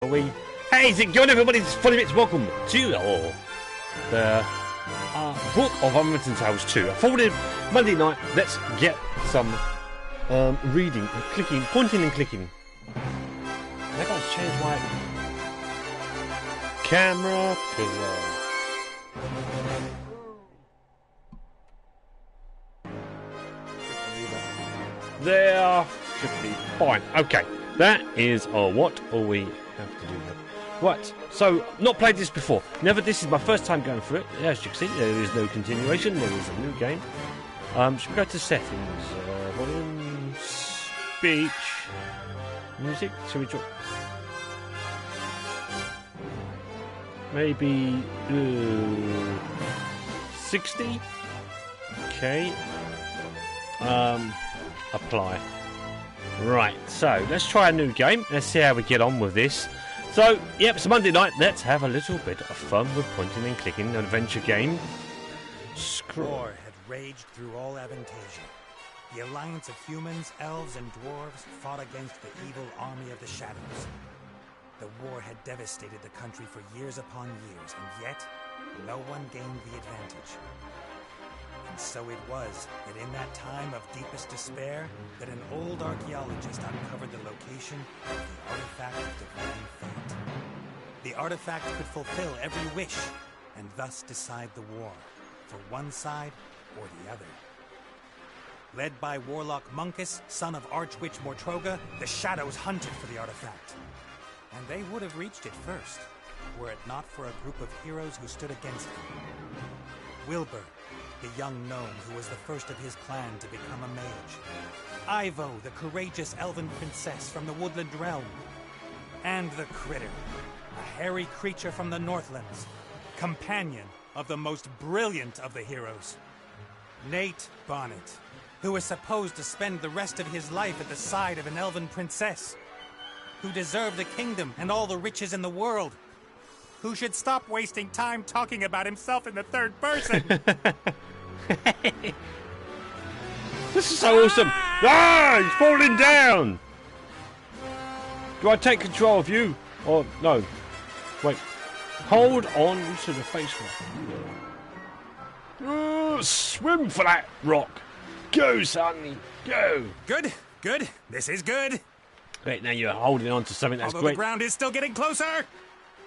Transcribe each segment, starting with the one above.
Hey, is it going, everybody? It's Funnybits. Welcome to the Book of Unwritten Tales 2. I thought it Monday night. Let's get some reading and clicking, pointing and clicking. I gotta change my camera there should be fine. Okay, that is what all we have to do now. Right, so not played this before. This is my first time going through it. As you can see, there is no continuation. There is a new game. Should we go to settings? Volume, speech, music. Should we try? Maybe 60. Okay. Apply. Right, so let's try a new game. Let's see how we get on with this. So, yep, it's Monday night. Let's have a little bit of fun with pointing and clicking, an adventure game. War had raged through all Avantasia. The alliance of humans, elves, and dwarves fought against the evil army of the shadows. The war had devastated the country for years upon years, and yet no one gained the advantage. And so it was that in that time of deepest despair, that an old archaeologist uncovered the location of the artifact of divine fate. The artifact could fulfill every wish, and thus decide the war, for one side or the other. Led by Warlock Munkus, son of Archwitch Mortroga, the Shadows hunted for the artifact. And they would have reached it first, were it not for a group of heroes who stood against them. Wilbur, the young gnome who was the first of his clan to become a mage. Ivo, the courageous elven princess from the woodland realm. And the Critter, a hairy creature from the Northlands, companion of the most brilliant of the heroes. Nate Bonnet, who was supposed to spend the rest of his life at the side of an elven princess, who deserved the kingdom and all the riches in the world, who should stop wasting time talking about himself in the third person. This is so awesome. Ah, he's falling down. Do I take control of you? Or no? Wait. Hold on to the face rock. Swim for that rock. Go, Sonny. Go. Good. Good. This is good. Wait, now you're holding on to something that's Although great. The ground is still getting closer.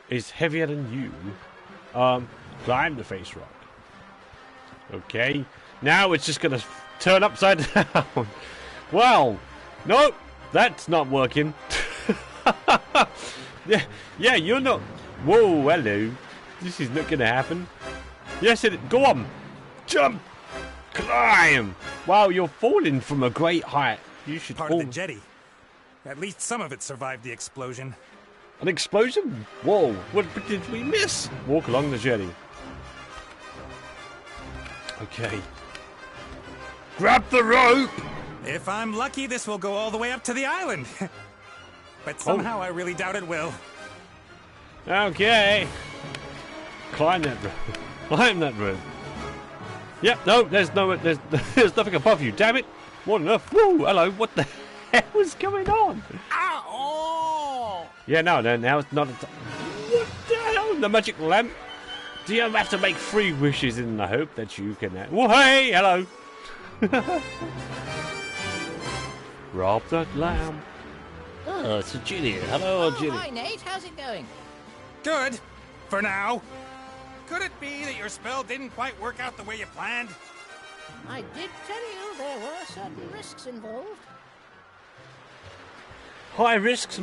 Is heavier than you. Climb the face rock. Okay. Now it's just going to turn upside down. Well, nope. That's not working. yeah, you're not. Whoa, hello. This is not going to happen. Yes, go on. Jump. Climb. Wow, you're falling from a great height. You should Part of the jetty. At least some of it survived the explosion. An explosion? Whoa, what did we miss? Walk along the jetty. Okay. Grab the rope! If I'm lucky, this will go all the way up to the island. But somehow I really doubt it will. Okay. Climb that rope. Climb that rope. Yep, no, there's nothing above you, damn it. More than enough. Woo, hello, what the hell is going on? Ow! Yeah, no, now it's not. What the hell? The magic lamp? Do you have to make 3 wishes in the hope that you can? Well, hey, hello. Rob the lamp. Oh, it's Ginny. Hello, Ginny. Hi, Nate. How's it going? Good. For now. Could it be that your spell didn't quite work out the way you planned? I did tell you there were certain risks involved. High risks?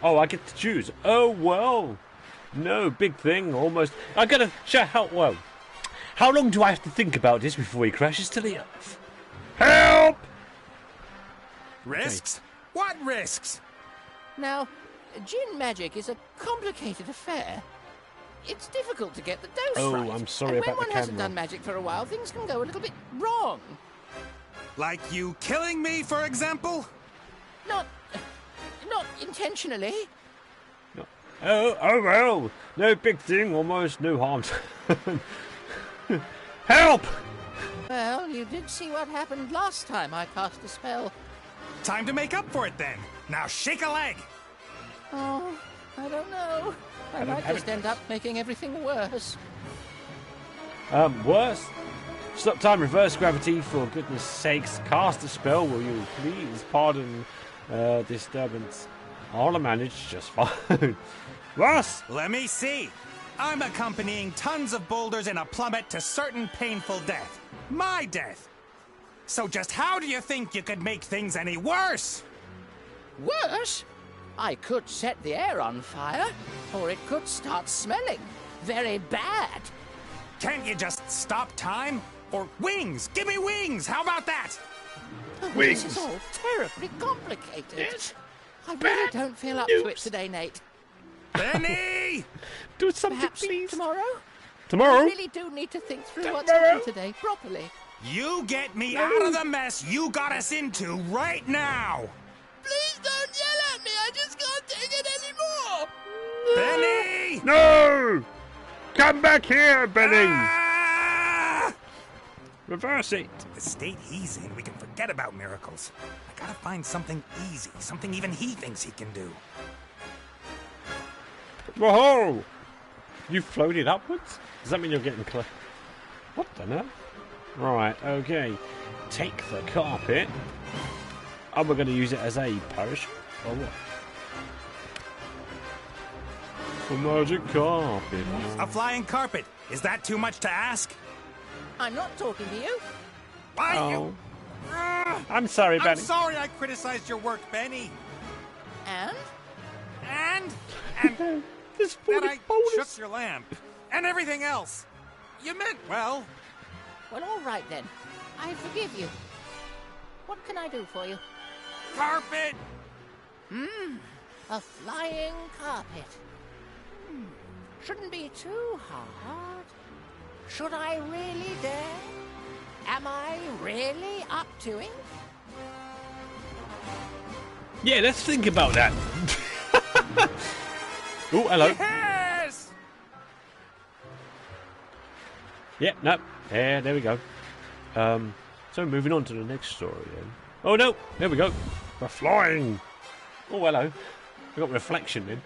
Oh, I get to choose. Oh, well. No, big thing, almost. I gotta show how long do I have to think about this before he crashes to the earth? Help! Risks? Okay. What risks? Now, Djinn magic is a complicated affair. It's difficult to get the dose right. Oh, I'm sorry about the camera. And when one hasn't done magic for a while, things can go a little bit wrong. Like you killing me, for example? Not intentionally. No. Oh well. No big thing, almost no harm. Help! Well, you did see what happened last time I cast a spell. Time to make up for it then. Now shake a leg. Oh, I I might just end up making everything worse. Worse? Stop time, reverse gravity, for goodness sakes. Cast a spell, will you please? Pardon disturbance. I'll manage just fine. Ross! Let me see. I'm accompanying tons of boulders in a plummet to certain painful death. My death. So just how do you think you could make things any worse? Worse? I could set the air on fire, or it could start smelling very bad. Can't you just stop time? Or wings! Give me wings! How about that? Oh, Wings. this is all terribly complicated. Yes. I really don't feel up to it today, Nate. Benny! Do something, Perhaps please. tomorrow? Tomorrow? I really do need to think through what's Tomorrow? happened today properly. You get me out of the mess you got us into right now! Please don't yell at me. I just can't take it anymore. Benny! No! Come back here, Benny! Ah! Reverse it. The state he's in, we can forget about miracles. I gotta find something easy, something even he thinks he can do. Whoa! You floated upwards? Does that mean you're getting close? What the hell? Right, okay. Take the carpet. Oh, we're going to use it as a parachute? Or what? The magic carpet. A flying carpet. Is that too much to ask? I'm not talking to you. Why Oh. you... I'm sorry, I'm Benny. sorry I criticized your work, Benny. And? And This that I bonus. shook your lamp. And everything else. You meant well. Well, all right then. I forgive you. What can I do for you? Carpet! A flying carpet. Shouldn't be too hard. Should I really dare? Am I really up to it? Yeah, let's think about that. Oh, hello. Yes! Yeah, no. Yeah, there we go. So moving on to the next story then. Oh no, there we go. We're flying. Oh, hello. I got reflection then.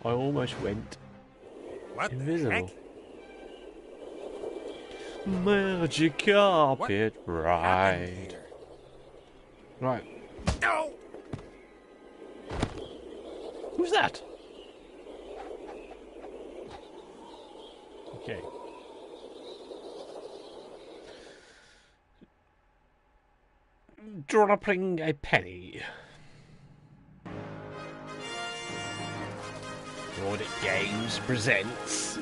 I almost went What the invisible. heck? Magic carpet Happened ride. here? Right. No! Who's that? Okay. Dropping a penny. Nordic Games presents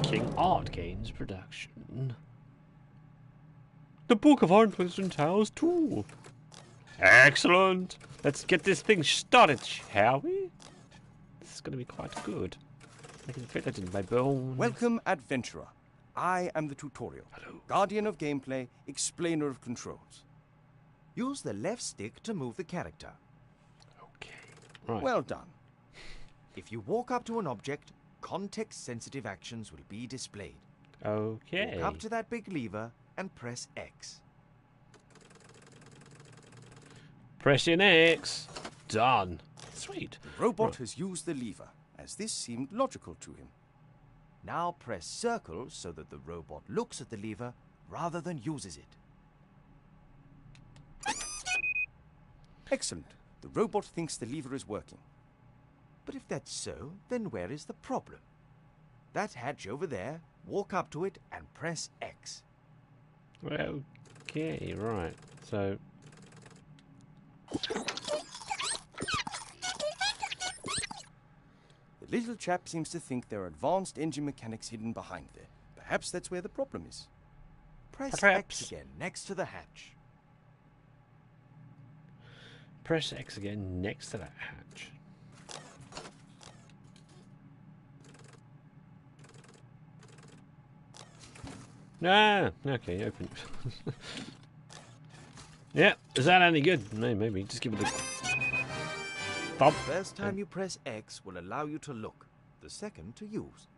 King Art Games production. The Book of Unwritten Tales 2. Excellent. Let's get this thing started, shall we? This is going to be quite good. I can fit it in my bones. Welcome, adventurer. I am the tutorial. Hello. Guardian of gameplay, explainer of controls. Use the left stick to move the character. Okay. Right. Well done. If you walk up to an object, context-sensitive actions will be displayed. Okay. Walk up to that big lever and press X. Pressing X. Done. Sweet. The robot Right. has used the lever, as this seemed logical to him. Now press circle so that the robot looks at the lever rather than uses it. Excellent. The robot thinks the lever is working. But if that's so, then where is the problem? That hatch over there, walk up to it and press X. Okay, right. So. The little chap seems to think there are advanced engine mechanics hidden behind there. Perhaps that's where the problem is. Press Perhaps. X again next to the hatch. Press X again next to that hatch. Ah, okay, open. Yeah, is that any good? No, maybe. Just give it a thump. First time you press X will allow you to look. The second to use.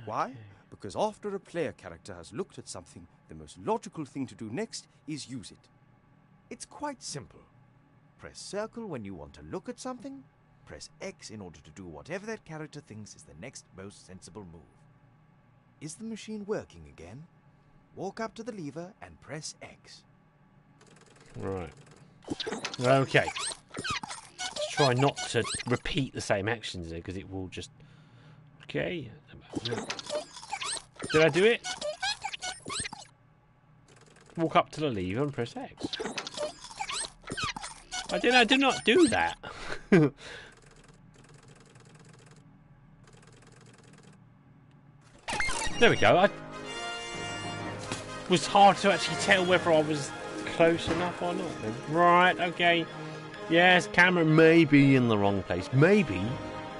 Why? Because after a player character has looked at something, the most logical thing to do next is use it. It's quite simple. Press circle when you want to look at something. Press X in order to do whatever that character thinks is the next most sensible move. Is the machine working again? Walk up to the lever and press X. Right. Okay. Let's try not to repeat the same actions there, because it will just... Okay. Did I do it? Walk up to the lever and press X. I did not do that. There we go. It was hard to actually tell whether I was close enough or not. Then. Right, okay. Yes, camera may be in the wrong place. Maybe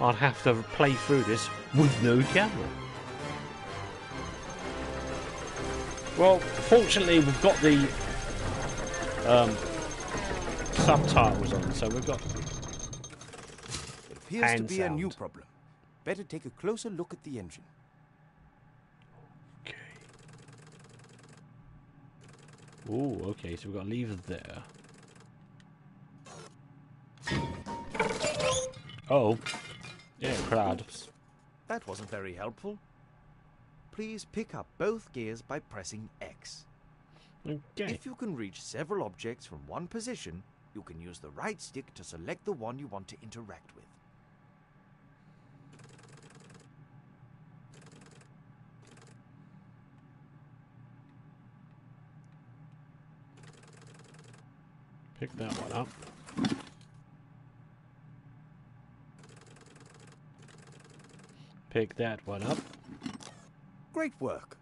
I'll have to play through this with no camera. Well, fortunately we've got the subtitles on, so we've got... It appears to be a new problem. Better take a closer look at the engine. Okay. Oh, okay, so we've got a lever there. Oh. Yeah, crowd. Oops. That wasn't very helpful. Please pick up both gears by pressing X. Okay. If you can reach several objects from one position, you can use the right stick to select the one you want to interact with. Pick that one up. Pick that one up. Great work.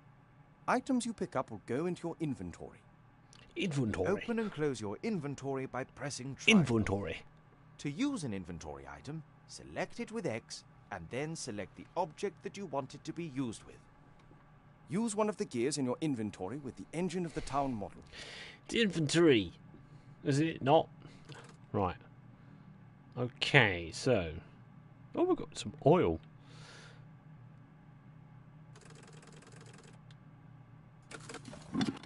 Items you pick up will go into your inventory. Inventory. Open and close your inventory by pressing triangle. Inventory. To use an inventory item, select it with X and then select the object that you want it to be used with. Use one of the gears in your inventory with the engine of the town model. It's inventory. Is it not? Right. Okay, so... Oh, we've got some oil.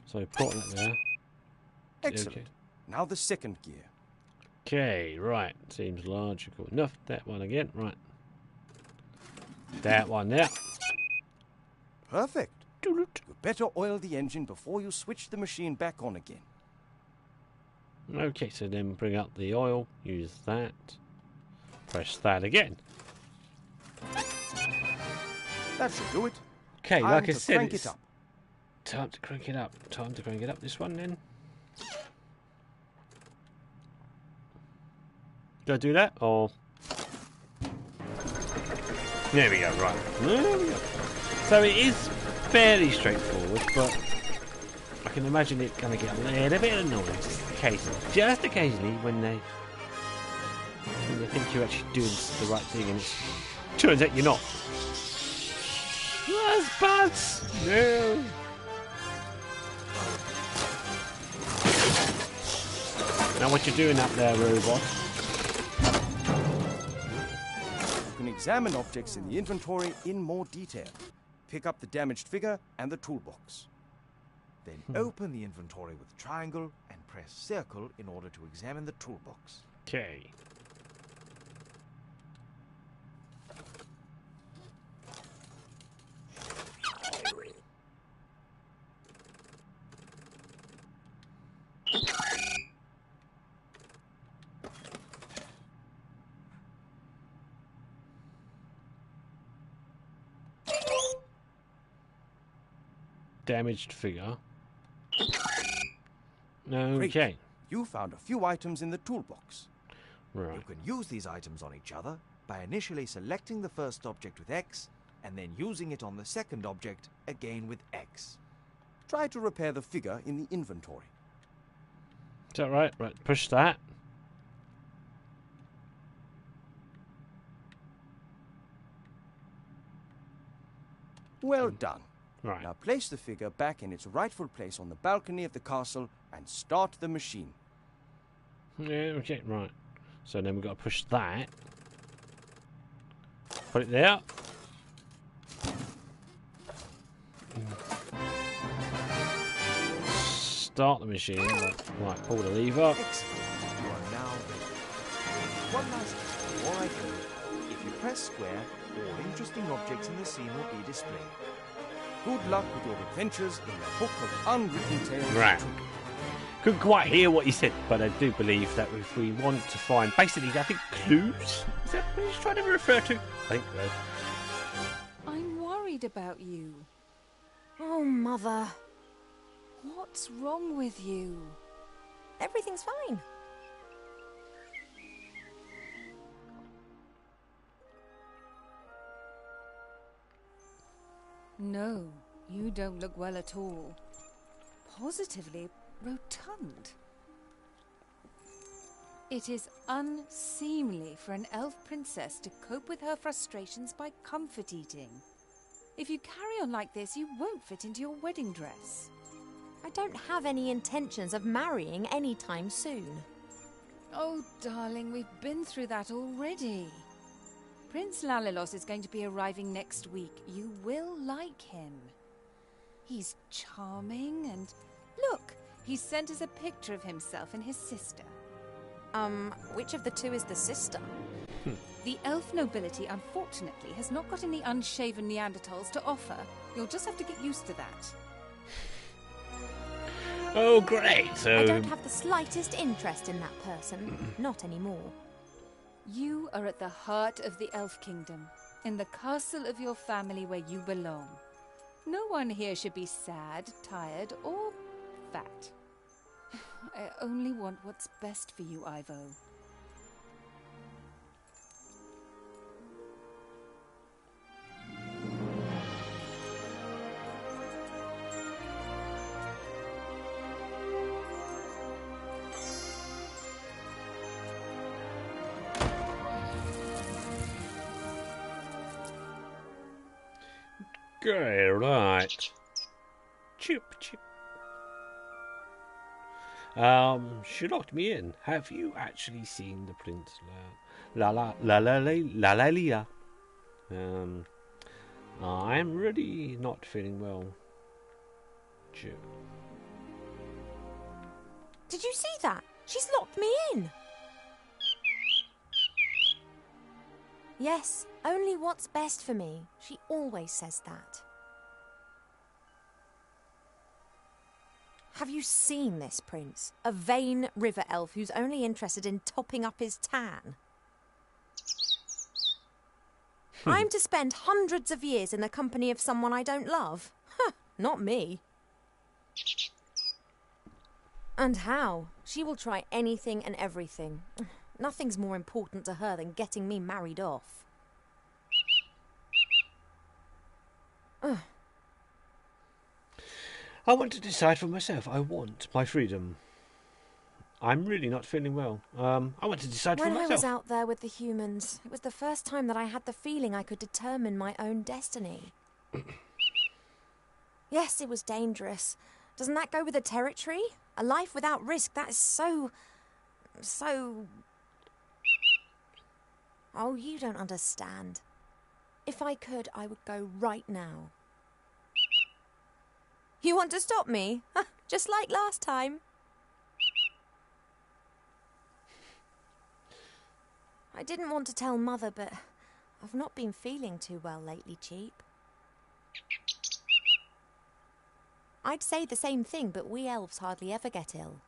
So put that there. Excellent. Okay. Now the second gear. Okay, right. Seems logical enough. That one again. Right. That one there. Perfect. You better oil the engine before you switch the machine back on again. Okay, so then bring up the oil. Use that. Press that again. That should do it. Okay, Time like I to said, crank it's it up. time to crank it up. Time to crank it up. This one then. Do I do that or? There we go. Right. There we go. So it is fairly straightforward, but I can imagine it gonna get a little bit annoying just occasionally when they think you're actually doing the right thing and it turns out you're not. Yes, butts! No! Now what you doing up there, robot? You can examine objects in the inventory in more detail. Pick up the damaged figure and the toolbox. Then open the inventory with triangle and press circle in order to examine the toolbox. Okay. Damaged figure. Okay. Great. You found a few items in the toolbox. Right. You can use these items on each other by initially selecting the first object with X and then using it on the second object again with X. Try to repair the figure in the inventory. Is that right? Right. Push that. Well done. Right. Now place the figure back in its rightful place on the balcony of the castle and start the machine. Yeah, okay, right. So then we've got to push that. Put it there. Start the machine. Right, pull the lever. Excellent. You are now ready. One last thing before I go. If you press square, all interesting objects in the scene will be displayed. Good luck with your adventures in the Book of Unwritten Tales. Right. Couldn't quite hear what he said, but I do believe that if we want to find, basically, I think clues. Is that what he's trying to refer to? I think so. I'm worried about you. Oh, Mother. What's wrong with you? Everything's fine. No, you don't look well at all. Positively rotund. It is unseemly for an elf princess to cope with her frustrations by comfort eating. If you carry on like this, you won't fit into your wedding dress. I don't have any intentions of marrying anytime soon. Oh, darling, we've been through that already. Prince Lalilos is going to be arriving next week. You will like him. He's charming and... Look, he sent us a picture of himself and his sister. Which of the two is the sister? The elf nobility, unfortunately, has not got any unshaven Neanderthals to offer. You'll just have to get used to that. Oh, great. So I don't have the slightest interest in that person. Not anymore. You are at the heart of the Elf Kingdom, in the castle of your family where you belong. No one here should be sad, tired, or fat. I only want what's best for you, Ivo. Okay, right. Chip, chip. She locked me in. Have you actually seen the Prince Lalalia? I'm really not feeling well. Chip. Did you see that? She's locked me in. Yes, only what's best for me. She always says that. Have you seen this prince? A vain river elf who's only interested in topping up his tan. I'm to spend hundreds of years in the company of someone I don't love? Huh, not me. And how? She will try anything and everything. Nothing's more important to her than getting me married off. I want to decide for myself. I want my freedom. I'm really not feeling well. I want to decide for When myself. I was out there with the humans, it was the first time that I had the feeling I could determine my own destiny. Yes, it was dangerous. Doesn't that go with the territory? A life without risk, that is so... Oh, you don't understand. If I could, I would go right now. You want to stop me? Just like last time. I didn't want to tell Mother, but I've not been feeling too well lately, Cheap. I'd say the same thing, but we elves hardly ever get ill.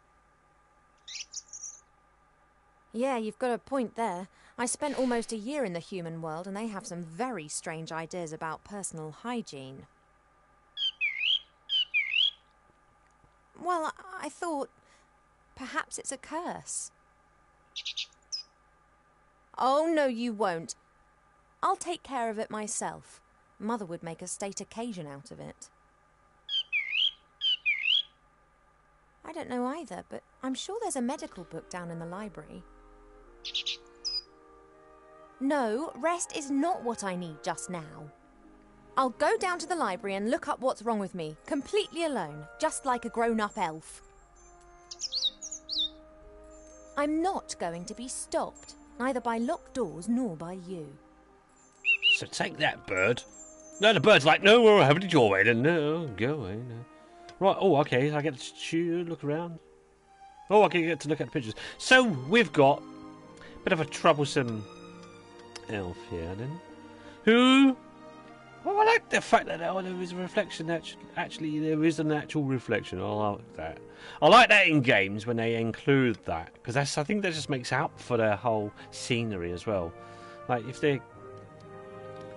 Yeah, you've got a point there. I spent almost a year in the human world, and they have some very strange ideas about personal hygiene. Well, I thought perhaps it's a curse. Oh, no, you won't. I'll take care of it myself. Mother would make a state occasion out of it. I don't know either, but I'm sure there's a medical book down in the library. No, rest is not what I need just now. I'll go down to the library and look up what's wrong with me, completely alone, just like a grown-up elf. I'm not going to be stopped, neither by locked doors nor by you. So take that, bird. No, the bird's like, no, we're having it your way, then. No, go away. No. Right, oh, okay, I get to look around. Oh, I can get to look at the pictures. So we've got Bit of a troublesome elf here, then. Who? Well, I like the fact that there is a reflection. Actually, there is an actual reflection. I like that. I like that in games when they include that, because I think that just makes up for their whole scenery as well. Like if they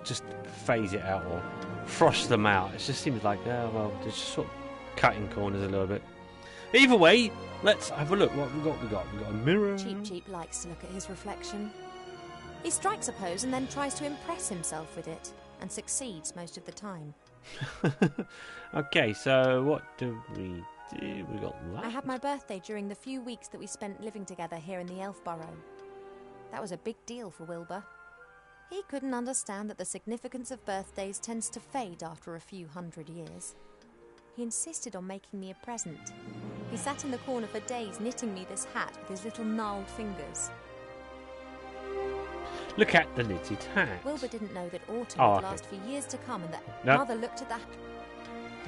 just phase it out or frost them out, it just seems like well, they're just sort of cutting corners a little bit. Either way, let's have a look. What we got? We got a mirror. Cheap likes to look at his reflection. He strikes a pose and then tries to impress himself with it, and succeeds most of the time. Okay, so what do we do? We got that. I had my birthday during the few weeks that we spent living together here in the Elf Burrow. That was a big deal for Wilbur. He couldn't understand that the significance of birthdays tends to fade after a few hundred years. He insisted on making me a present. He sat in the corner for days knitting me this hat with his little gnarled fingers. Look at the knitted hat. Wilbur didn't know that autumn would last for years to come, and that Mother looked at the...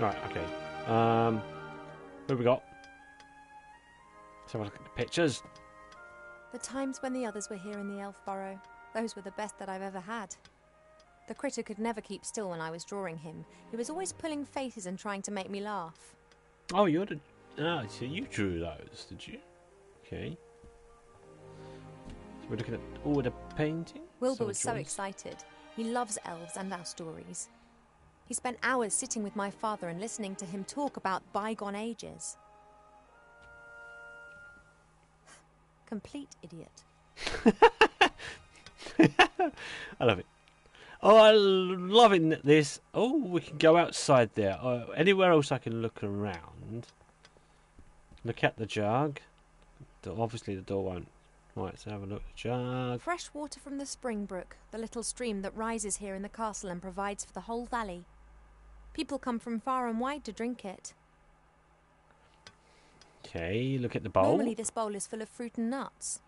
Right, okay. What have we got? Let's have a look at the pictures. The times when the others were here in the Elf Burrow, those were the best that I've ever had. The critter could never keep still when I was drawing him. He was always pulling faces and trying to make me laugh. Oh, you're the... Oh, so you drew those, did you? Okay. So we're looking at all the painting. Wilbur was so excited. He loves elves and our stories. He spent hours sitting with my father and listening to him talk about bygone ages. Complete idiot. I love it. Oh, I'm loving this. Oh, we can go outside there. Anywhere else I can look around. Look at the jug. Obviously the door won't. Right, let's have a look at the jug. Fresh water from the spring brook, the little stream that rises here in the castle and provides for the whole valley. People come from far and wide to drink it. Okay, look at the bowl. Normally this bowl is full of fruit and nuts.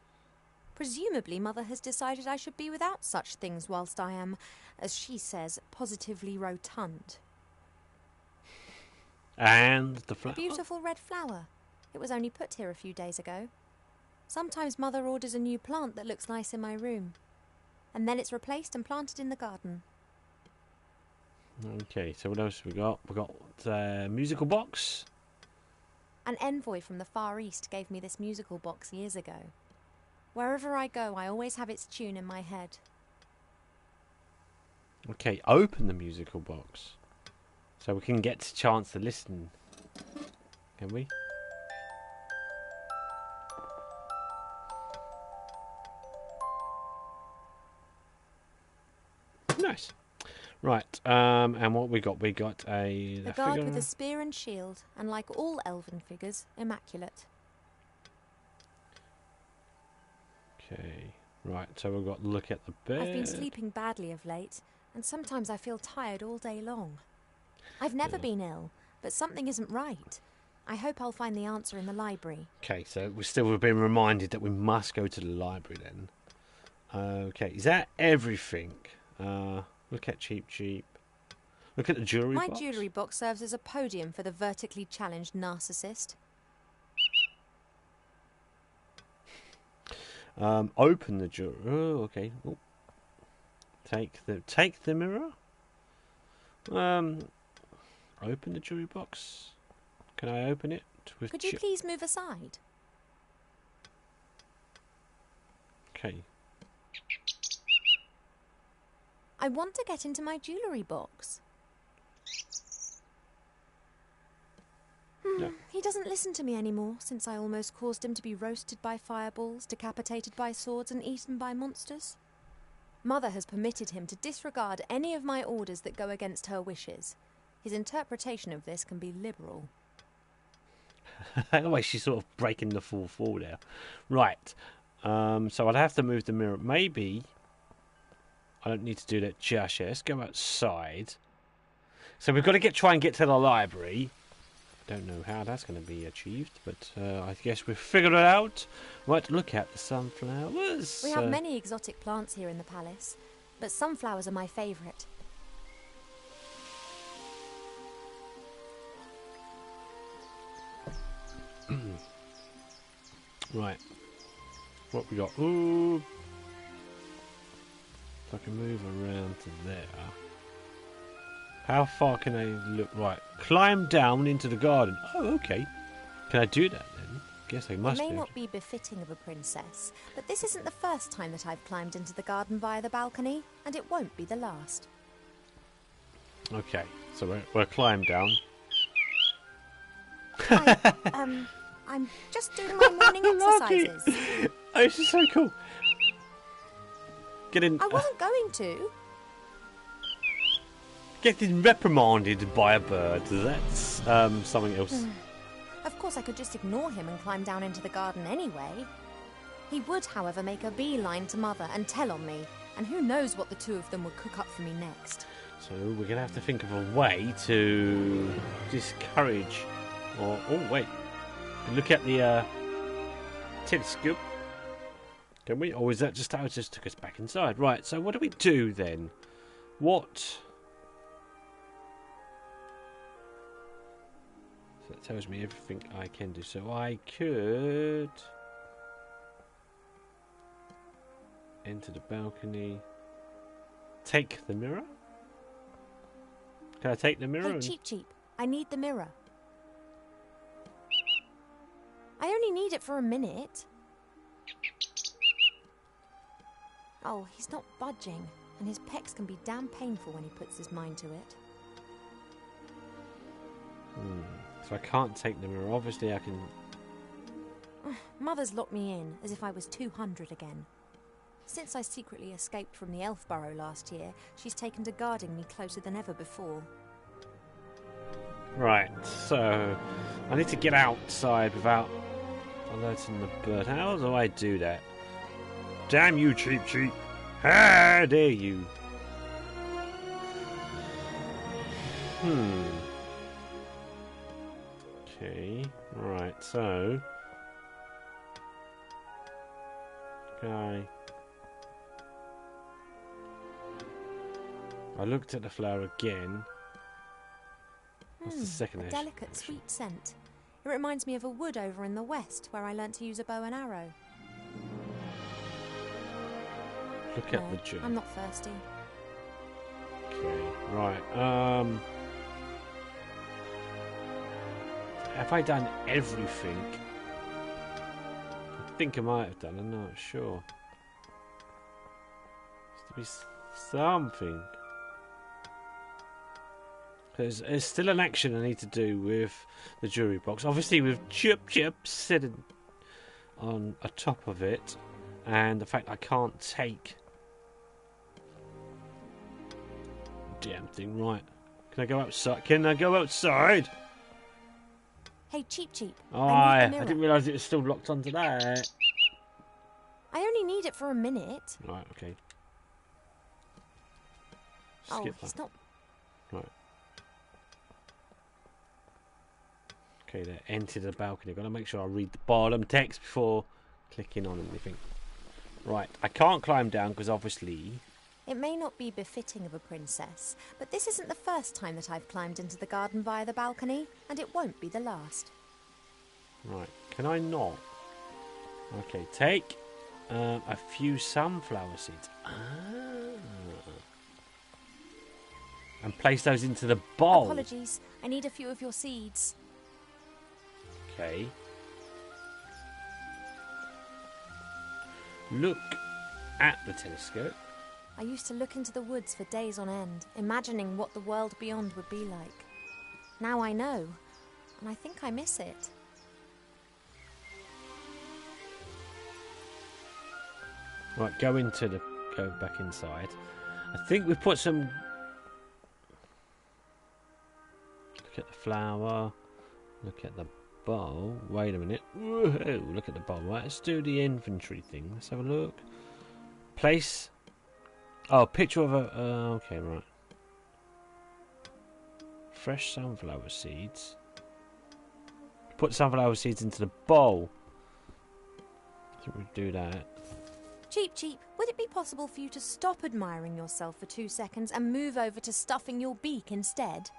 Presumably Mother has decided I should be without such things whilst I am, as she says, positively rotund. And the flower. A beautiful red flower. It was only put here a few days ago. Sometimes Mother orders a new plant that looks nice in my room. And then it's replaced and planted in the garden. Okay, so what else have we got? We've got a musical box. An envoy from the Far East gave me this musical box years ago. Wherever I go, I always have its tune in my head. Okay, open the musical box. So we can get a chance to listen. Can we? Nice. Right, and what we got? We got a guard figure with a spear and shield, and like all elven figures, immaculate. Okay, right, so we've got to look at the bed. I've been sleeping badly of late, and sometimes I feel tired all day long. I've never been ill, but something isn't right. I hope I'll find the answer in the library. Okay, so we're still being reminded that we must go to the library then. Okay, is that everything? Look at Cheap. Look at the jewellery box. My jewellery box serves as a podium for the vertically challenged narcissist. Open the jewellery. Oh, okay. Oh. Take the mirror. Open the jewellery box. Can I open it? Could you please move aside? Okay. I want to get into my jewellery box. No. He doesn't listen to me anymore, since I almost caused him to be roasted by fireballs, decapitated by swords, and eaten by monsters. Mother has permitted him to disregard any of my orders that go against her wishes. His interpretation of this can be liberal. Anyway, she's sort of breaking the fourth wall there. Right. So I'd have to move the mirror. Maybe I don't need to do that just yet. Let's go outside. So we've got to try and get to the library. Don't know how that's going to be achieved, but I guess we've figured it out. Right, look at the sunflowers. We have many exotic plants here in the palace, but sunflowers are my favourite. Right. What we got? Ooh, can move around to there. How far can I look? Right, climb down into the garden. Oh, okay. Can I do that then? Guess I must It may be. not be befitting of a princess, but this isn't the first time that I've climbed into the garden via the balcony, and it won't be the last. Okay, so we're climb down. I'm just doing my morning exercises. Oh, this is so cool. Getting I wasn't going to. getting reprimanded by a bird. That's something else. Of course, I could just ignore him and climb down into the garden anyway. He would, however, make a beeline to Mother and tell on me, and who knows what the two of them would cook up for me next. So we're gonna have to think of a way to discourage, or oh wait, look at the telescope. Can we? Or is that just how it just took us back inside? Right. So what do we do then? What? So that tells me everything I can do. So I could enter the balcony. Take the mirror. Can I take the mirror? Hey, Cheep Cheep, I need the mirror. I only need it for a minute. Oh, he's not budging, and his pecs can be damn painful when he puts his mind to it. So I can't take the mirror. Obviously I can... Mother's locked me in, as if I was 200 again. Since I secretly escaped from the Elf Burrow last year, she's taken to guarding me closer than ever before. Right, so I need to get outside without alerting the bird. How do I do that? Damn you, Cheep Cheep! How dare you! Okay, right, so... Okay... I looked at the flower again. What's the second A action? delicate, sweet scent. It reminds me of a wood over in the west, where I learnt to use a bow and arrow. Look at the journey. I'm not thirsty. Okay, right. Have I done everything? I think I might have done. I'm not sure. There's to be something. There's still an action I need to do with the jewelry box. Obviously, with Chip Chip sitting on top of it, and the fact I can't take the damn thing. Right? Can I go outside? Can I go outside? Hey, Cheep Cheep. Oh, I I need the mirror. didn't realise it was still locked onto that. I only need it for a minute. Right. Okay. Oh, Skip he's that. not. Right. Okay, there. Enter the balcony. I've got to make sure I read the bottom text before clicking on anything. Right. I can't climb down because obviously... It may not be befitting of a princess, but this isn't the first time that I've climbed into the garden via the balcony, and it won't be the last. Right. Can I not? Okay. Take a few sunflower seeds. And place those into the bowl. Apologies, I need a few of your seeds. Okay. Look at the telescope. I used to look into the woods for days on end, imagining what the world beyond would be like. Now I know, and I think I miss it. Right, go back inside. I think we've put some... Look at the flower. Look at the bowl. Wait a minute. Whoa, look at the bowl. Right, let's do the inventory thing. Let's have a look. Place... Oh, picture of a... okay, right. Fresh sunflower seeds. Put sunflower seeds into the bowl. I think we do that. Cheep Cheep, would it be possible for you to stop admiring yourself for 2 seconds and move over to stuffing your beak instead?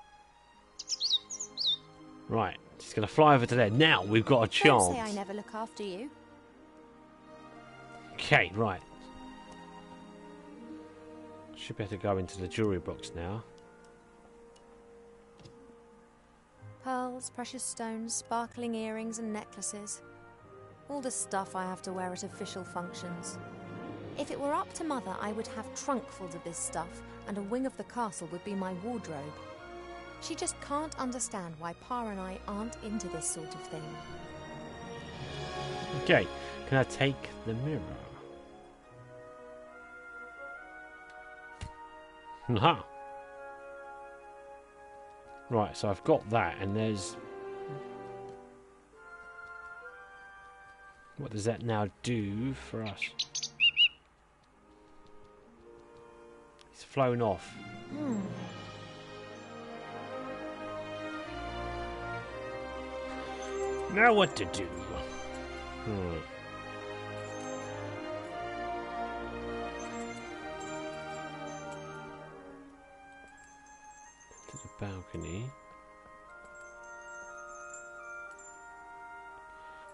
Right, she's going to fly over to there. Now we've got a chance. Don't say I never look after you. Okay, right. Should better go into the jewelry box now. Pearls, precious stones, sparkling earrings and necklaces. All the stuff I have to wear at official functions. If it were up to Mother, I would have trunkfuls of this stuff, and a wing of the castle would be my wardrobe. She just can't understand why Pa and I aren't into this sort of thing. Okay, can I take the mirror? Aha. Right, so I've got that, and there's... What does that now do for us? It's flown off. Now what to do? To the balcony.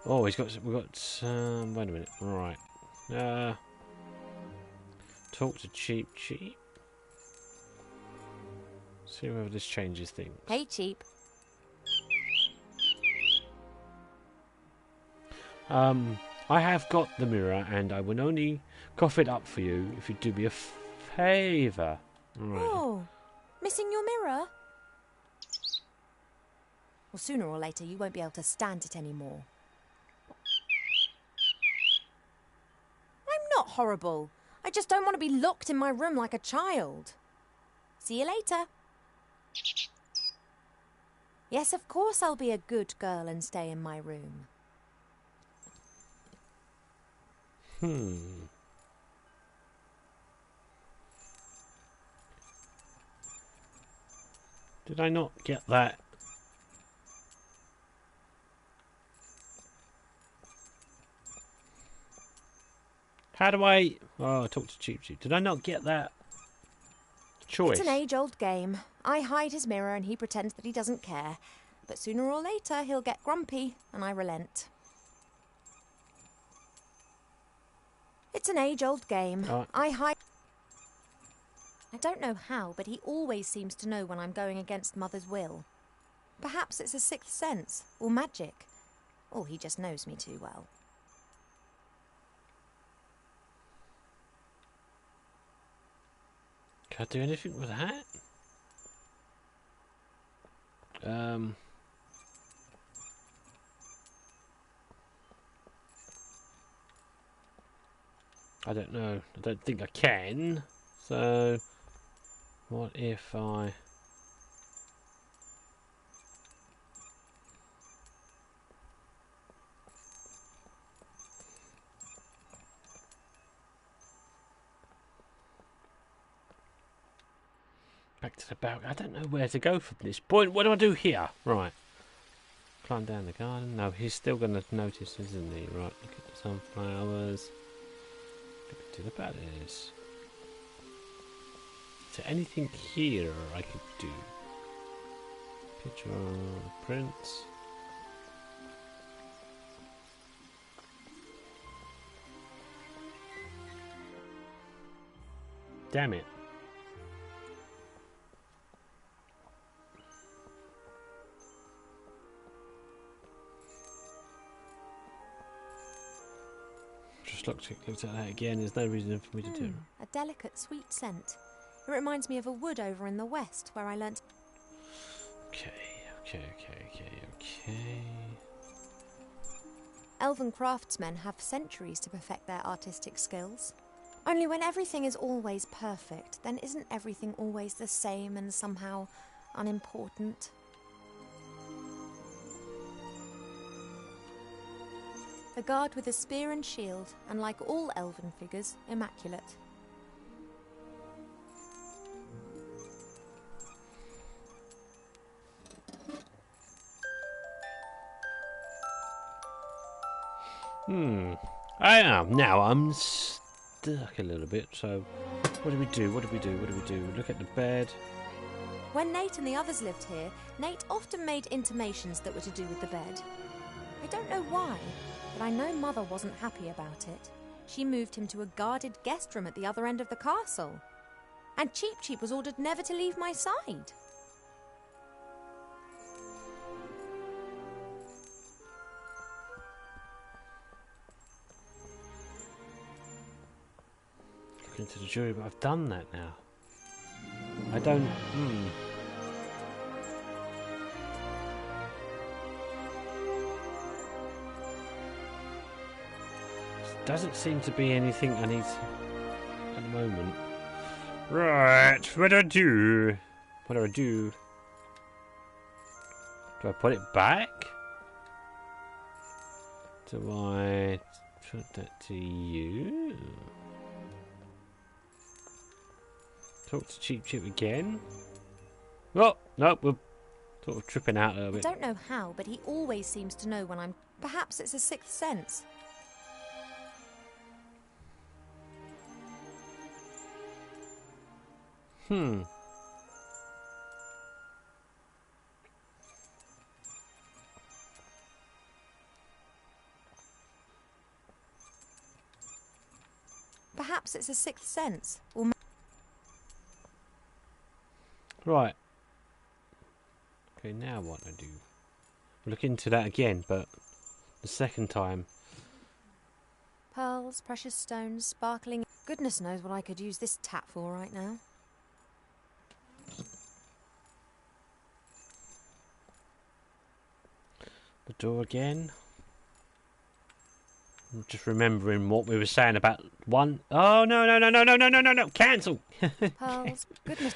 Oh, we've got wait a minute. Right. Talk to Cheap. See whether this changes things. Hey, Cheap. I have got the mirror, and I will only cough it up for you if you do me a favour. Right. Oh, missing your mirror? Well, sooner or later you won't be able to stand it anymore. I'm not horrible. I just don't want to be locked in my room like a child. See you later. Yes, of course I'll be a good girl and stay in my room. Did I not get that? How do I... Oh, talk to Cheap. Did I not get that choice? It's an age-old game. I hide his mirror and he pretends that he doesn't care. But sooner or later he'll get grumpy and I relent. It's an age-old game. I don't know how, but he always seems to know when I'm going against Mother's will. Perhaps it's a sixth sense, or magic. Or he just knows me too well. Can I do anything with that? I don't know. I don't think I can. So, what if I... Back to the balcony. I don't know where to go from this point. What do I do here? Right. Climb down the garden. No, he's still going to notice, isn't he? Right, look at the sunflowers. Look to the palace. Is there anything here I could do? Picture of the prince. Damn it. Just looked at that again. There's no reason for me to do it. A delicate, sweet scent. It reminds me of a wood over in the west where I learnt... Okay. Elven craftsmen have centuries to perfect their artistic skills. Only when everything is always perfect, then isn't everything always the same and somehow unimportant? A guard with a spear and shield, and like all elven figures, immaculate. Now I'm stuck a little bit, so what do we do? Look at the bed. When Nate and the others lived here, Nate often made intimations that were to do with the bed. I don't know why, but I know Mother wasn't happy about it. She moved him to a guarded guest room at the other end of the castle. And Cheep Cheep was ordered never to leave my side. Looking to the jury, but I've done that now. I don't... Doesn't seem to be anything I need at the moment. Right, what do I do? What do I do? Do I put it back? Do I put that to you? Talk to Cheep Cheep again? Oh, no, we're sort of tripping out a little bit. I don't know how, but he always seems to know when I'm... Perhaps it's a sixth sense. Perhaps it's a sixth sense. Or Right. Okay, now what I do? We'll look into that again, but the second time. pearls, precious stones, sparkling... Goodness knows what I could use this tap for right now. The door again. I'm just remembering what we were saying about one. Oh no no no no no no no no no! Cancel. Pearls, goodness.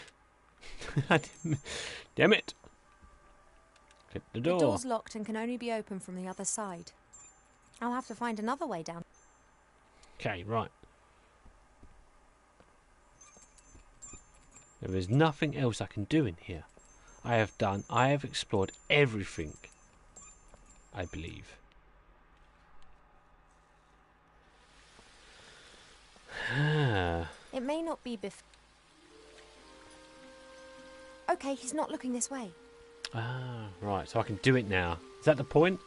Damn it! Hit the door. The door's locked and can only be opened from the other side. I'll have to find another way down. Okay, right. There is nothing else I can do in here. I have explored everything. I believe. It may not be Okay, he's not looking this way. Ah, right. So I can do it now. Is that the point?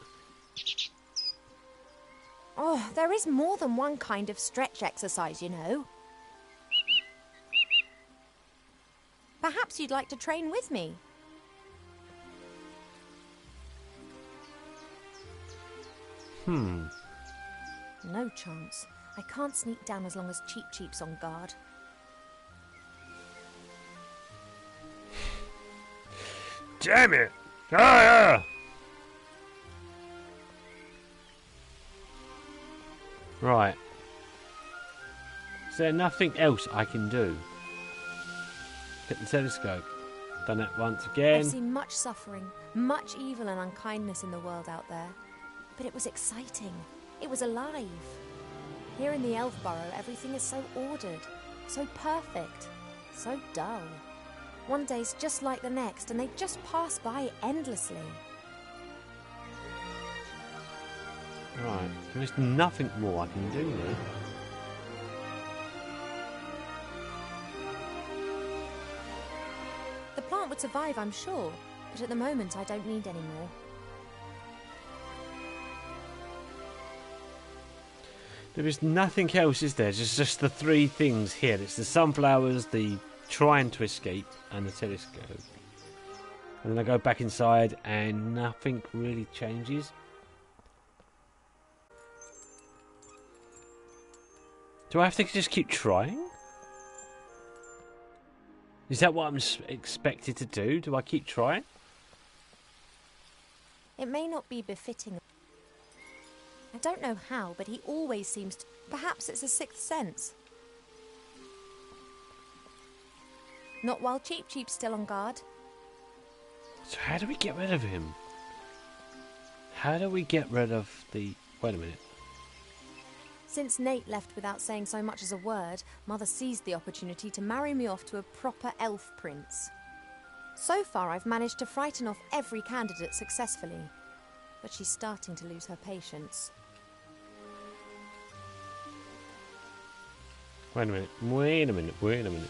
Oh, there is more than one kind of stretch exercise, you know. Perhaps you'd like to train with me. No chance. I can't sneak down as long as Cheep Cheep's on guard. Damn it! Ah! Right. Is there nothing else I can do? Hit the telescope. Done it once again. I've seen much suffering, much evil and unkindness in the world out there. But it was exciting. It was alive. Here in the Elf Burrow, everything is so ordered, so perfect, so dull. One day's just like the next, and they just pass by endlessly. Right. There's nothing more I can do now. The plant would survive, I'm sure, but at the moment I don't need any more. There is nothing else, is there? Just the three things here. It's the sunflowers, the trying to escape, and the telescope. And then I go back inside and nothing really changes. Do I have to just keep trying? Is that what I'm expected to do? Do I keep trying? It may not be befitting. I don't know how, but he always seems to... Perhaps it's a sixth sense. Not while Cheep Cheep's still on guard. So how do we get rid of him? How do we get rid of the... Wait a minute. Since Nate left without saying so much as a word, Mother seized the opportunity to marry me off to a proper elf prince. So far, I've managed to frighten off every candidate successfully. But she's starting to lose her patience. Wait a minute. Wait a minute. Wait a minute.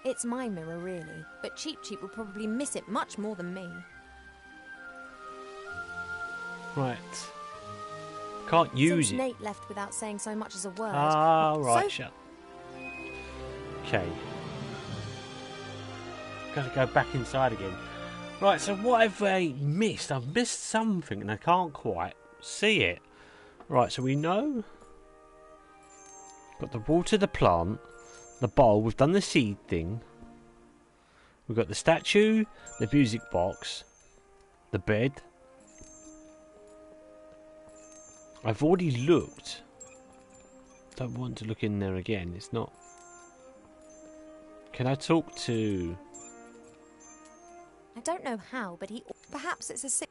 It's my mirror, really, but Cheep Cheep will probably miss it much more than me. Right. Can't use Since it. Nate left without saying so much as a word. Ah, right, So shut. Okay. Gotta go back inside again. Right, so what have I missed? I've missed something and I can't quite see it. Right, so we know. Got the water, the plant, the bowl. We've done the seed thing. We've got the statue, the music box, the bed. I've already looked. Don't want to look in there again. It's not. Can I talk to? I don't know how, but perhaps it's a sick.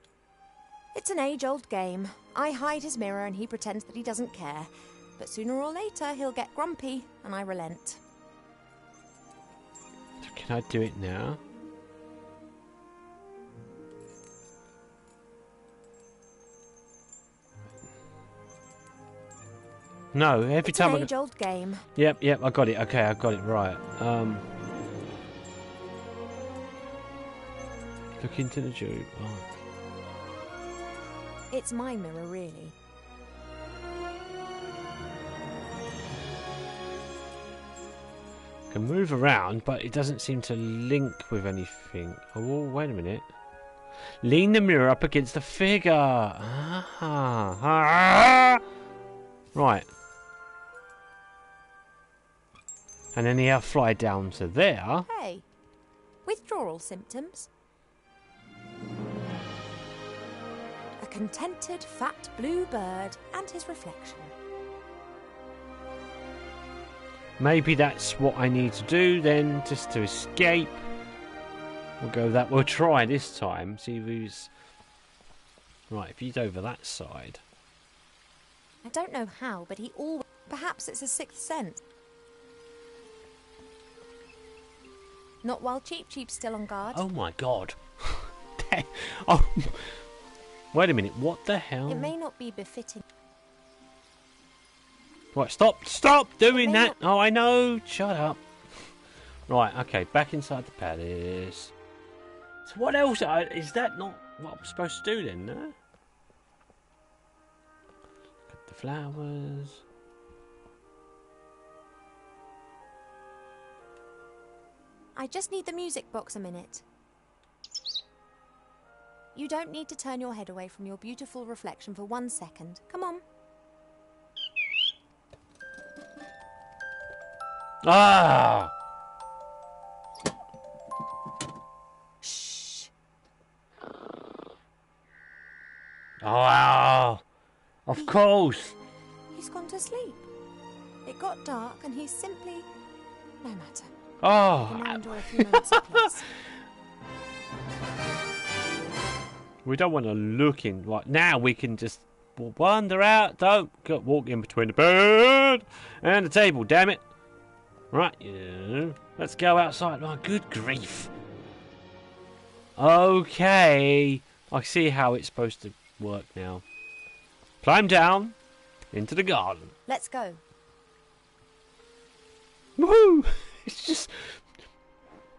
It's an age-old game. I hide his mirror and he pretends that he doesn't care. But sooner or later he'll get grumpy and I relent. Can I do it now? No, every It's time an age-old game. Yep, I got it. Okay, I got it right. Look into the tube. Oh. It's my mirror, really. Can move around, but it doesn't seem to link with anything. Oh, wait a minute. Lean the mirror up against the figure. Right. And then he'll fly down to there. Hey, withdrawal symptoms. A contented fat blue bird and his reflection. Maybe that's what I need to do then, just to escape. We'll go that. We'll try this time. See who's right. If he's over that side. I don't know how, but he always. Perhaps it's a sixth sense. Not while Cheap's still on guard. Oh my god. Oh. Wait a minute. What the hell? It may not be befitting. Right, stop doing that. Oh, I know. Shut up. Right, okay, back inside the palace. So what else? Is that not what I'm supposed to do then, no? Look at the flowers. I just need the music box a minute. You don't need to turn your head away from your beautiful reflection for 1 second. Come on. Ah! Shh. Oh, of course. He's gone to sleep. It got dark and he's simply... No matter. Oh. You can now enjoy a few moments of peace. We don't want to look in. Right, now we can just wander out. Don't walk in between the bed and the table, damn it. Right, yeah. Let's go outside. Oh, good grief. Okay. I see how it's supposed to work now. Climb down into the garden. Let's go. Woohoo! It just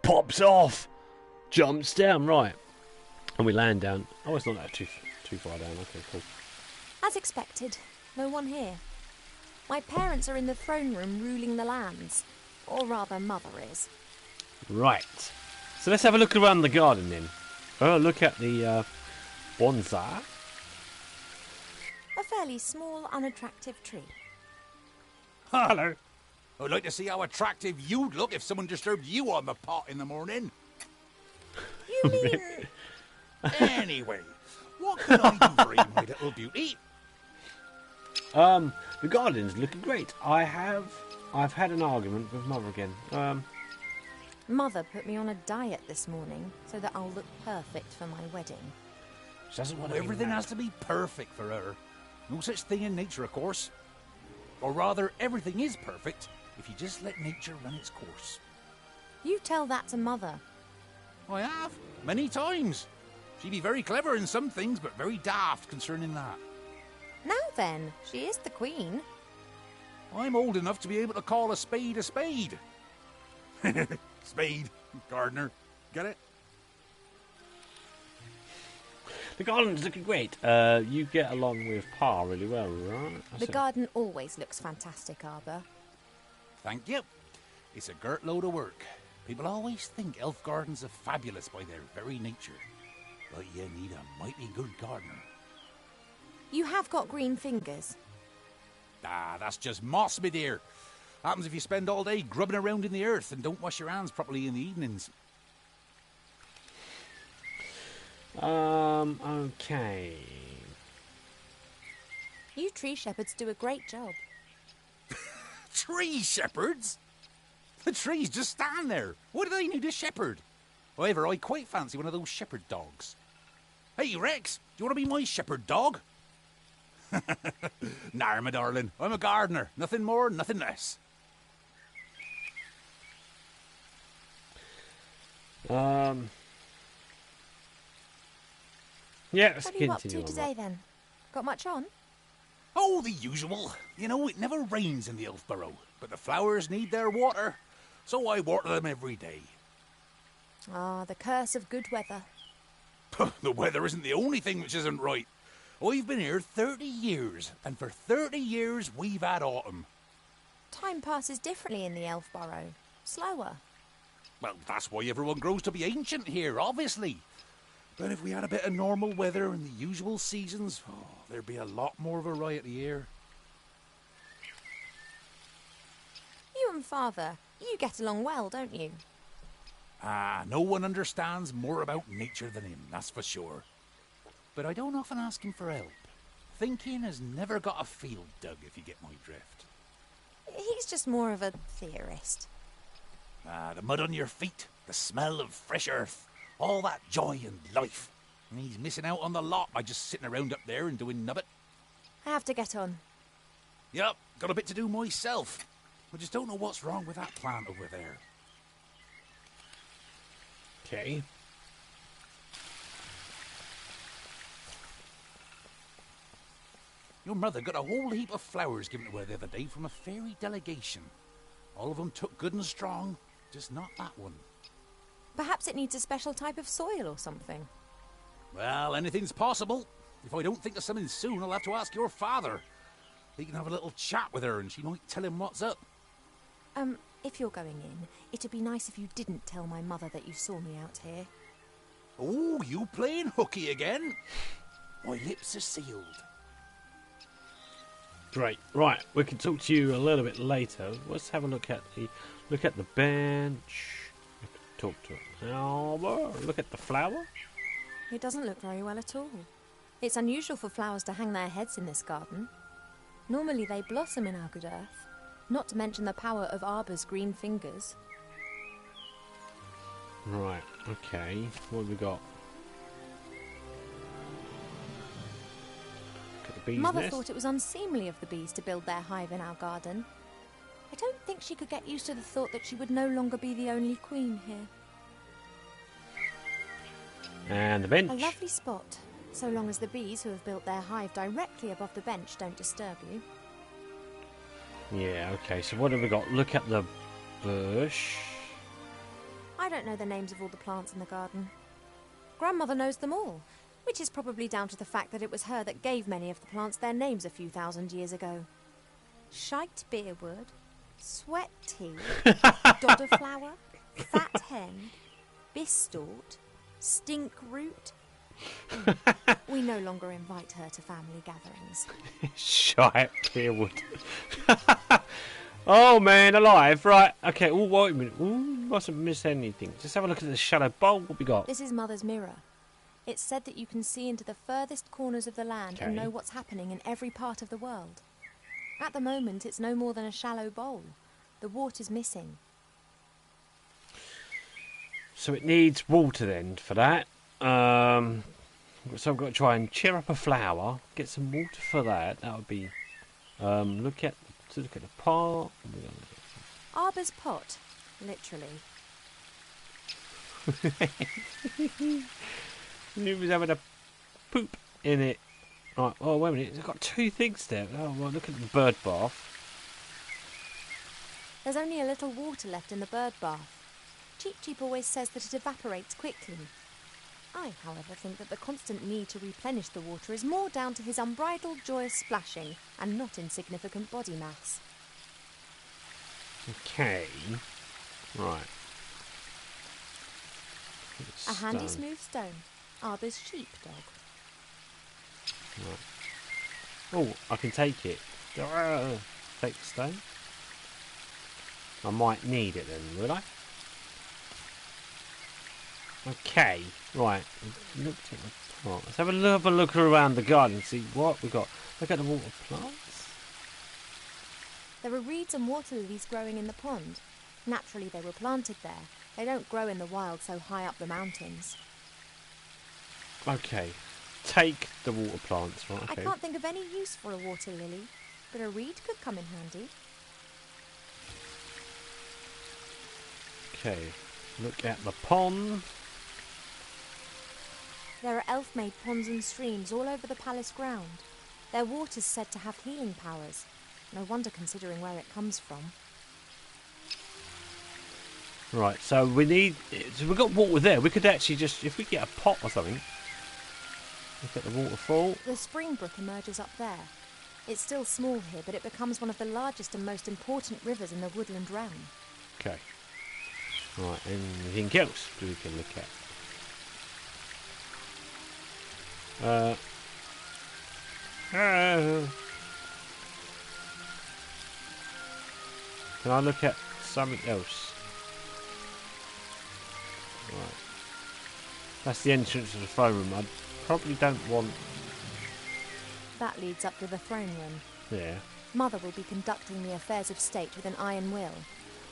pops off. Jumps down, right. And we land down. Oh, it's not that too far down. Okay, cool. As expected, no one here. My parents are in the throne room ruling the lands. Or rather, Mother is. Right. So let's have a look around the garden then. Oh, look at the bonsai. A fairly small, unattractive tree. Hello. I'd like to see how attractive you'd look if someone disturbed you on the pot in the morning. You mean... Anyway, what can I do for you, my little beauty? The garden's looking great. I've had an argument with Mother again. Mother put me on a diet this morning so that I'll look perfect for my wedding. She doesn't want Everything has to be perfect for her. No such thing in nature, of course. Or rather, everything is perfect if you just let nature run its course. You tell that to Mother. I have, many times. She'd be very clever in some things, but very daft concerning that. Now then, she is the queen. I'm old enough to be able to call a spade a spade. Spade, gardener. Get it? The garden's looking great. You get along with Pa really well, right? The garden always looks fantastic, Arbor. Thank you. It's a girt load of work. People always think elf gardens are fabulous by their very nature. But you need a mighty good gardener. You have got green fingers. Ah, that's just moss, my dear. Happens if you spend all day grubbing around in the earth and don't wash your hands properly in the evenings. Okay. You tree shepherds do a great job. Tree shepherds? The trees just stand there. Why do they need a shepherd? However, I quite fancy one of those shepherd dogs. Hey, Rex, do you want to be my shepherd dog? Nah, my darling, I'm a gardener. Nothing more, nothing less. Yeah, let's What are you up continue to on today, then? Got much on? Oh, the usual. You know, it never rains in the Elfborough, but the flowers need their water, so I water them every day. Ah, the curse of good weather. The weather isn't the only thing which isn't right. I've been here 30 years, and for 30 years we've had autumn. Time passes differently in the Elfborough. Slower. Well, that's why everyone grows to be ancient here, obviously. But if we had a bit of normal weather and the usual seasons, there'd be a lot more variety here. You and Father, you get along well, don't you? Ah, no one understands more about nature than him, that's for sure. But I don't often ask him for help. Thinking has never got a field dug, if you get my drift. He's just more of a theorist. Ah, the mud on your feet, the smell of fresh earth, all that joy and life. And he's missing out on the lot by just sitting around up there and doing nubbit. I have to get on. Yep, got a bit to do myself. I just don't know what's wrong with that plant over there. Okay. Your mother got a whole heap of flowers given to her the other day from a fairy delegation. All of them took good and strong, just not that one. Perhaps it needs a special type of soil or something. Well, anything's possible. If I don't think of something soon, I'll have to ask your father. He can have a little chat with her and she might tell him what's up. If you're going in, it'd be nice if you didn't tell my mother that you saw me out here. Oh, you playing hooky again? My lips are sealed. Great. Right, we can talk to you a little bit later. Let's have a look at the bench. We can talk to it. Albert. Look at the flower. It doesn't look very well at all. It's unusual for flowers to hang their heads in this garden. Normally they blossom in our good earth, not to mention the power of Arbor's green fingers. Right, okay. What have we got? Look at the bee's Mother nest. thought it was unseemly of the bees to build their hive in our garden. I don't think she could get used to the thought that she would no longer be the only queen here. And the bench. A lovely spot, so long as the bees who have built their hive directly above the bench don't disturb you. Yeah, okay. So what have we got? Look at the bush. I don't know the names of all the plants in the garden. Grandmother knows them all, which is probably down to the fact that it was her that gave many of the plants their names a few thousand years ago. Shite beerwood, sweat tea, dodder flower, fat hen, bistort, stink root. We no longer invite her to family gatherings. Shite Peerwood. Oh man, alive. Right, okay. Oh, wait a minute. Ooh, mustn't miss anything. Just have a look at the shallow bowl. What we got? This is Mother's mirror. It's said that you can see into the furthest corners of the land and Okay. know what's happening in every part of the world. At the moment, it's no more than a shallow bowl. The water's missing. So it needs water then for that. So I've got to try and cheer up a flower. Get some water for that. That would be. Look at the pot. Arbor's pot, literally. He was having a poop in it. Right. Oh wait a minute. It's got two things there. Oh well. Look at the bird bath. There's only a little water left in the bird bath. Cheep Cheep always says that it evaporates quickly. I, however, think that the constant need to replenish the water is more down to his unbridled joyous splashing and not insignificant body mass. Okay. Right. A handy Stone. smooth stone. Arber's sheepdog. Right. Oh, I can take it. Take the stone. I might need it then, will I? Okay, right. Looked at the plant. Let's have a look around the garden and see what we got. Look at the water plants. There are reeds and water lilies growing in the pond. Naturally, they were planted there. They don't grow in the wild so high up the mountains. Okay, take the water plants. Right. I Okay. can't think of any use for a water lily, but a reed could come in handy. Okay. Look at the pond. There are elf-made ponds and streams all over the palace ground. Their water's said to have healing powers. No wonder considering where it comes from. Right. So we need. So we've got water there. We could actually just, if we get a pot or something. Look at the waterfall. The spring brook emerges up there. It's still small here, but it becomes one of the largest and most important rivers in the woodland realm. Okay. Right. Anything else we can look at? Can I look at something else? Right. That's the entrance to the throne room. I probably don't want... That leads up to the throne room. Yeah. Mother will be conducting the affairs of state with an iron will,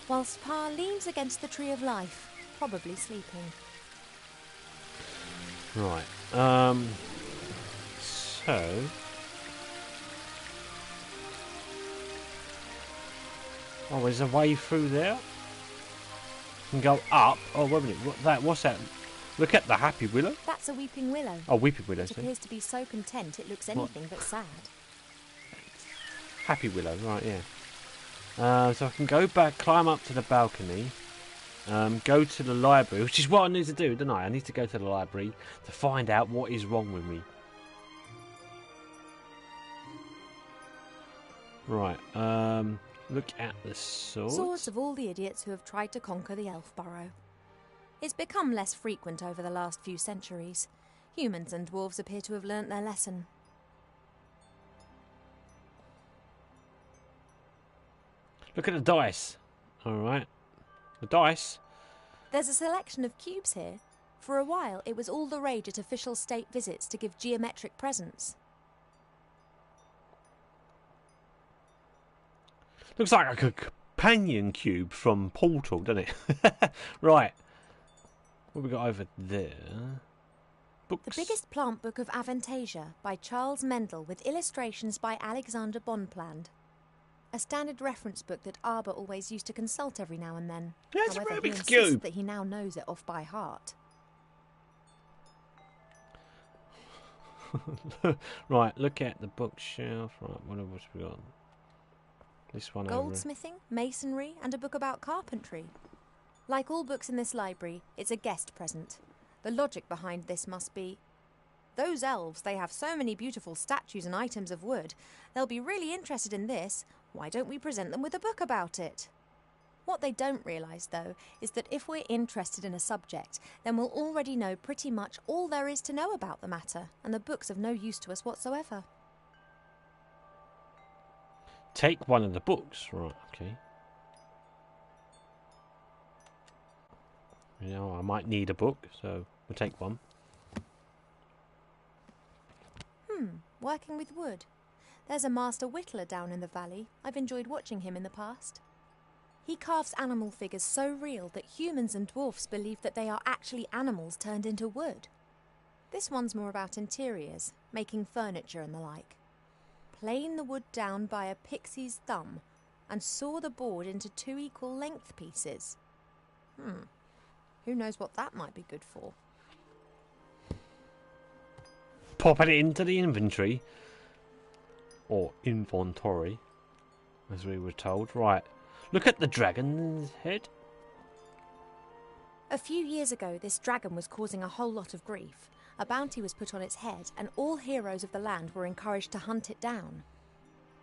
whilst Pa leans against the tree of life, probably sleeping. Right. So... Oh, there's a way through there? Can go up. Oh, wait a minute. What's that? Look at the happy willow. That's a weeping willow. Oh, weeping willow. It appears to be so content it looks anything but sad. Happy willow, right, yeah. So I can go back, climb up to the balcony, go to the library, which is what I need to do, don't I? I need to go to the library to find out what is wrong with me. Right, look at the swords. Swords of all the idiots who have tried to conquer the elf burrow. It's become less frequent over the last few centuries. Humans and dwarves appear to have learnt their lesson. Look at the dice. Alright. The dice. There's a selection of cubes here. For a while, it was all the rage at official state visits to give geometric presents. Looks like a companion cube from Portal, doesn't it? Right. What have we got over there? Books. The biggest plant book of Avantasia by Charles Mendel with illustrations by Alexander Bonpland. A standard reference book that Arber always used to consult every now and then. That's a However, he Rubik's insists cube. that he now knows it off by heart. Right, look at the bookshelf. Right, what have we got? This one over. Goldsmithing, masonry, and a book about carpentry. Like all books in this library, it's a guest present. The logic behind this must be, those elves, they have so many beautiful statues and items of wood. They'll be really interested in this. Why don't we present them with a book about it? What they don't realise, though, is that if we're interested in a subject, then we'll already know pretty much all there is to know about the matter, and the book's of no use to us whatsoever. Take one of the books. Right, okay. You know, I might need a book, so we'll take one. Working with wood. There's a master whittler down in the valley. I've enjoyed watching him in the past. He carves animal figures so real that humans and dwarfs believe that they are actually animals turned into wood. This one's more about interiors, making furniture and the like. Plane the wood down by a pixie's thumb and saw the board into 2 equal length pieces. Who knows what that might be good for? Popping it into the inventory. Or inventory, as we were told. Right. Look at the dragon's head. A few years ago, this dragon was causing a whole lot of grief. A bounty was put on its head, and all heroes of the land were encouraged to hunt it down.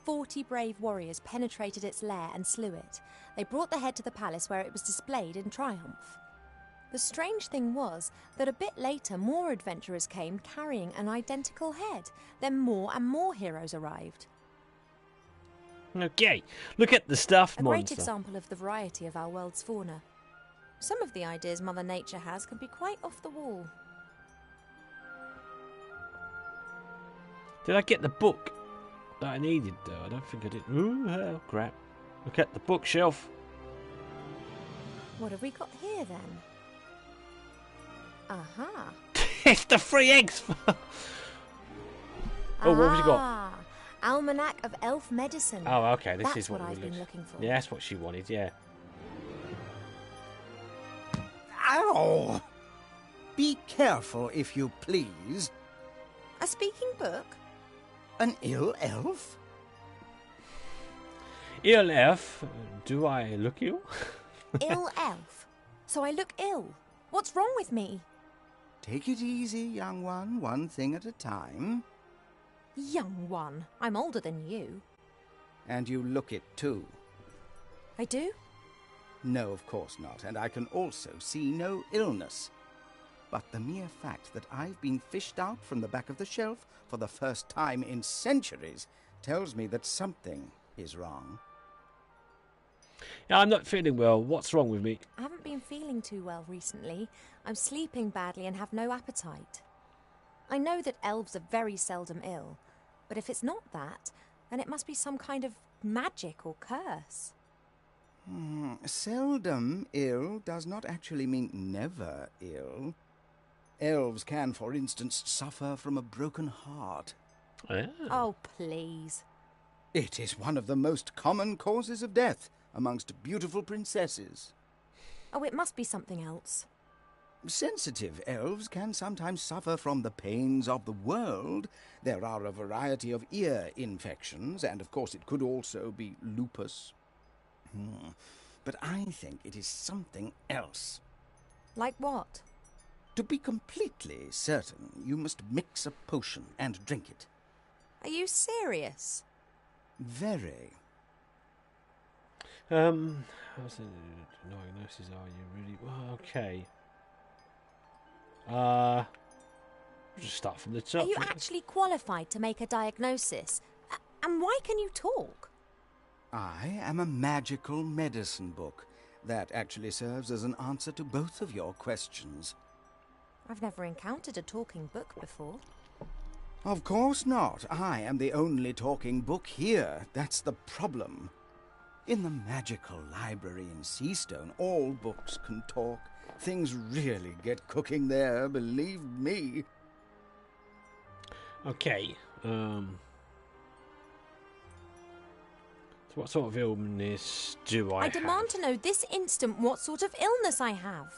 40 brave warriors penetrated its lair and slew it. They brought the head to the palace where it was displayed in triumph. The strange thing was that a bit later more adventurers came carrying an identical head. Then more and more heroes arrived. Okay, look at the stuffed A great monster. example of the variety of our world's fauna. Some of the ideas Mother Nature has can be quite off the wall. Did I get the book that I needed, though? I don't think I did. Ooh, hell, crap. Look at the bookshelf. What have we got here then? Aha. It's the free eggs! Oh, what have you got? Ah, Almanac of Elf Medicine. Oh, okay, this That's is what I've we been looked. looking for. Yeah, that's what she wanted, yeah. Ow! Be careful, if you please. A speaking book? An ill elf? Ill elf, do I look ill? Ill elf? So I look ill. What's wrong with me? Take it easy, young one thing at a time. Young one. I'm older than you. And you look it too. I do? No, of course not, and I can also see no illness. But the mere fact that I've been fished out from the back of the shelf for the first time in centuries tells me that something is wrong. Yeah, I'm not feeling well. What's wrong with me? I haven't been feeling too well recently. I'm sleeping badly and have no appetite. I know that elves are very seldom ill, but if it's not that, then it must be some kind of magic or curse. Seldom ill does not actually mean never ill. Elves can, for instance, suffer from a broken heart. Oh, please. It is one of the most common causes of death amongst beautiful princesses. Oh, it must be something else. Sensitive elves can sometimes suffer from the pains of the world. There are a variety of ear infections, and of course it could also be lupus. But I think it is something else. Like what? To be completely certain, you must mix a potion and drink it. Are you serious? Very. How's the diagnosis are you really? Well, okay. Just start from the top. Are you actually qualified to make a diagnosis? And why can you talk? I am a magical medicine book. That actually serves as an answer to both of your questions. I've never encountered a talking book before. Of course not. I am the only talking book here. That's the problem. In the magical library in Seastone, all books can talk. Things really get cooking there, believe me. Okay. So what sort of illness do I have? demand to know this instant what sort of illness I have.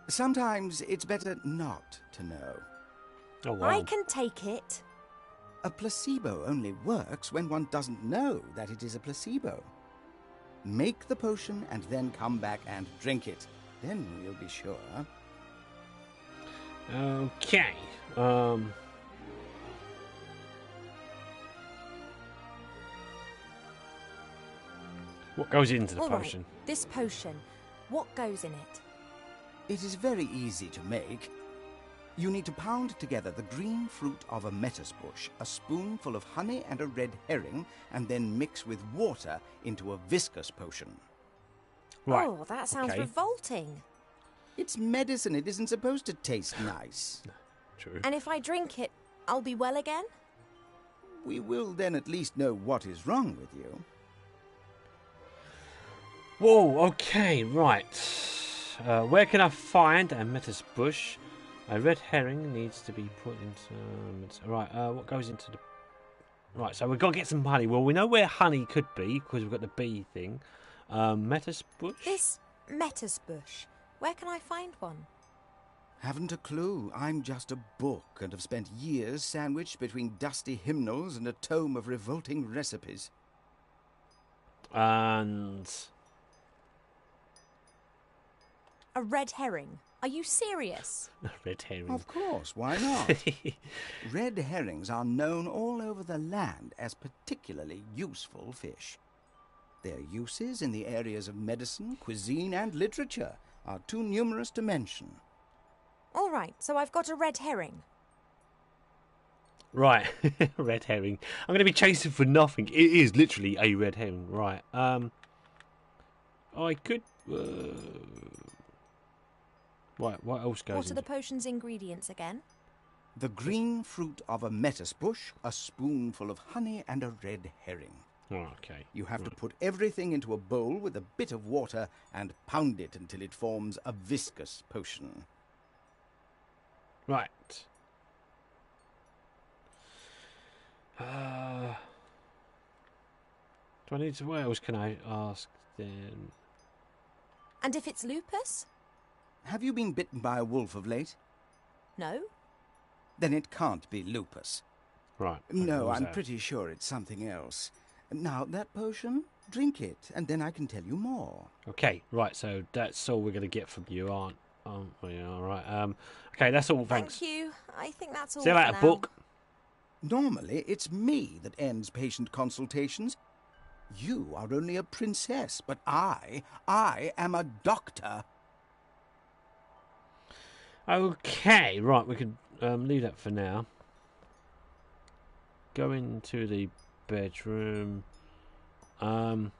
Sometimes it's better not to know. Oh, wow. I can take it. A placebo only works when one doesn't know that it is a placebo. Make the potion and then come back and drink it. Then we'll be sure. Okay. What goes into the All right, potion? this potion. What goes in it? It is very easy to make. You need to pound together the green fruit of a metis bush, a spoonful of honey and a red herring, and then mix with water into a viscous potion. Right. Oh, that sounds okay. revolting. It's medicine. It isn't supposed to taste nice. True. And if I drink it, I'll be well again? We will then at least know what is wrong with you. Whoa, okay, right. Where can I find a metis bush? A red herring needs to be put into... right, what goes into the... Right, so we've got to get some honey. Well, we know where honey could be, because we've got the bee thing. Metis bush? This metis bush. Where can I find one? Haven't a clue. I'm just a book and have spent years sandwiched between dusty hymnals and a tome of revolting recipes. And... A red herring? Are you serious? Red herring. Of course, why not? Red herrings are known all over the land as particularly useful fish. Their uses in the areas of medicine, cuisine, and literature are too numerous to mention. All right, so I've got a red herring. Right, red herring. I'm going to be chasing for nothing. It is literally a red herring. Right. I could. Right. What else goes? What are the potion's ingredients again? The green fruit of a metis bush, a spoonful of honey, and a red herring. Oh, okay. You have to put everything into a bowl with a bit of water and pound it until it forms a viscous potion. Right. Do I need to? What else can I ask then? And if it's lupus? Have you been bitten by a wolf of late? No. Then it can't be lupus. Right. No, I'm pretty sure it's something else. Now, that potion, drink it, and then I can tell you more. Okay, right, so that's all we're going to get from you, aren't we? All right. Okay, that's all, thanks. Thank you. I think that's all See you later, for now. book. Normally, it's me that ends patient consultations. You are only a princess, but I am a doctor. Okay, right, we could leave that for now. Go into the bedroom. Was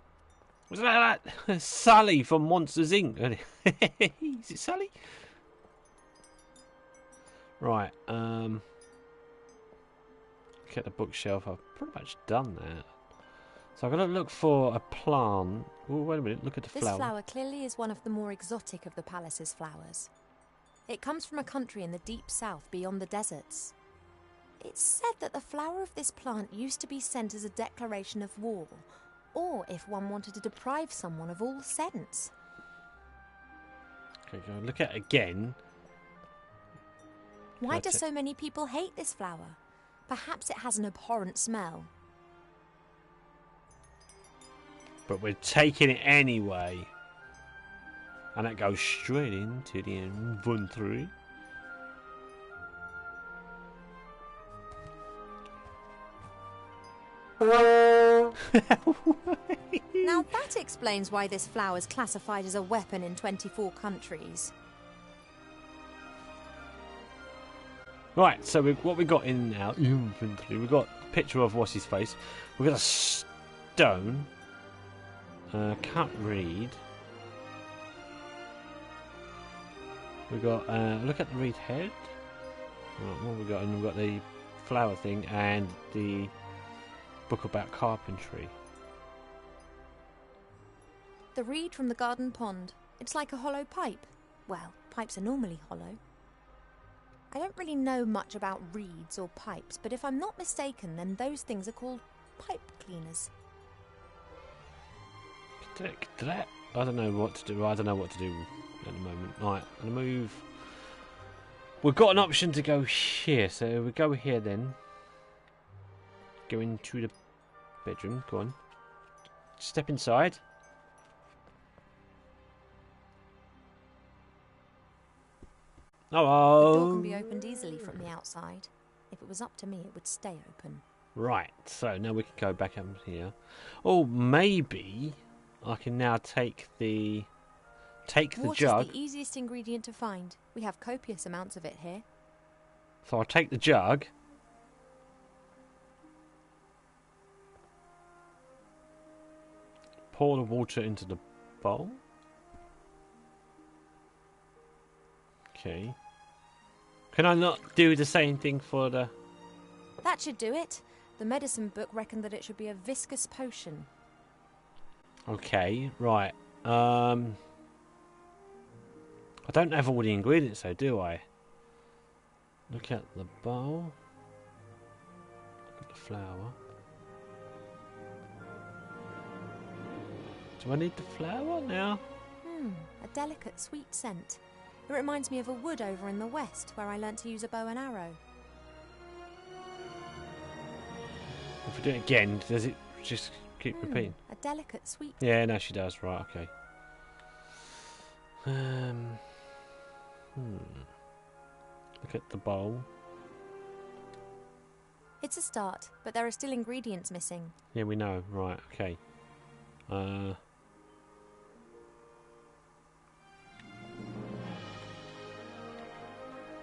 that Sully from Monsters Inc? Is it Sully? Right, look at the bookshelf. I've pretty much done that. So I've got to look for a plant. Oh, wait a minute, look at the flower. This flower clearly is one of the more exotic of the palace's flowers. It comes from a country in the deep south beyond the deserts. It's said that the flower of this plant used to be sent as a declaration of war, or if one wanted to deprive someone of all sense. Okay, go and look at it again. Why do so many people hate this flower? Perhaps it has an abhorrent smell. But we're taking it anyway. And that goes straight into the inventory. Now that explains why this flower is classified as a weapon in 24 countries. Right, so what we got in our inventory, we got a picture of what's his face. We got a stone. Can't read. We got look at the reed head. Right, what we got? And we've got the flower thing and the book about carpentry. The reed from the garden pond. It's like a hollow pipe. Well, pipes are normally hollow. I don't really know much about reeds or pipes, but if I'm not mistaken, then those things are called pipe cleaners. I don't know what to do. I don't know what to do at the moment. Right, I'm gonna move. We've got an option to go here, so we go here then. Go into the bedroom. Go on. Step inside. The door can be opened easily from the outside. If it was up to me, it would stay open. Right, so now we can go back up here. Oh, maybe I can now take the Water's jug. the easiest ingredient to find. We have copious amounts of it here. So I'll take the jug. Pour the water into the bowl. Okay. Can I not do the same thing for the... That should do it. The medicine book reckoned that it should be a viscous potion. Okay, right. I don't have all the ingredients though, do I? Look at the bowl. Look at the flower. Do I need the flower now? A delicate sweet scent. It reminds me of a wood over in the west where I learnt to use a bow and arrow. If we do it again, does it just keep repeating? A delicate sweet... Yeah, no, she does. Right, okay. Look at the bowl. It's a start, but there are still ingredients missing. Yeah, we know. Right, okay.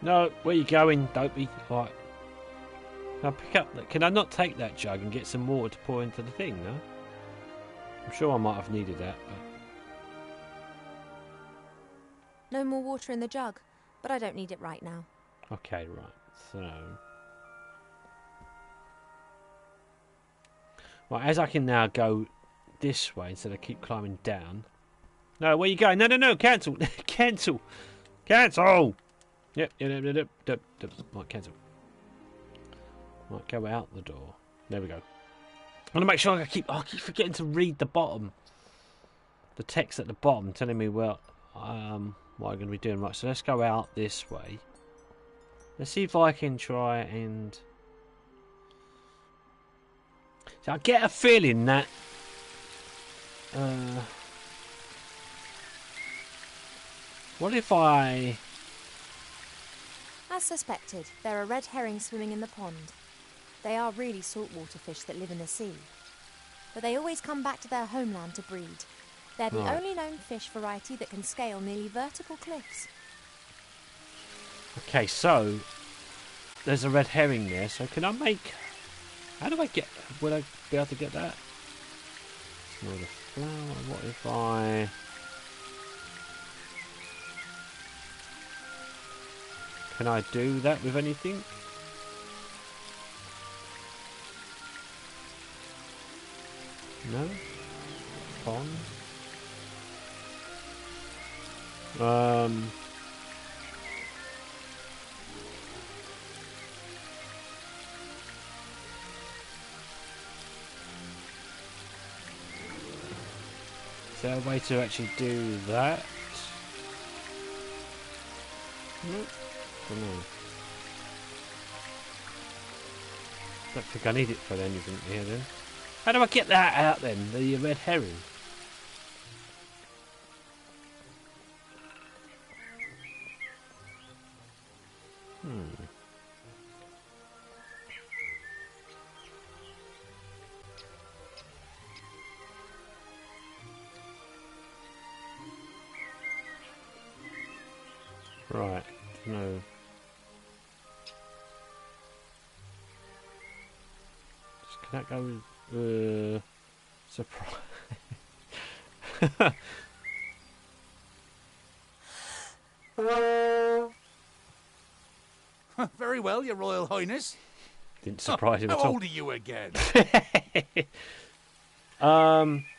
No, where you going, Dopey? Right. Can I not take that jug and get some water to pour into the thing, no? I'm sure I might have needed that, but... No more water in the jug, but I don't need it right now. Okay, right, so... Right, as I can now go this way instead of keep climbing down... No, where you going? No, cancel! Cancel! Cancel! Yep. Right, cancel. Right, go out the door. There we go. I want to make sure I keep forgetting to read the bottom. The text at the bottom telling me what I'm going to be doing. Right, so let's go out this way. Let's see if I can try and... So I get a feeling that... what if I... As suspected, there are red herrings swimming in the pond. They are really saltwater fish that live in the sea. But they always come back to their homeland to breed. They're the only known fish variety that can scale nearly vertical cliffs. Okay, so... There's a red herring there, so can I make... How do I get... Would I be able to get that? Smell the flower. What if I... Can I do that with anything? No? Pond? Is there a way to actually do that? Nope. Don't know. Don't think I need it for anything here then. How do I get that out then? The red herring. Right. No. Can that go? Surprise. Very well, Your Royal Highness. Didn't surprise him at all. How old are you again? Right.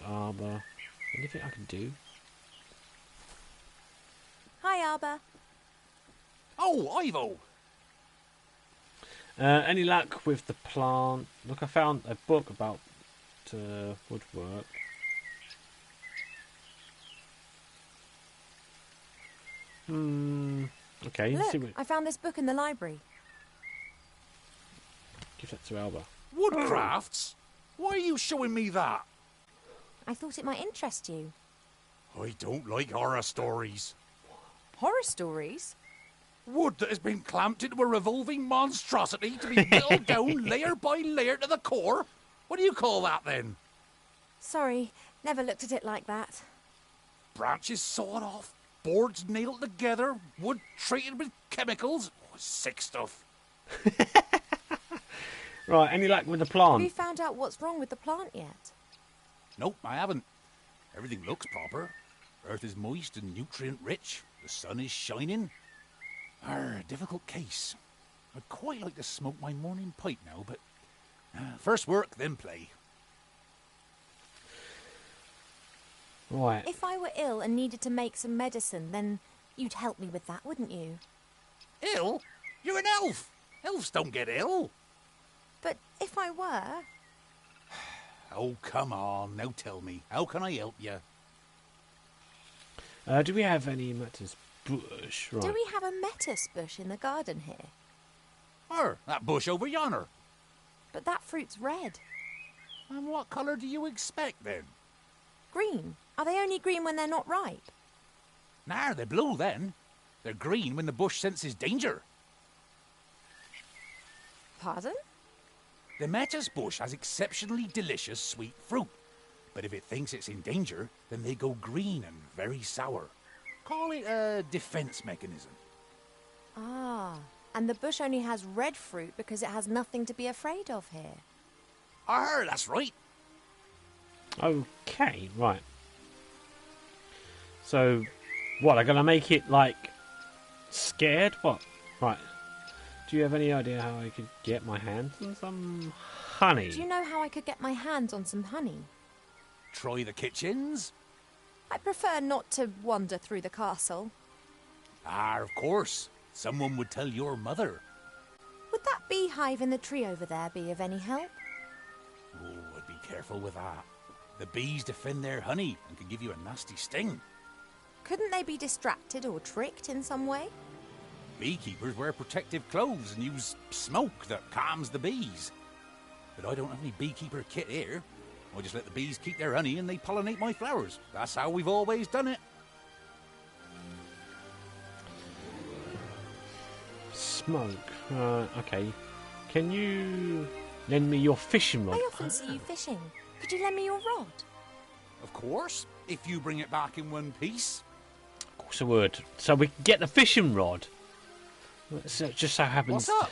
Arbor. Anything I can do? Hi, Arbor. Oh, Ivo. Any luck with the plant? Look, I found a book about woodwork. Okay. Look, I found this book in the library. Give that to Alba. Woodcrafts? Why are you showing me that? I thought it might interest you. I don't like horror stories. Horror stories? Wood that has been clamped into a revolving monstrosity to be whittled down layer by layer to the core? What do you call that then? Sorry, never looked at it like that. Branches sawed off, boards nailed together, wood treated with chemicals. Oh, sick stuff. Right, any luck with the Have plant? you found out what's wrong with the plant yet? Nope, I haven't. Everything looks proper. Earth is moist and nutrient rich. The sun is shining. Difficult case. I'd quite like to smoke my morning pipe now, but first work, then play. Right. If I were ill and needed to make some medicine, then you'd help me with that, wouldn't you? Ill? You're an elf. Elves don't get ill. But if I were... Oh, come on. Now tell me. How can I help you? Do we have any matters bush? Right. Do we have a metis bush in the garden here? That bush over yonder. But that fruit's red. And what colour do you expect then? Green. Are they only green when they're not ripe? Nah, they're blue then. They're green when the bush senses danger. Pardon? The Metis bush has exceptionally delicious sweet fruit. But if it thinks it's in danger, then they go green and very sour. Call it a defense mechanism. Ah, and the bush only has red fruit because it has nothing to be afraid of here. That's right. Okay, right. So, what, I'm going to make it, like, scared? What? Right. Do you have any idea how I could get my hands on some honey? Do you know how I could get my hands on some honey? Try the kitchens. I prefer not to wander through the castle. Of course. Someone would tell your mother. Would that beehive in the tree over there be of any help? Oh, I'd be careful with that. The bees defend their honey and can give you a nasty sting. Couldn't they be distracted or tricked in some way? Beekeepers wear protective clothes and use smoke that calms the bees. But I don't have any beekeeper kit here. I just let the bees keep their honey and they pollinate my flowers. That's how we've always done it. Smoke. Okay. Can you lend me your fishing rod? I often see you fishing. Could you lend me your rod? Of course, if you bring it back in one piece. Of course I would. So we can get the fishing rod. So it just so happens. What's up?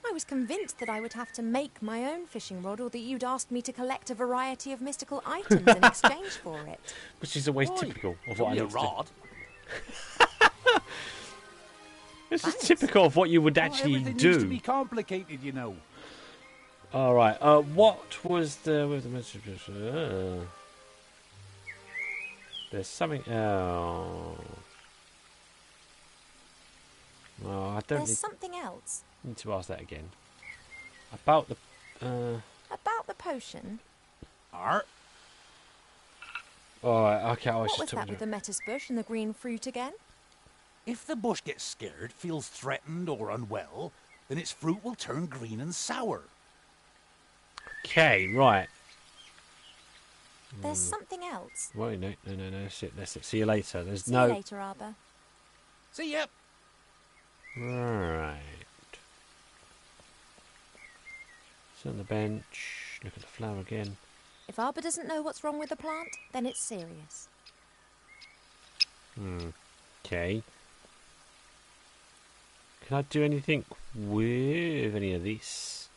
I was convinced that I would have to make my own fishing rod, or that you'd ask me to collect a variety of mystical items in exchange for it. Which is always typical of what I a need to do. rod. This is typical of what you would actually everything do. Needs to be complicated, you know. All right. What was the with the message? There's something. Oh, I don't There's something else. need to ask that again. About the. About the potion. Art. All right. Okay. I was What just was that talking with the metis bush and the green fruit again? If the bush gets scared, feels threatened or unwell, then its fruit will turn green and sour. Okay. Right. There's something else. Wait. No. That's it. See you later. There's See no. you later, Arbor. See ya. Right. Sit on the bench. Look at the flower again. If Arbor doesn't know what's wrong with the plant, then it's serious. Okay. Can I do anything with any of these?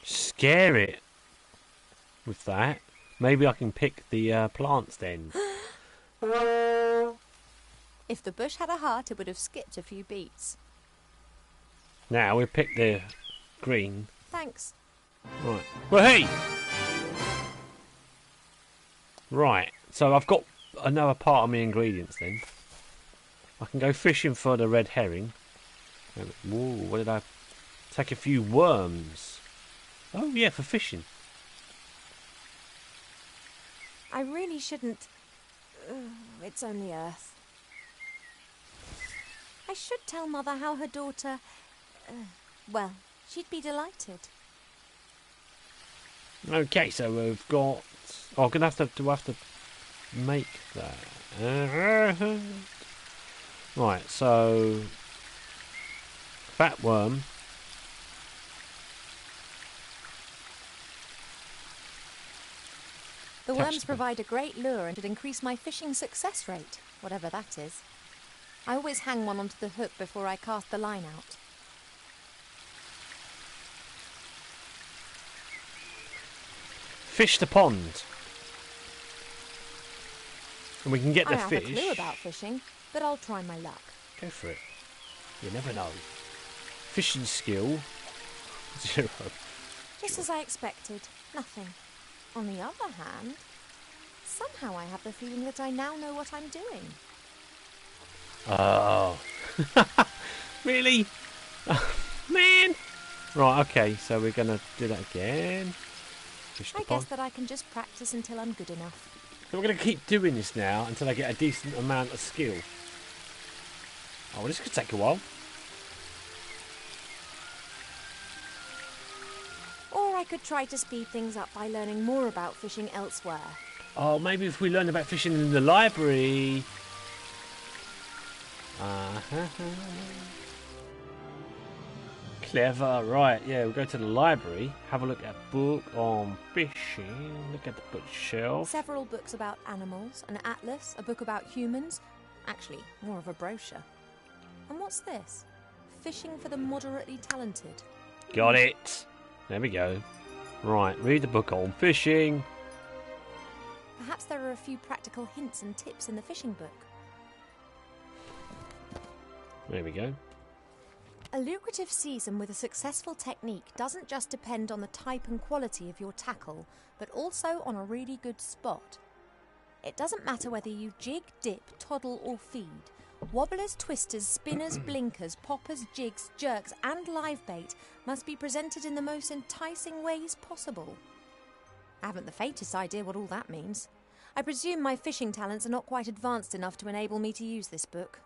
Scare it with that. Maybe I can pick the plants then. If the bush had a heart, it would have skipped a few beats. Now we pick the green. Thanks. Right. Well, hey! Right. So I've got another part of my ingredients then. I can go fishing for the red herring. Whoa, what did I... Take a few worms. Oh, yeah, for fishing. I really shouldn't... it's only Earth. I should tell Mother how her daughter... well, she'd be delighted. Okay, so we've got... Oh, I'm going to have to make that. Right, so... Fat worm. The worms Texture. provide a great lure and would increase my fishing success rate, whatever that is. I always hang one onto the hook before I cast the line out. Fish the pond. And we can get the I have fish. a clue about fishing, but I'll try my luck. Go for it. You never know. Fishing skill. 0. Just as I expected, nothing. On the other hand, somehow I have the feeling that I now know what I'm doing. Oh. Really? Oh, man. Right, okay, so we're going to do that again. Fish the I pond. guess that I can just practice until I'm good enough. So we're going to keep doing this now until I get a decent amount of skill. Oh, well, this could take a while. All I could try to speed things up by learning more about fishing elsewhere. Oh, maybe if we learn about fishing in the library. Clever, right? Yeah, we'll go to the library, have a look at Book on Fishing. Look at the bookshelf. Several books about animals, an atlas, a book about humans. Actually, more of a brochure. And what's this? Fishing for the moderately talented. Got it. There we go. Right, read the book on fishing. Perhaps there are a few practical hints and tips in the fishing book. There we go. A lucrative season with a successful technique doesn't just depend on the type and quality of your tackle, but also on a really good spot. It doesn't matter whether you jig, dip, toddle or feed. Wobblers, twisters, spinners, blinkers, poppers, jigs, jerks and live bait must be presented in the most enticing ways possible. I haven't the faintest idea what all that means. I presume my fishing talents are not quite advanced enough to enable me to use this book.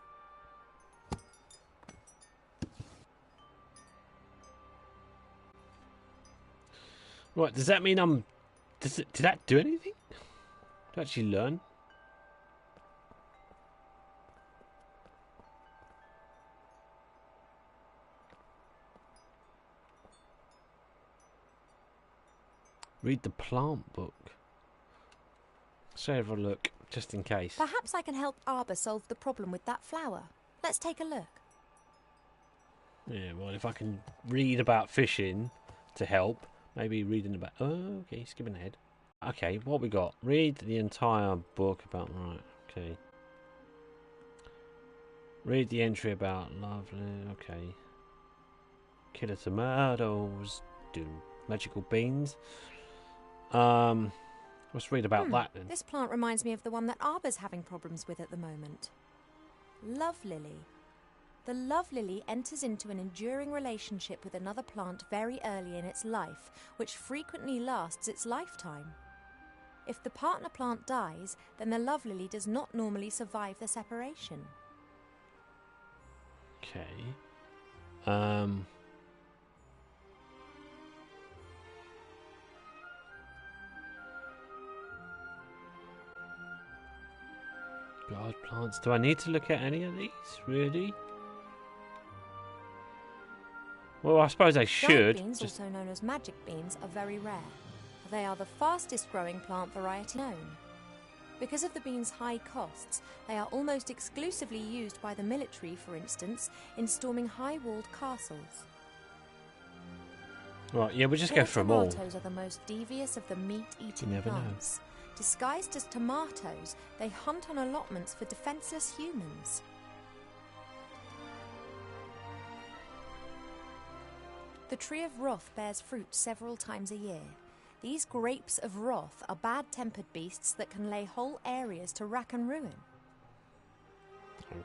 Right, does that mean I'm... did that do anything? To actually learn? Read the plant book. Let's have a look, just in case. Perhaps I can help Arbor solve the problem with that flower. Let's take a look. Yeah, well, if I can read about fishing to help, maybe reading about... Oh, okay, skipping ahead. Okay, what we got? Read the entire book about... Right, okay. Read the entry about lovely... Okay. Killer tomatoes. Do magical beans. Let's read about that then. This plant reminds me of the one that Arbor's having problems with at the moment. Love lily. The love lily enters into an enduring relationship with another plant very early in its life, which frequently lasts its lifetime. If the partner plant dies, then the love lily does not normally survive the separation. Okay. God, plants. Do I need to look at any of these, really? Well, I suppose I should. Giant beans, also known as magic beans, are very rare. They are the fastest growing plant variety known. Because of the beans' high costs, they are almost exclusively used by the military, for instance, in storming high-walled castles. Right, yeah, we'll just go for them all. Tomatoes are the most devious of the meat-eating never plants. Disguised as tomatoes, they hunt on allotments for defenseless humans. The tree of wrath bears fruit several times a year. These grapes of wrath are bad-tempered beasts that can lay whole areas to rack and ruin.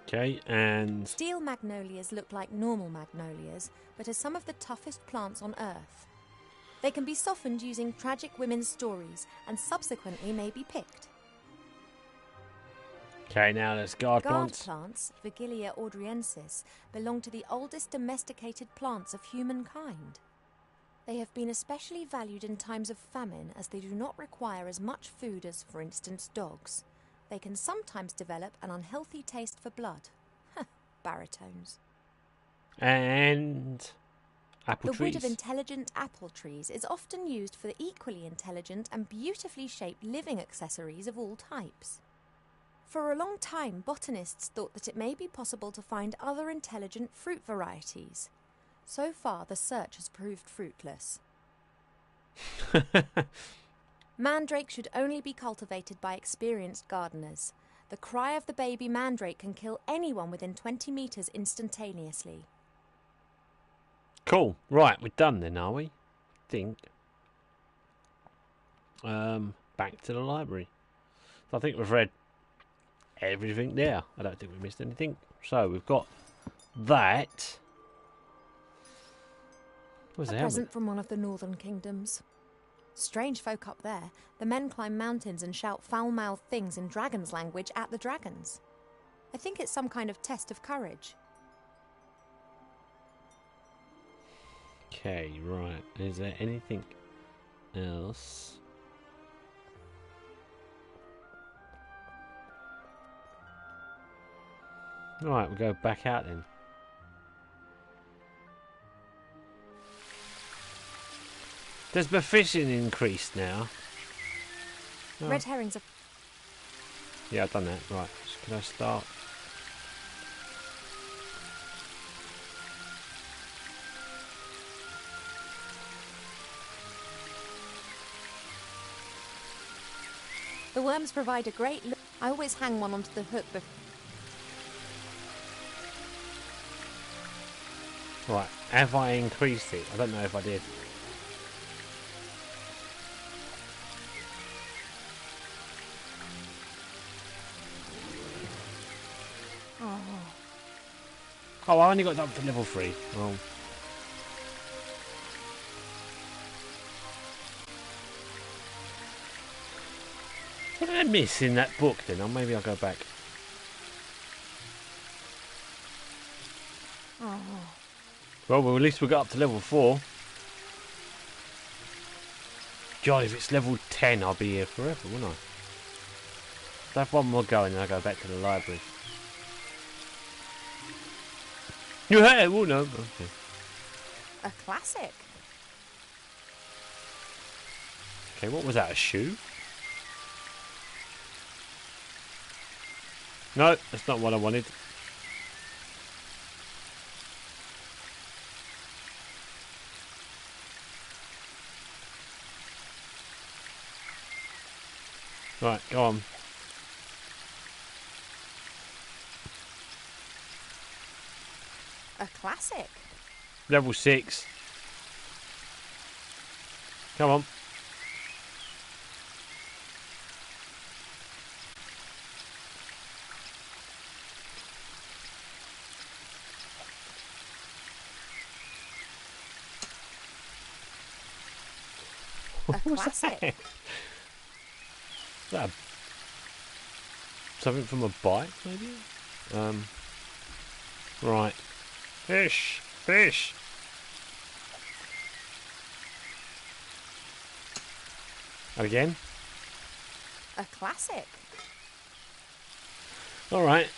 Okay, and... Steel magnolias look like normal magnolias, but are some of the toughest plants on Earth. They can be softened using tragic women's stories, and subsequently may be picked. Okay, now let's guard plants. Guard plants, Vigilia ordriensis, belong to the oldest domesticated plants of humankind. They have been especially valued in times of famine as they do not require as much food as, for instance, dogs. They can sometimes develop an unhealthy taste for blood. Baritones. And... apple trees. The wood of intelligent apple trees is often used for the equally intelligent and beautifully shaped living accessories of all types. For a long time, botanists thought that it may be possible to find other intelligent fruit varieties. So far, the search has proved fruitless. Mandrake should only be cultivated by experienced gardeners. The cry of the baby mandrake can kill anyone within 20 metres instantaneously. Cool. Right, we're done then, are we? Think. Back to the library. So I think we've read everything there. I don't think we missed anything. So we've got that. What's A present from one of the northern kingdoms. Strange folk up there. The men climb mountains and shout foul-mouthed things in dragon's language at the dragons. I think it's some kind of test of courage. Okay, right. Is there anything else. Right, we'll go back out then. Does the fishing increase now? Oh. Red herrings are... Yeah, I've done that. Right, so can I start? The worms provide a great look. I always hang one onto the hook before... Right, have I increased it? I don't know if I did. Oh, I only got up to level 3. Well, what did I miss in that book then? Or maybe I'll go back. Well, at least we got up to level 4. God, if it's level 10, I'll be here forever, won't I? I'll have one more go and then I'll go back to the library. Yeah, well, no. Okay. A classic. Okay, what was that? A shoe? No, that's not what I wanted. Right, go on. A classic. Level 6. Come on. A classic. Is that something from a bike, maybe? Right. Fish! Fish! Again? A classic. Alright.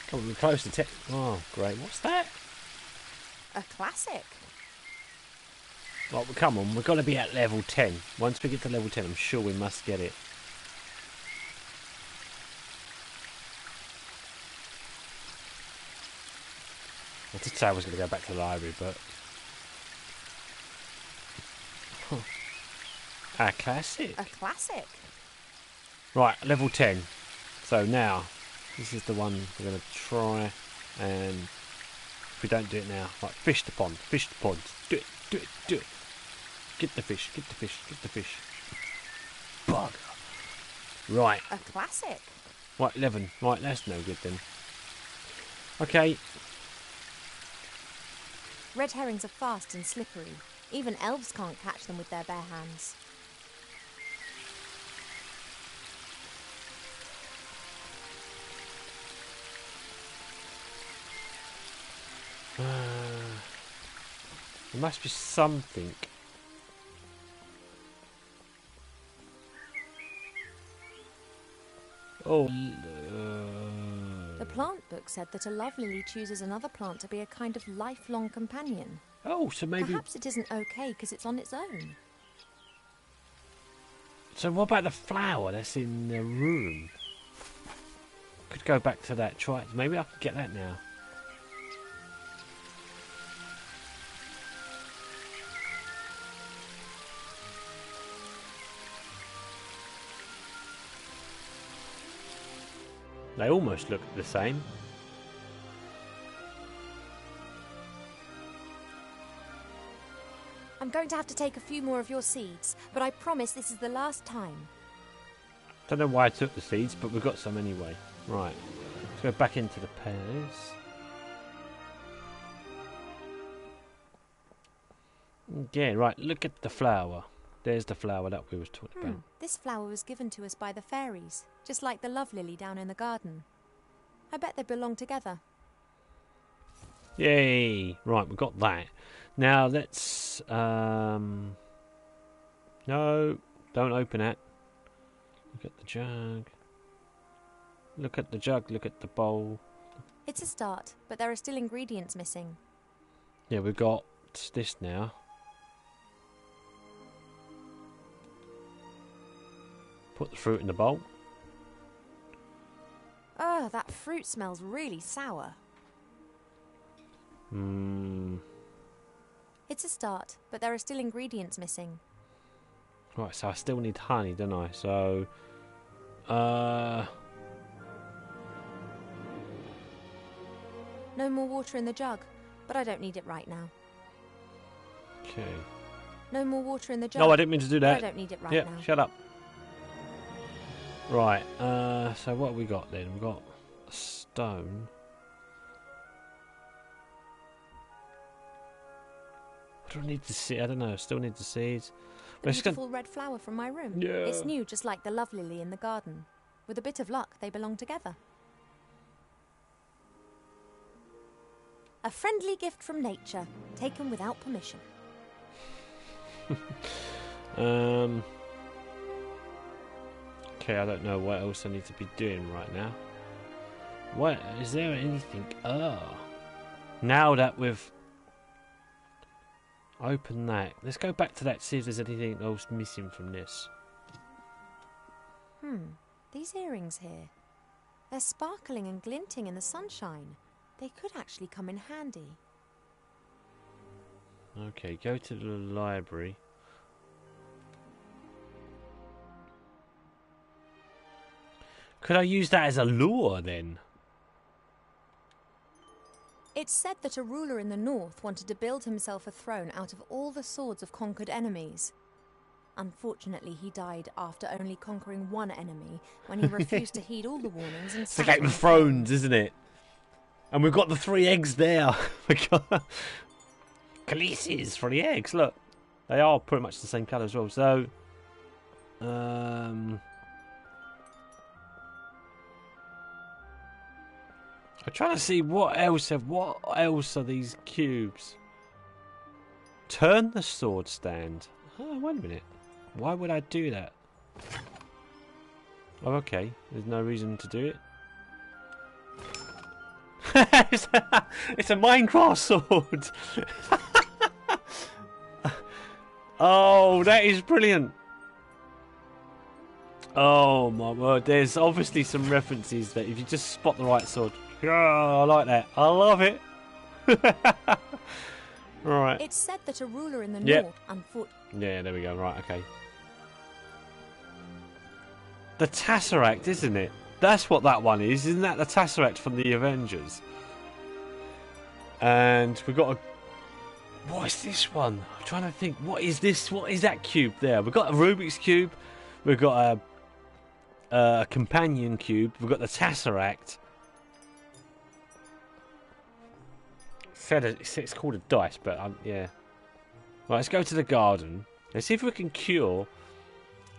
Come on, we're close to 10. Oh, great. What's that? A classic. Right, well, come on. We've got to be at level 10. Once we get to level 10, I'm sure we must get it. I did say I was going to go back to the library, but... A classic. A classic. Right, level 10. So now, this is the one we're going to try, and if we don't do it now, right, fish the pond, fish the pond, do it, do it, do it. Get the fish, get the fish, get the fish. Bugger. Right. A classic. Right, 11. Right, that's no good then. Okay. Red herrings are fast and slippery. Even elves can't catch them with their bare hands. There must be something. Oh. The plant book said that a love lily chooses another plant to be a kind of lifelong companion. Oh, so maybe... Perhaps it isn't okay because it's on its own. So what about the flower that's in the room? Could go back to that, try it. Maybe I could get that now. They almost look the same. I'm going to have to take a few more of your seeds, but I promise this is the last time. Don't know why I took the seeds, but we've got some anyway. Right. Let's go back into the pairs. Again, right, look at the flower. There's the flower that we was talking about. This flower was given to us by the fairies, just like the love lily down in the garden. I bet they belong together. Yay! Right, we've got that. Now let's... No, don't open it. Look at the jug. Look at the jug, look at the bowl. It's a start, but there are still ingredients missing. Yeah, we've got this now. Put the fruit in the bowl. Oh, that fruit smells really sour. It's a start, but there are still ingredients missing. Right, so I still need honey, don't I? So, No more water in the jug, but I don't need it right now. okay. No more water in the jug. No, I didn't mean to do that. I don't need it right Yeah, now. shut up. Right, so what have we got then? We've got a stone. What do I need to see? I don't know, I still need the seeds. The beautiful red flower from my room. Yeah. It's new, just like the love lily in the garden. With a bit of luck, they belong together. A friendly gift from nature, taken without permission. Okay, I don't know what else I need to be doing right now. What is there anything? Now that we've opened that, let's go back to that, see if there's anything else missing from this. These earrings here. They're sparkling and glinting in the sunshine. They could actually come in handy. Okay, go to the library. Could I use that as a lure then? It's said that a ruler in the north wanted to build himself a throne out of all the swords of conquered enemies. Unfortunately, he died after only conquering one enemy when he refused to heed all the warnings and It's like Game of Thrones, isn't it? And we've got the 3 eggs there. Khaleesi's for the eggs, look. They are pretty much the same colour as well. So, I'm trying to see what else are these cubes. Turn the sword stand. Oh, wait a minute. Why would I do that? Oh, okay. There's no reason to do it. It's a Minecraft sword. Oh, that is brilliant. Oh my word. There's obviously some references that if you just spot the right sword. Oh, I like that. I love it. Right. It's said that a ruler in the Yep. north, Yeah, there we go. Right, okay. The Tesseract, isn't it? That's what that one is. Isn't that the Tesseract from the Avengers? And we've got a... What is this one? I'm trying to think. What is this? What is that cube there? We've got a Rubik's Cube. We've got a companion cube. We've got the Tesseract. It's called a dice, but yeah. Right, let's go to the garden. Let's see if we can cure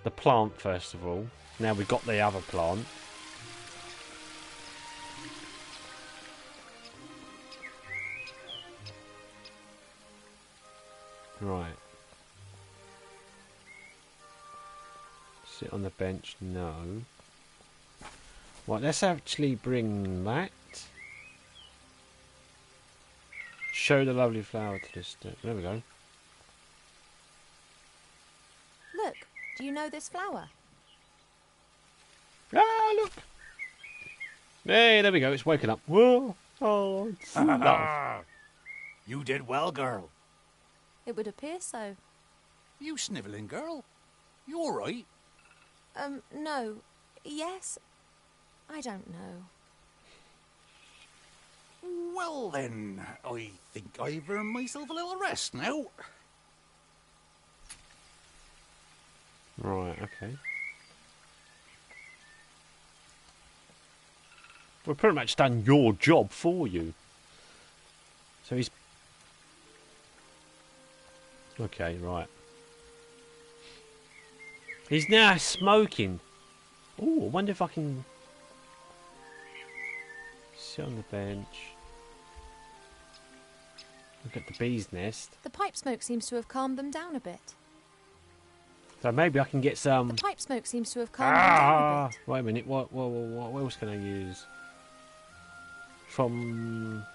the plant first of all. Now we've got the other plant. Right. Sit on the bench, no. Right, let's actually bring that. Show the lovely flower to this. There we go. Look, do you know this flower? Ah, look! Hey, there we go. It's waking up. Whoa! Oh, it's love. You did well, girl. It would appear so. You snivelling, girl. You all right? No. Yes. I don't know. Well then, I think I've earned myself a little rest now. Right, okay. We've pretty much done your job for you. So he's... Okay, right. He's now smoking. Oh, I wonder if I can sit on the bench. Look at the bee's nest. The pipe smoke seems to have calmed them down a bit. So maybe I can get some. The pipe smoke seems to have calmed them down a bit. Wait a minute. What else can I use? From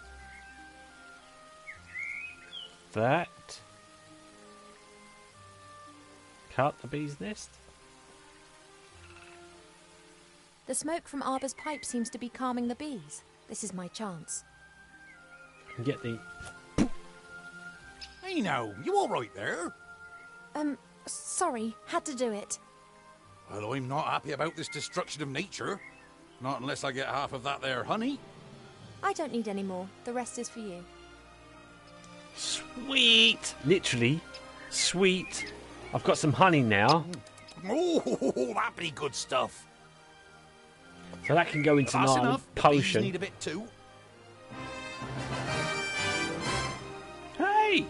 that. Cut the bee's nest. The smoke from Arbor's pipe seems to be calming the bees. This is my chance. And get the. Hey now, you all right there? Sorry, had to do it. Well, I'm not happy about this destruction of nature. Not unless I get half of that there honey. I don't need any more. The rest is for you. Sweet! Literally, sweet. I've got some honey now. Oh, that'd be good stuff. So that can go into That's my enough. The bees potion. need a bit too. Hey!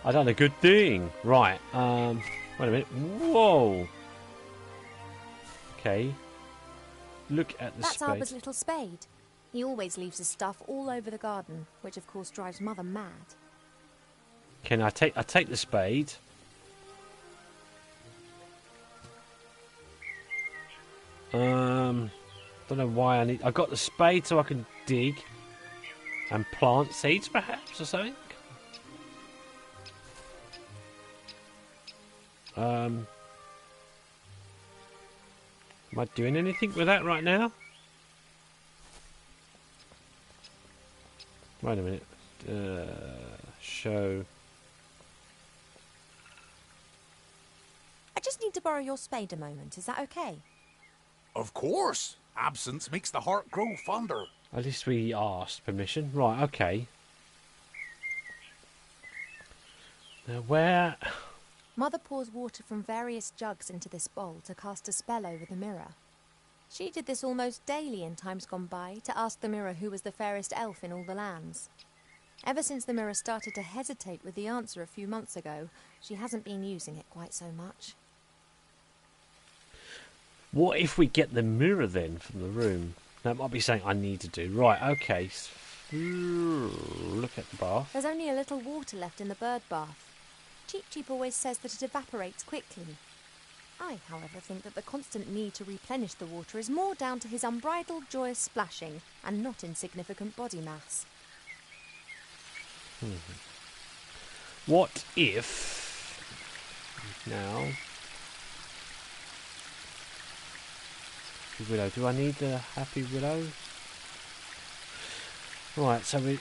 I done a good thing. Right, wait a minute. Whoa! Okay. Look at the That's spade. Arbor's little spade. He always leaves his stuff all over the garden, which of course drives Mother mad. Can I take the spade? Don't know why I need. I got the spade so I can dig and plant seeds, perhaps, or something. Am I doing anything with that right now? Wait a minute. Show. I just need to borrow your spade a moment. Is that okay? Of course. Absence makes the heart grow fonder. At least we asked permission. Right, okay. Now where... Mother pours water from various jugs into this bowl to cast a spell over the mirror. She did this almost daily in times gone by to ask the mirror who was the fairest elf in all the lands. Ever since the mirror started to hesitate with the answer a few months ago, she hasn't been using it quite so much. What if we get the mirror then from the room? That might be something I need to do. Right, okay. Look at the bath. There's only a little water left in the bird bath. Cheep Cheep always says that it evaporates quickly. I, however, think that the constant need to replenish the water is more down to his unbridled joyous splashing and not insignificant body mass. What if... Now... Happy Willow. Do I need the Happy Willow? Right, so we...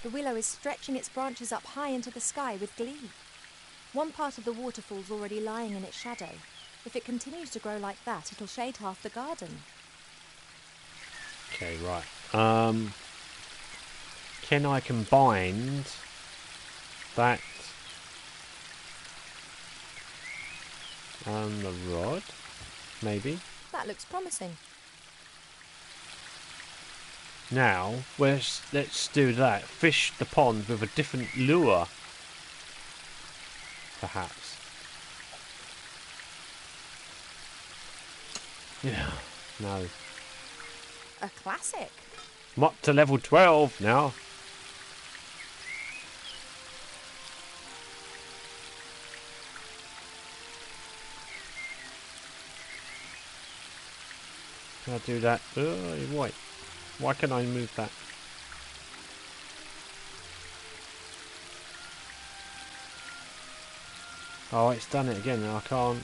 The willow is stretching its branches up high into the sky with glee. One part of the waterfall's already lying in its shadow. If it continues to grow like that, it'll shade half the garden. Okay, right. Can I combine that and the rod? Maybe. That looks promising. Now, let's do that. Fish the pond with a different lure. Perhaps. Yeah. No. A classic. I'm up to level 12 now. Can I do that? Wait. Why can't I move that? Oh, it's done it again. I can't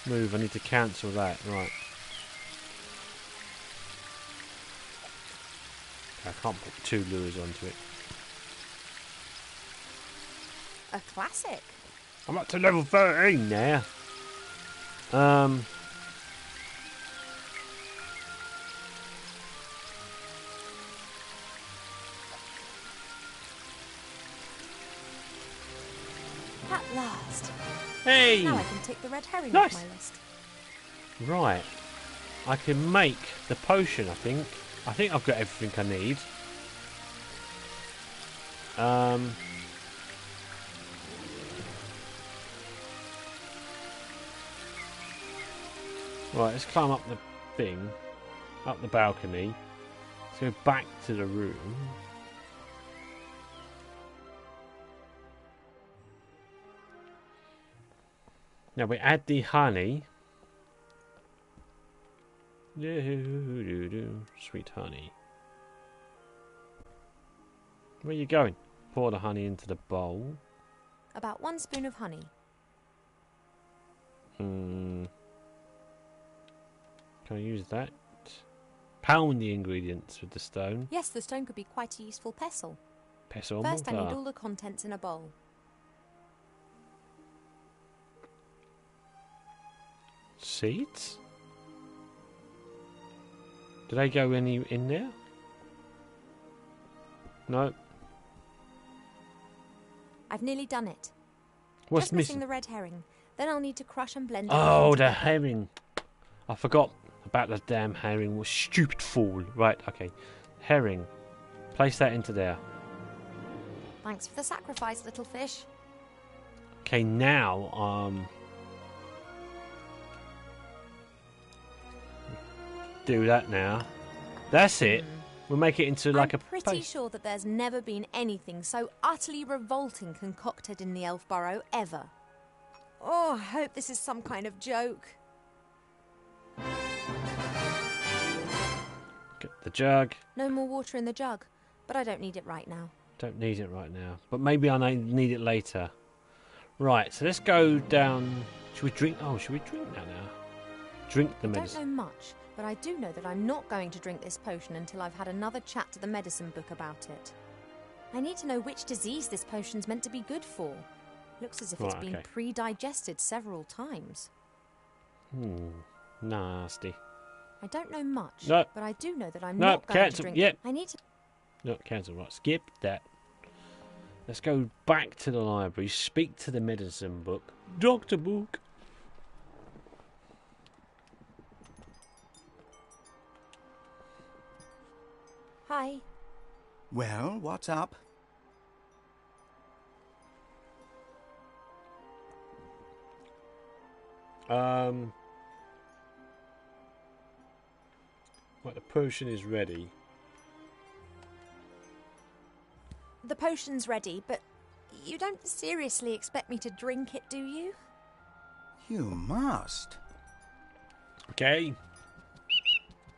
move. I need to cancel that. Right. I can't put two lures onto it. A classic. I'm up to level 13 now. At last. Hey! Now I can tick the red herring Nice. off my list. Right. I can make the potion, I think. I think I've got everything I need. Right, let's climb up the thing, up the balcony. Let's go back to the room. Now we add the honey. Sweet honey. Where are you going? Pour the honey into the bowl. About 1 spoon of honey. Can I use that? Pound the ingredients with the stone. Yes, the stone could be quite a useful pestle. Pestle or First, I mortar. need all the contents in a bowl. Seeds? Do they go in there? No. I've nearly done it. What's Just missing missing? the red herring. Then I'll need to crush and blend. Oh, everything the together. herring. I forgot about the damn herring. Was stupid fool. Right, okay. Herring. Place that into there. Thanks for the sacrifice, little fish. Okay, now, do that now. That's it. We'll make it into like I'm a pretty paste. sure that there's never been anything so utterly revolting concocted in the elf burrow ever. Oh, I hope this is some kind of joke. Get the jug. No more water in the jug, but I don't need it right now. Don't need it right now, but maybe I need it later. Right, so let's go down. Should we drink? Oh, should we drink that now? Drink the I don't medicine. know much, but I do know that I'm not going to drink this potion until I've had another chat to the medicine book about it. I need to know which disease this potion's meant to be good for. Looks as if it's Right, been okay. pre-digested several times. Nasty. I don't know much, No. but I do know that I'm No, not going to cancel. drink. Yep. I need to. No, cancel. Right, skip that. Let's go back to the library. Speak to the medicine book. Doctor Book. Hi. Well, what's up? Right, the potion is ready. The potion's ready, but you don't seriously expect me to drink it, do you? You must. Okay.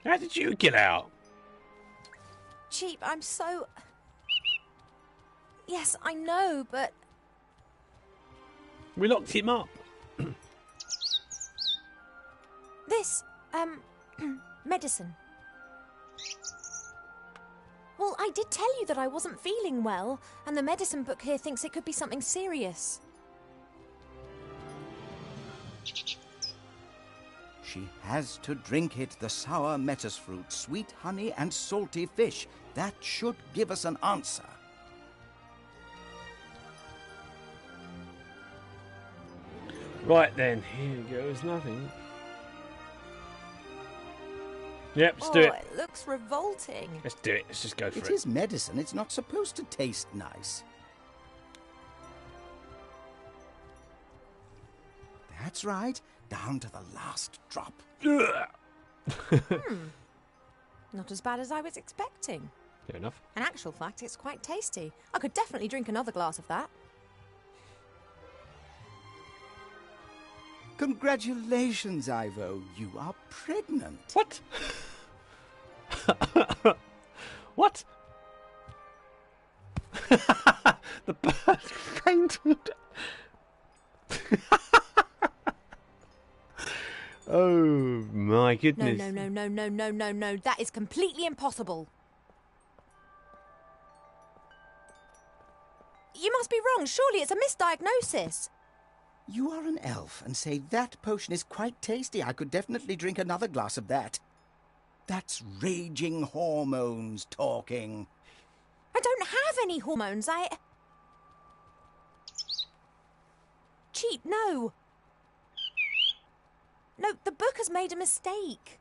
How did you get out? Cheap, I'm so. Yes, I know, but We locked him up. this, medicine. Well, I did tell you that I wasn't feeling well, and the medicine book here thinks it could be something serious. She has to drink it, the sour metis fruit, sweet honey and salty fish. That should give us an answer. Right then, here goes nothing. Yep, let's do it. It looks revolting. Let's do it. Let's just go for It it. is medicine. It's not supposed to taste nice. That's right. Down to the last drop. Not as bad as I was expecting. Fair enough. In actual fact, it's quite tasty. I could definitely drink another glass of that. Congratulations, Ivo. You are pregnant. What? What? The bird fainted. Oh my goodness. No. That is completely impossible. You must be wrong. Surely it's a misdiagnosis. You are an elf and say that potion is quite tasty. I could definitely drink another glass of that. That's raging hormones talking. I don't have any hormones. Cheap, no. No, the book has made a mistake.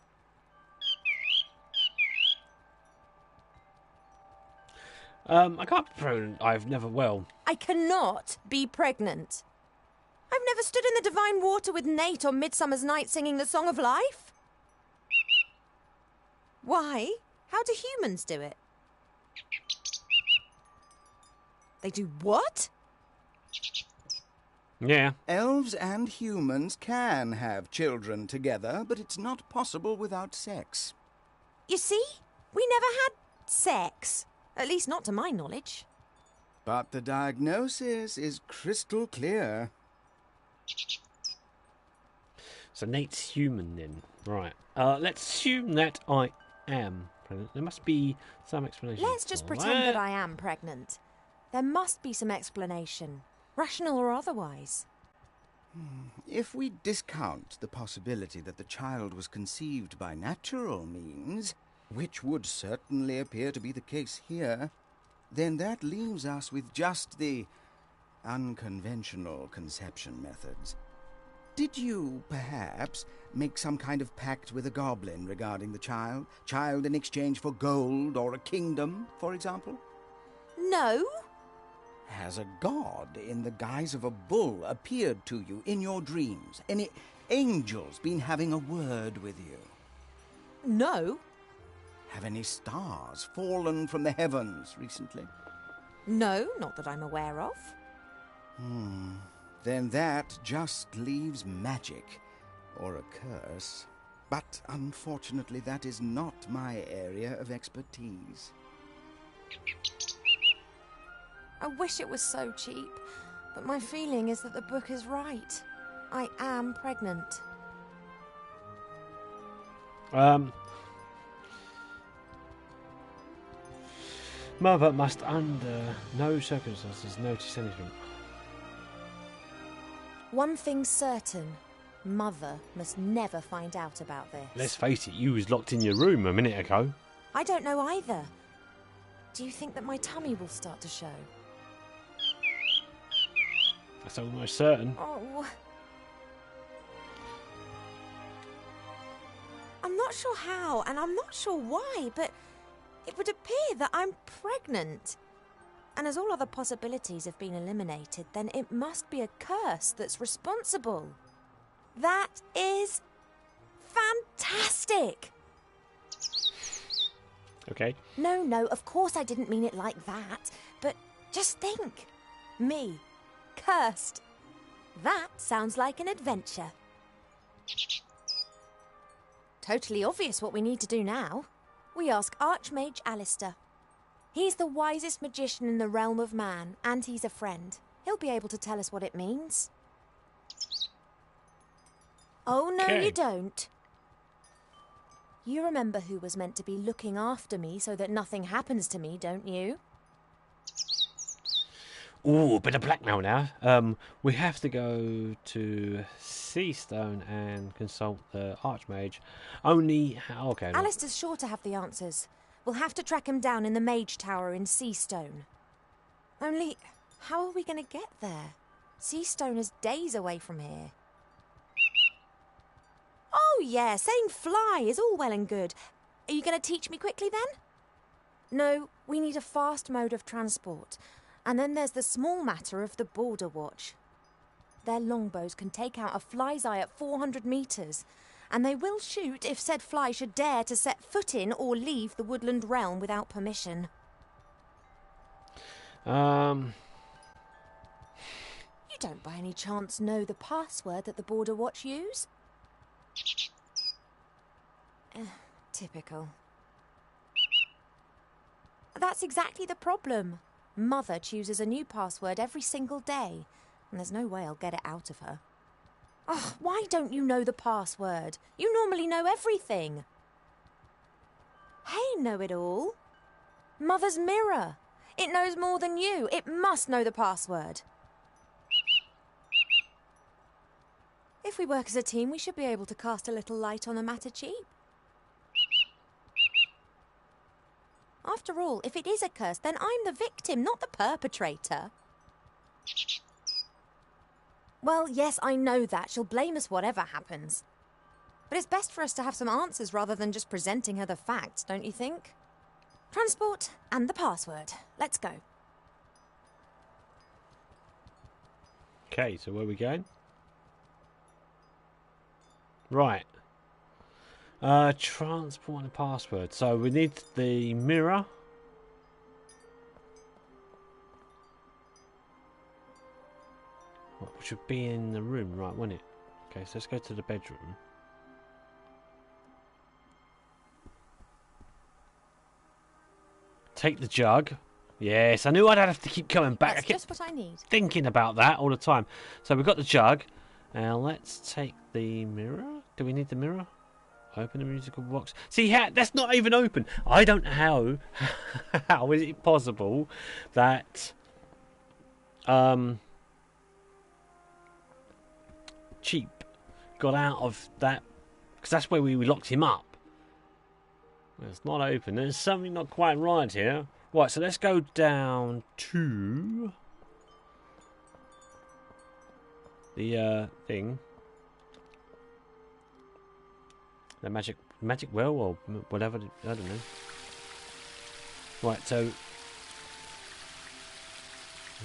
I can't be pregnant. I've never, well. I cannot be pregnant. I've never stood in the divine water with Nate on Midsummer's Night singing the Song of Life. Why? How do humans do it? They do what? Yeah. Elves and humans can have children together, but it's not possible without sex. You see? We never had sex. At least not to my knowledge. But the diagnosis is crystal clear. So Nate's human then. Right. Let's assume that I am pregnant. There must be some explanation. Let's just pretend that I am pregnant. There must be some explanation, rational or otherwise. If we discount the possibility that the child was conceived by natural means, which would certainly appear to be the case here, then that leaves us with just the unconventional conception methods. Did you, perhaps, make some kind of pact with a goblin regarding the child? Child in exchange for gold or a kingdom, for example? No. Has a god in the guise of a bull appeared to you in your dreams? Any angels been having a word with you? No. Have any stars fallen from the heavens recently? No, not that I'm aware of. Then that just leaves magic, or a curse. But unfortunately, that is not my area of expertise. I wish it was so cheap, but my feeling is that the book is right. I am pregnant. Mother must under no circumstances notice anything. One thing's certain. Mother must never find out about this. Let's face it, you was locked in your room a minute ago. I don't know either. Do you think that my tummy will start to show? That's almost certain. Oh. I'm not sure how, and I'm not sure why, but it would appear that I'm pregnant. And as all other possibilities have been eliminated, then it must be a curse that's responsible. That is fantastic! Okay. No, of course I didn't mean it like that. But just think. Me. Cursed. That sounds like an adventure. Totally obvious what we need to do now. We ask Archmage Alistair. He's the wisest magician in the realm of man, and he's a friend. He'll be able to tell us what it means. Oh, no, Okay. you don't. You remember who was meant to be looking after me so that nothing happens to me, don't you? Ooh, a bit of blackmail now. We have to go to Seastone and consult the Archmage. Okay. no. Alistair's sure to have the answers. We'll have to track him down in the Mage Tower in Seastone. Only, how are we going to get there? Seastone is days away from here. Oh yeah, saying fly is all well and good. Are you going to teach me quickly then? No, we need a fast mode of transport. And then there's the small matter of the Border Watch. Their longbows can take out a fly's eye at 400 metres, and they will shoot if said fly should dare to set foot in or leave the woodland realm without permission. You don't by any chance know the password that the Border Watch use? Typical. That's exactly the problem. Mother chooses a new password every single day, and there's no way I'll get it out of her. Oh, why don't you know the password? You normally know everything. Hey, know-it-all. Mother's mirror. It knows more than you. It must know the password. If we work as a team, we should be able to cast a little light on the matter cheap. After all, if it is a curse, then I'm the victim, not the perpetrator. Well, yes, I know that. She'll blame us whatever happens. But it's best for us to have some answers rather than just presenting her the facts, don't you think? Transport and the password. Let's go. Okay, so where are we going? Right. Transport and password. So we need the mirror. Which would be in the room, right, wouldn't it? Okay, so let's go to the bedroom. Take the jug. Yes, I knew I'd have to keep coming back. That's just what I need. Thinking about that all the time. So we've got the jug. Now let's take the mirror. Do we need the mirror? Open the musical box. See, that's not even open. I don't know how is it possible that Cheap got out of that, because that's where we locked him up. It's not open. There's something not quite right here. Right, so let's go down to the thing. The magic well or whatever, I don't know. Right, so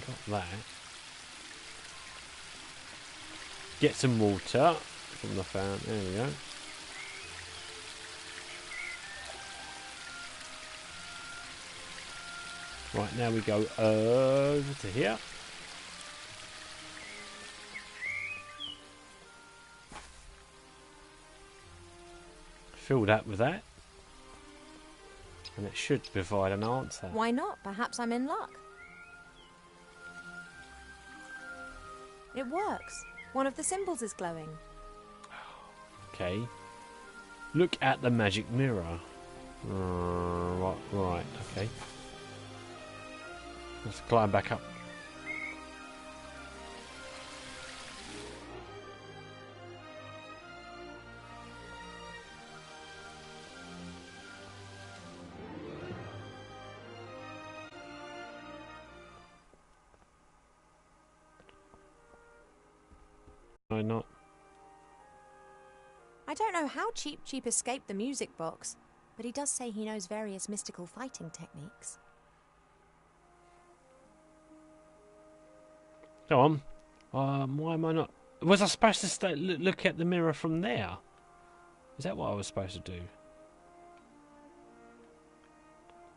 got that. Get some water from the fountain. There we go. Right, now we go over to here. Fill that with that. And it should provide an answer. Why not? Perhaps I'm in luck. It works. One of the symbols is glowing. Okay. Look at the magic mirror. Right, okay. Let's climb back up. Why not? I don't know how Cheap escaped the music box, but he does say he knows various mystical fighting techniques. Go on. Why am I not? Was I supposed to look at the mirror from there? Is that what I was supposed to do?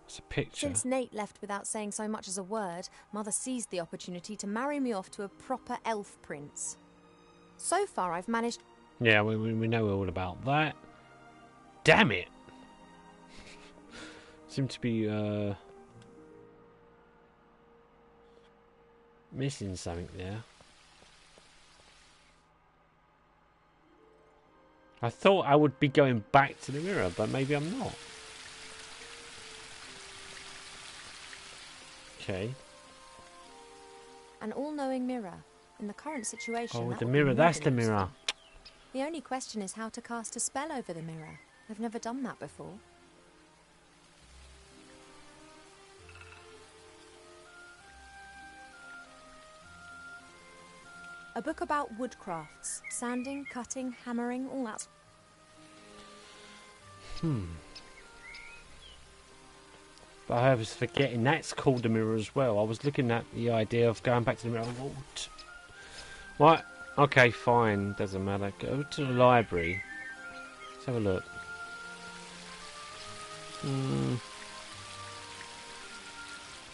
It's a picture. Since Nate left without saying so much as a word, Mother seized the opportunity to marry me off to a proper elf prince. So far, I've managed... Yeah, we know all about that. Damn it! Seem to be missing something there. I thought I would be going back to the mirror, but maybe I'm not. Okay. An all-knowing mirror. In the current situation, oh, that the would mirror, be that's the marvellous. mirror. The only question is how to cast a spell over the mirror. I've never done that before. A book about woodcrafts. Sanding, cutting, hammering, all that. But I was forgetting that's called the mirror as well. I was looking at the idea of going back to the mirror. What? What? Okay, fine. Doesn't matter. Go to the library. Let's have a look.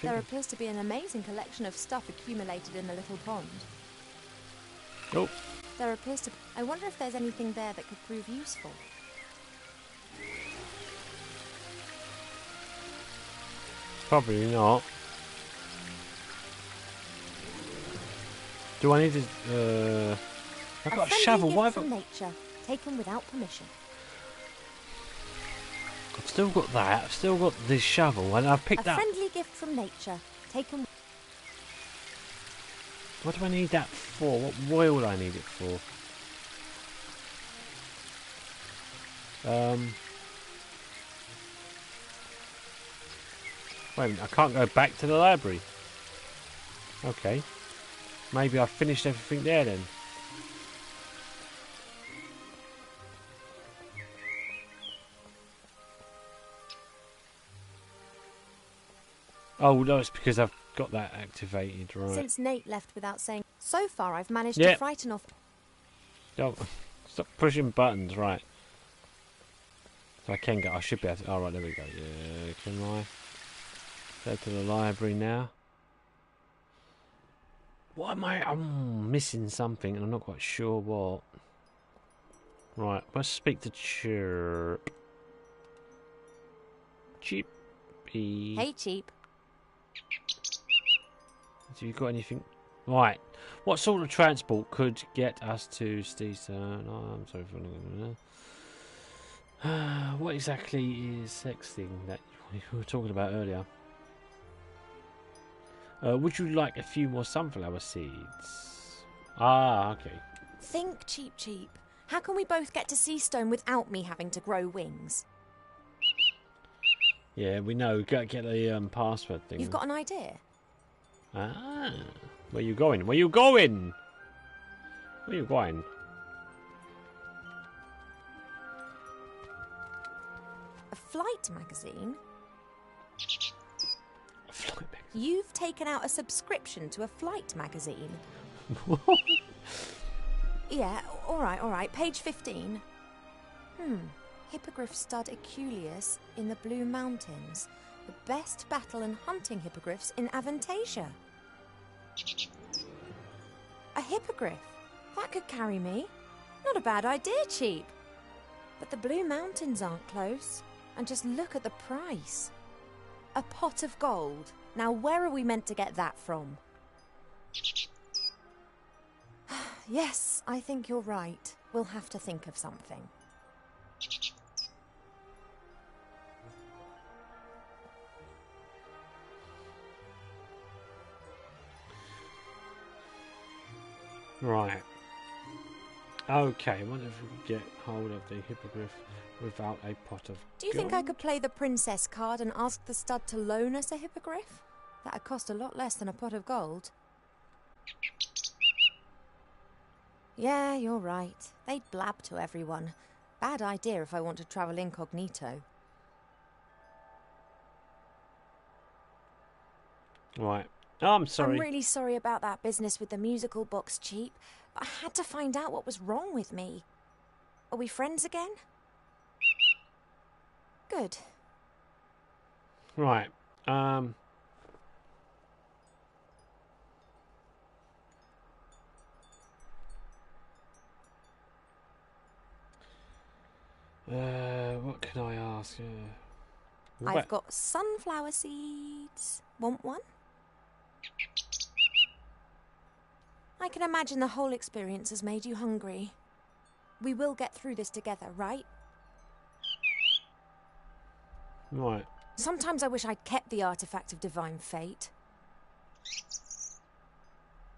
There appears to be an amazing collection of stuff accumulated in the little pond. Oh. There appears to... I wonder if there's anything there that could prove useful. Probably not. Do I need to... I've got a shovel. Why have I... from nature, taken without permission. I've still got that. I've still got this shovel, and I've picked up... A friendly gift from nature, taken... What do I need that for? What oil do I need it for? Wait a minute, I can't go back to the library. Okay. Maybe I've finished everything there then. Oh no, it's because I've got that activated, right. Since Nate left without saying... So far I've managed to frighten off... Oh, Stop pushing buttons, right. So I can go, I should be able to, alright, there we go. Yeah, can I go to the library now? What am I'm missing something and I'm not quite sure what. Right, let's speak to Chirp. Cheapy. Hey, Cheap. Have you got anything? Right. What sort of transport could get us to Steve's? Oh, I'm sorry for what exactly is sexting that we were talking about earlier? Would you like a few more sunflower seeds? Ah, okay. Think, Cheap. How can we both get to Seastone without me having to grow wings? Yeah, we know. Gotta get the password thing. You've got an idea? Ah, where you going? Where you going? Where you going? A flight magazine? A flight magazine? You've taken out a subscription to a flight magazine? Yeah, alright. Page 15. Hippogriff stud Eculeus in the Blue Mountains. The best battle and hunting hippogriffs in Avantasia. A hippogriff? That could carry me. Not a bad idea, Cheap. But the Blue Mountains aren't close. And just look at the price. A pot of gold. Now where are we meant to get that from? Yes, I think you're right. We'll have to think of something. Right. Okay, I wonder if we could get hold of the hippogriff without a pot of Do you think I could play the princess card and ask the stud to loan us a hippogriff? That'd cost a lot less than a pot of gold. Yeah, you're right. They'd blab to everyone. Bad idea if I want to travel incognito. Right. Oh, I'm sorry. I'm really sorry about that business with the musical box, Cheap. But I had to find out what was wrong with me. Are we friends again? Good. Right. What can I ask? I've got sunflower seeds. Want one? I can imagine the whole experience has made you hungry. We will get through this together, right? Right. Sometimes I wish I'd kept the artifact of divine fate.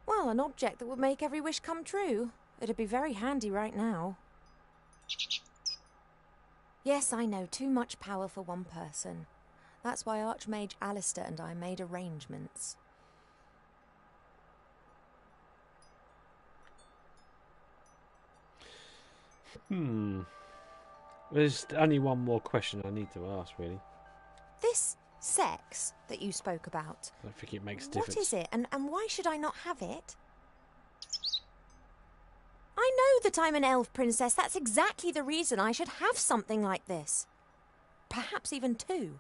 Well, an object that would make every wish come true. It'd be very handy right now. Yes, I know, too much power for one person. That's why Archmage Alistair and I made arrangements. There's only one more question I need to ask, really. This sex that you spoke about, I don't think it makes a difference. what is it, and why should I not have it? I know that I'm an elf princess. That's exactly the reason I should have something like this. Perhaps even two.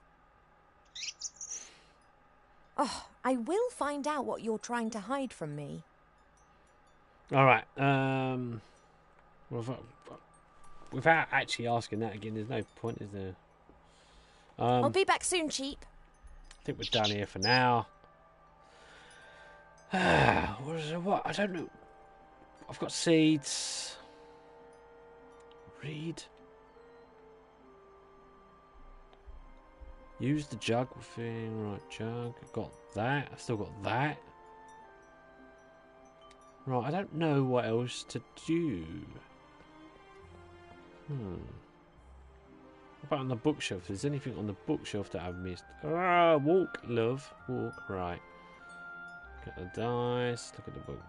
Oh, I will find out what you're trying to hide from me. All right. Without actually asking that again, there's no point, is there? I'll be back soon, Cheap. I think we're done here for now. What? I don't know. I've got seeds. Read. Use the jug thing. Right, jug. Got that. I've still got that. Right, I don't know what else to do. What about on the bookshelf? If there's anything on the bookshelf that I've missed. Walk, love. Walk, right. Get the dice. Look at the book.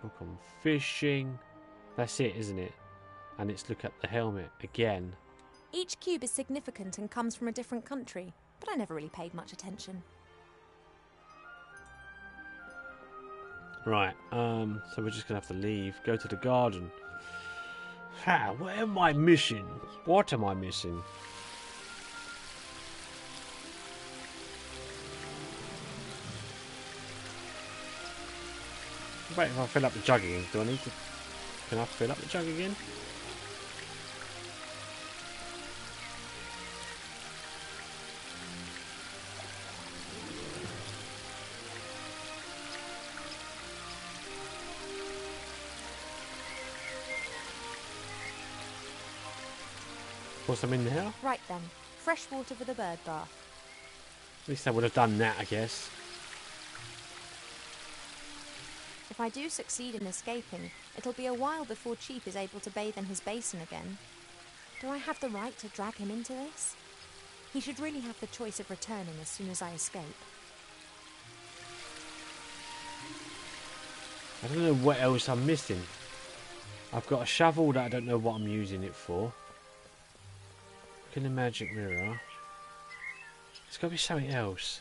Book on fishing. That's it, isn't it? And it's look at the helmet again. Each cube is significant and comes from a different country, but I never really paid much attention. Right, so we're just going to have to leave. Go to the garden. Ha, what am I missing? What am I missing? Wait, if I fill up the jug again, do I need to... Can I fill up the jug again? Pour some in there? Right then, fresh water for the bird bath. At least I would have done that, I guess. If I do succeed in escaping, it'll be a while before Chief is able to bathe in his basin again. Do I have the right to drag him into this? He should really have the choice of returning as soon as I escape. I don't know what else I'm missing. I've got a shovel that I don't know what I'm using it for. Look in the magic mirror. There's got to be something else.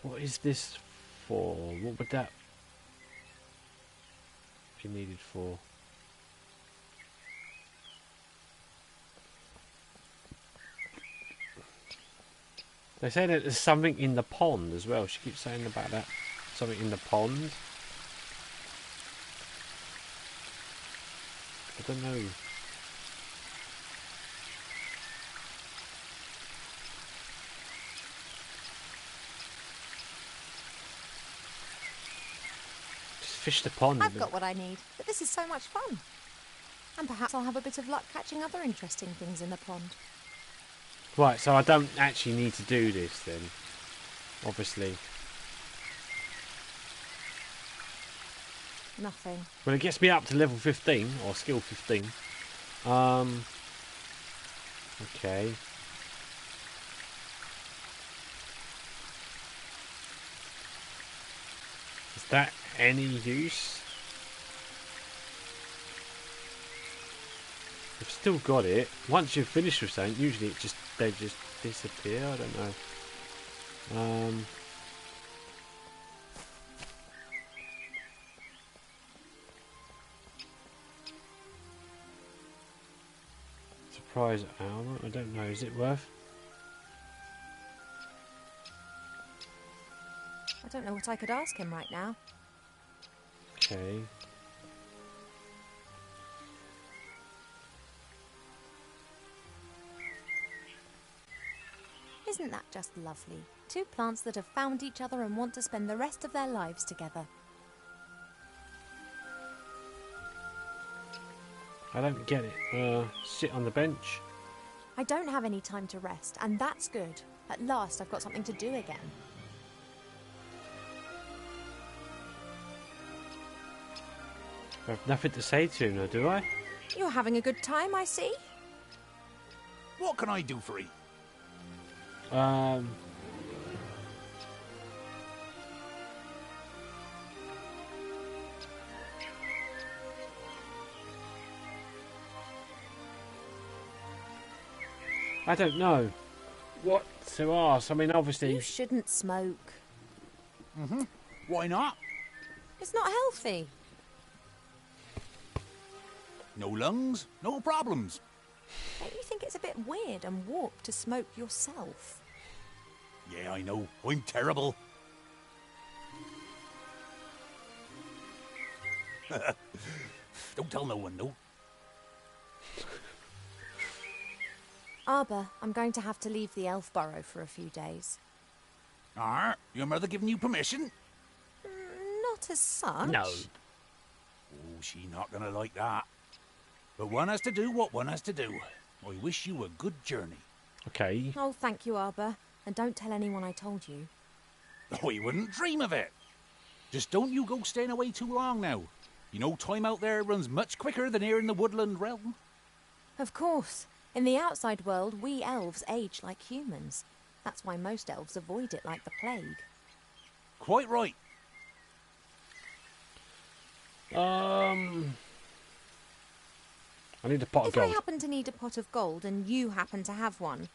What is this for? What would that be needed for? They say that there's something in the pond as well. She keeps saying about that. Something in the pond. I don't know. Just fish the pond. I've got what I need, but this is so much fun. And perhaps I'll have a bit of luck catching other interesting things in the pond. Right, so I don't actually need to do this then. Obviously. Nothing. Well, it gets me up to level 15, or skill 15. Okay. Is that any use? I've still got it. Once you've finished with something, usually they just disappear. I don't know. Surprise armor. I don't know. Is it worth? I don't know what I could ask him right now. Okay. Isn't that just lovely? Two plants that have found each other and want to spend the rest of their lives together. I don't get it. Sit on the bench. I don't have any time to rest, and that's good. At last I've got something to do again. I have nothing to say to him, though, do I? You're having a good time, I see. What can I do for you? I don't know what to ask. I mean, obviously... You shouldn't smoke. Mm-hmm. Why not? It's not healthy. No lungs, no problems. Don't you think it's a bit weird and warped to smoke yourself? Yeah, I know. I'm terrible. Don't tell no one, though. Arbor, I'm going to have to leave the elf burrow for a few days. Your mother giving you permission? Not as such. No. Oh, she not gonna like that. But one has to do what one has to do. I wish you a good journey. Okay. Oh, thank you, Arbor. And don't tell anyone I told you. I wouldn't dream of it. Just don't you go staying away too long now. You know, time out there runs much quicker than here in the woodland realm. Of course. In the outside world, we elves age like humans. That's why most elves avoid it like the plague. Quite right. I need a pot of If I gold. happen to need a pot of gold and you happen to have one,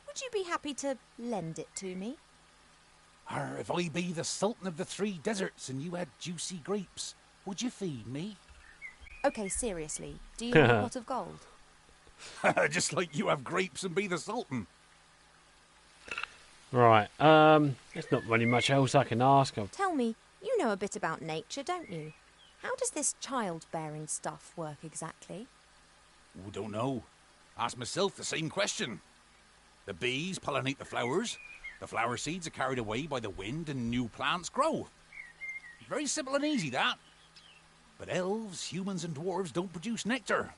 would you be happy to lend it to me? If I be the Sultan of the Three Deserts and you had juicy grapes, would you feed me? Okay, seriously, do you have a pot of gold? Just like you have grapes and be the Sultan. Right. There's not really much else I can ask. Tell me, you know a bit about nature, don't you? How does this childbearing stuff work exactly? Oh, don't know. Ask myself the same question. The bees pollinate the flowers. The flower seeds are carried away by the wind and new plants grow. Very simple and easy, that. But elves, humans and dwarves don't produce nectar.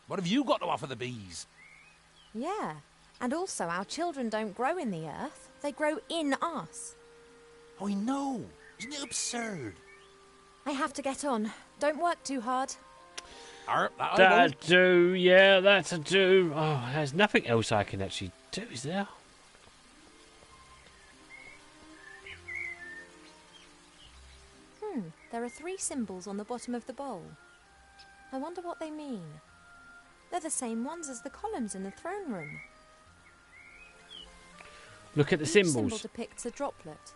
What have you got to offer the bees? Yeah, and also our children don't grow in the earth. They grow in us. I know. Isn't it absurd? I have to get on. Don't work too hard. That'll do, yeah, that'll do. Oh, there's nothing else I can actually do, is there? There are 3 symbols on the bottom of the bowl. I wonder what they mean. They're the same ones as the columns in the throne room. Look at the Each symbols. symbol depicts a droplet.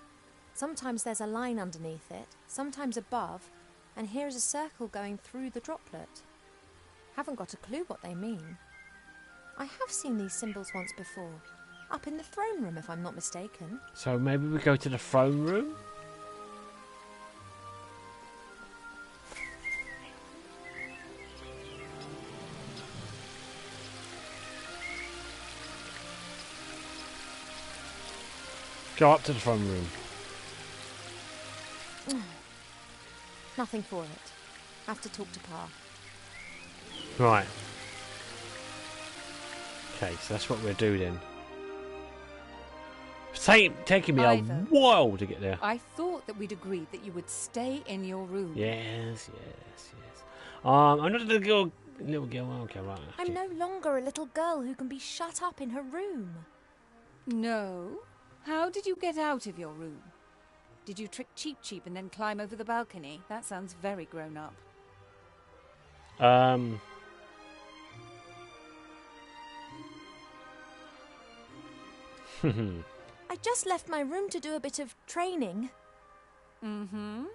Sometimes there's a line underneath it, sometimes above, and here is a circle going through the droplet. Haven't got a clue what they mean. I have seen these symbols once before, up in the throne room if I'm not mistaken. So maybe we go to the throne room? Go up to the throne room. Nothing for it. Have to talk to Pa. Right. Okay, so that's what we'll do then. It's taking me Ivor, a while to get there. I thought that we'd agreed that you would stay in your room. Yes. I'm not a little girl. Okay, right. I'm no longer a little girl who can be shut up in her room. No? How did you get out of your room? Did you trick Cheep Cheep and then climb over the balcony? That sounds very grown up. I just left my room to do a bit of training. Mm-hmm.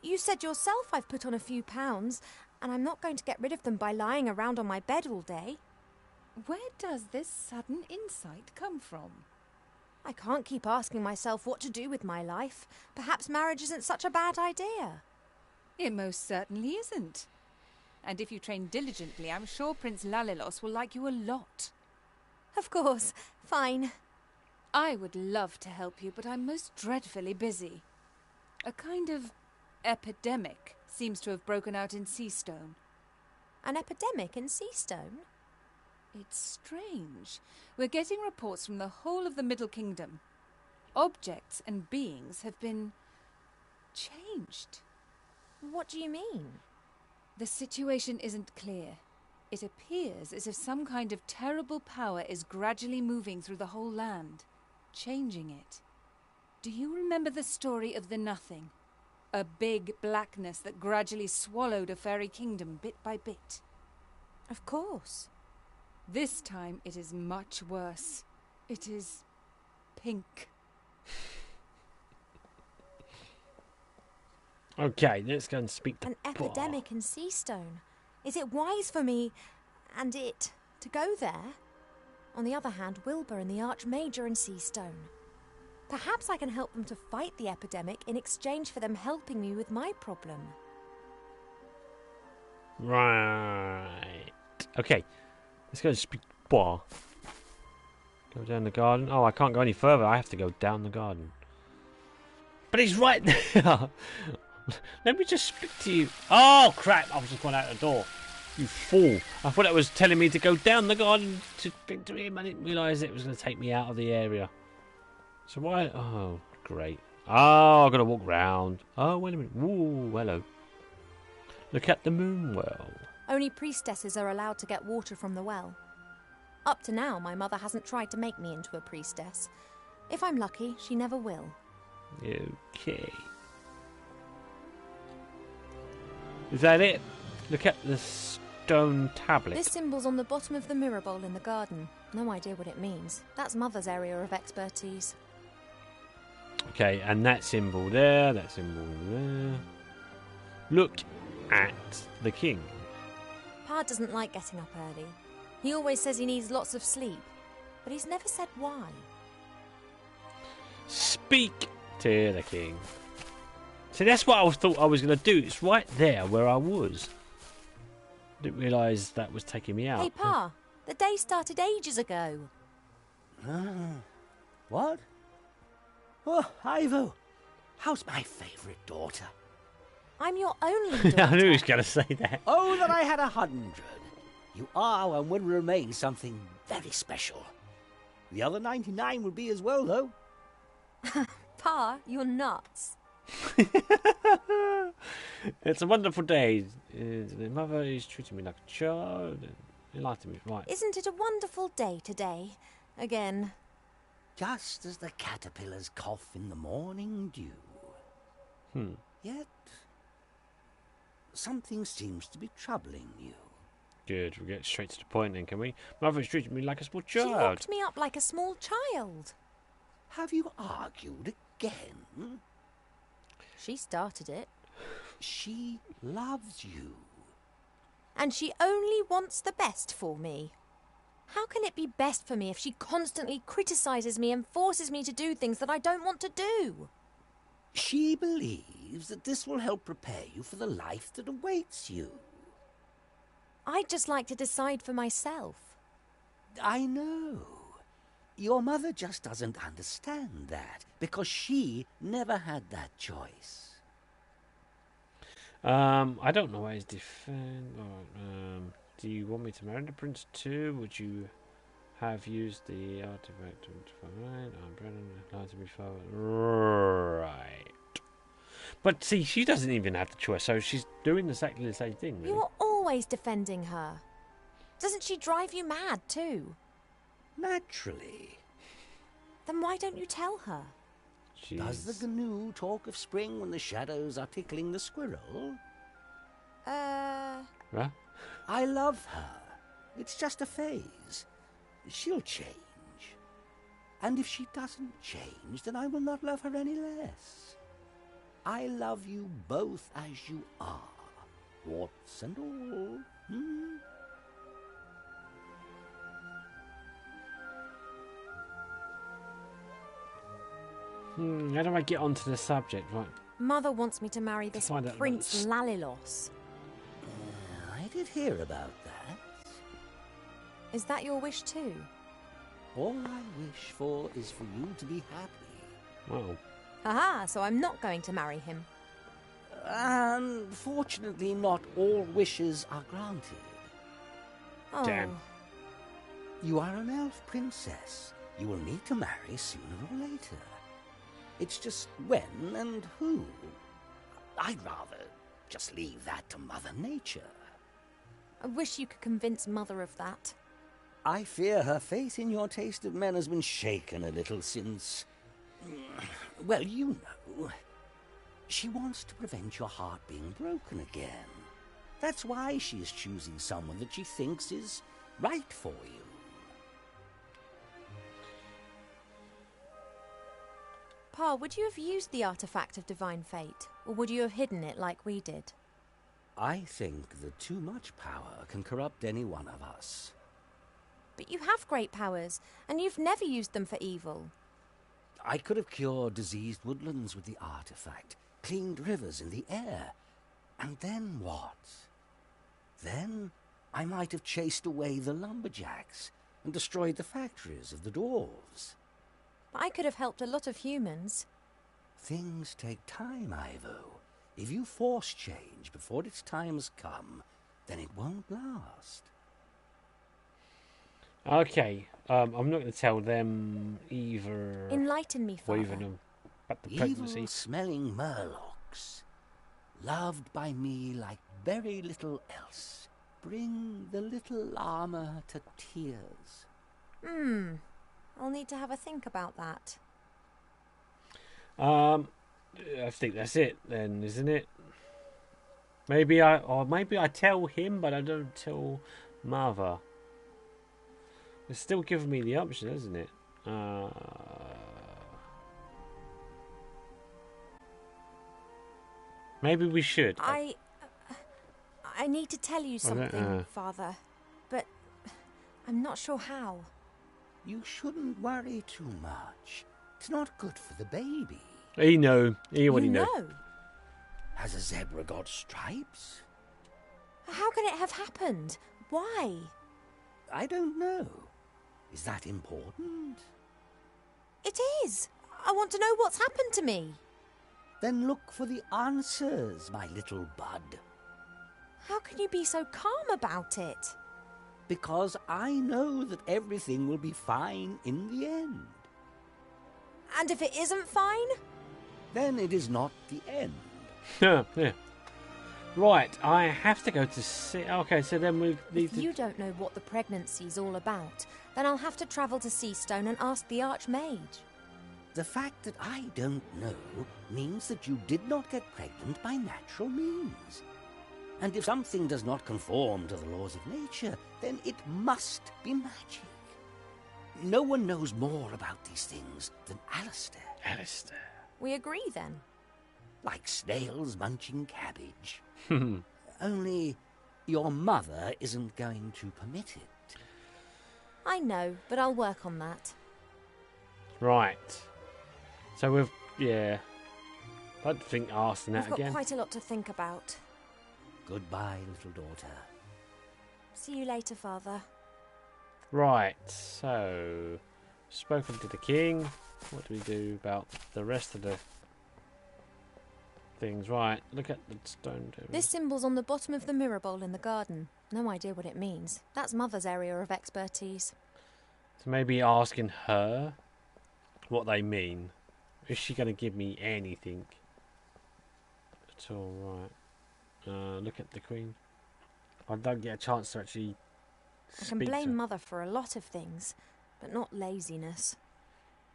You said yourself I've put on a few pounds, and I'm not going to get rid of them by lying around on my bed all day. Where does this sudden insight come from? I can't keep asking myself what to do with my life. Perhaps marriage isn't such a bad idea. It most certainly isn't. And if you train diligently, I'm sure Prince Lalilos will like you a lot. Of course. Fine. I would love to help you, but I'm most dreadfully busy. A kind of epidemic seems to have broken out in Seastone. An epidemic in Seastone? It's strange. We're getting reports from the whole of the Middle Kingdom. Objects and beings have been changed. What do you mean? The situation isn't clear. It appears as if some kind of terrible power is gradually moving through the whole land, changing it. Do you remember the story of the Nothing? A big blackness that gradually swallowed a fairy kingdom bit by bit. Of course. This time it is much worse. It is pink. Okay, let's go and speak to An epidemic in Seastone. Is it wise for me and it to go there? On the other hand, Wilbur and the Archmajor in Seastone. Perhaps I can help them to fight the epidemic in exchange for them helping me with my problem. Right. Okay. Let's go and speak to Bar. Go down the garden. Oh, I can't go any further. I have to go down the garden. But he's right there. Let me just speak to you. Oh, crap. I was just going out the door. You fool. I thought it was telling me to go down the garden to speak to him. I didn't realise it was going to take me out of the area. So why? Oh, great. Oh, I've got to walk round. Oh, wait a minute. Ooh, hello. Look at the moon well. Only priestesses are allowed to get water from the well. Up to now, my mother hasn't tried to make me into a priestess. If I'm lucky, she never will. Okay. Is that it? Look at the stone tablet. This symbol's on the bottom of the mirror bowl in the garden. No idea what it means. That's Mother's area of expertise. Okay, and that symbol there, that symbol there. Look at the king. Pa doesn't like getting up early. He always says he needs lots of sleep, but he's never said why. Speak to the king. See, that's what I thought I was going to do. It's right there where I was. Didn't realise that was taking me out. Hey, Pa, the day started ages ago. What? Oh, Ivo, how's my favourite daughter? I'm your only daughter. I knew he was going to say that. Oh, that I had 100. You are and will remain something very special. The other 99 will be as well, though. Pa, you're nuts. It's a wonderful day. The mother is treating me like a child. Enlighten me, right? Isn't it a wonderful day today? Again. Just as the caterpillars cough in the morning dew. Yet, something seems to be troubling you. Good, we'll get straight to the point then, can we? Mother's treated me like a small She child. locked me up like a small child. Have you argued again? She started it. She loves you. And she only wants the best for me. How can it be best for me if she constantly criticises me and forces me to do things that I don't want to do? She believes that this will help prepare you for the life that awaits you. I'd just like to decide for myself. I know. Your mother just doesn't understand that, because she never had that choice. I don't know why he's defend. Do you want me to marry the prince too? Would you have used the artifact to find? I'm Brennan. To be forward. Right. But see, she doesn't even have the choice, so she's doing exactly the same thing. Really. You're always defending her. Doesn't she drive you mad too? Naturally. Then why don't you tell her? Does the GNU talk of spring when the shadows are tickling the squirrel? Huh? I love her. It's just a phase. She'll change. And if she doesn't change, then I will not love her any less. I love you both as you are, warts and all. How do I get onto the subject? Right. Mother wants me to marry this Find out Prince Lalilos. I did hear about that. Is that your wish too? All I wish for is for you to be happy. Well. Haha, so I'm not going to marry him. Unfortunately, not all wishes are granted. Oh. Damn. You are an elf princess. You will need to marry sooner or later. It's just when and who. I'd rather just leave that to Mother Nature. I wish you could convince Mother of that. I fear her faith in your taste of men has been shaken a little since... Well, you know. She wants to prevent your heart being broken again. That's why she is choosing someone that she thinks is right for you. Pa, would you have used the artifact of divine fate, or would you have hidden it like we did? I think that too much power can corrupt any one of us. But you have great powers, and you've never used them for evil. I could have cured diseased woodlands with the artifact, cleaned rivers in the air. And then what? Then I might have chased away the lumberjacks and destroyed the factories of the dwarves. But I could have helped a lot of humans. Things take time, Ivo. If you force change before its time has come, then it won't last. Okay, I'm not going to tell them either. Enlighten me, Father. About the pregnancy. Evil-smelling murlocs, loved by me like very little else, bring the little armor to tears. I'll need to have a think about that. I think that's it then, isn't it? Maybe I tell him, but I don't tell Mother. It's still giving me the option, isn't it? Maybe we should. I need to tell you something, Father, but I'm not sure how. You shouldn't worry too much. It's not good for the baby. He know. He already know. Has a zebra got stripes? How can it have happened? Why? I don't know. Is that important? It is. I want to know what's happened to me. Then look for the answers, my little bud. How can you be so calm about it? Because I know that everything will be fine in the end. And if it isn't fine? Then it is not the end. Yeah. Right, I have to go to see... Okay, so then we need If you don't know what the pregnancy's all about, then I'll have to travel to Seastone and ask the Archmage. The fact that I don't know means that you did not get pregnant by natural means. And if something does not conform to the laws of nature, then it must be magic. No one knows more about these things than Alistair. Alistair. We agree, then? Like snails munching cabbage. Only your mother isn't going to permit it. I know, but I'll work on that. Right. So we've... Yeah. I don't think asking that I've got again. quite a lot to think about. Goodbye, little daughter. See you later, Father. Right, so... Spoken to the king. What do we do about the rest of the... things? Right, look at the stone table. This symbol's on the bottom of the mirror bowl in the garden. No idea what it means. That's Mother's area of expertise. So maybe asking her what they mean. Is she going to give me anything at all? Right. Look at the queen. I don't get a chance to actually I can blame Mother for a lot of things, but not laziness.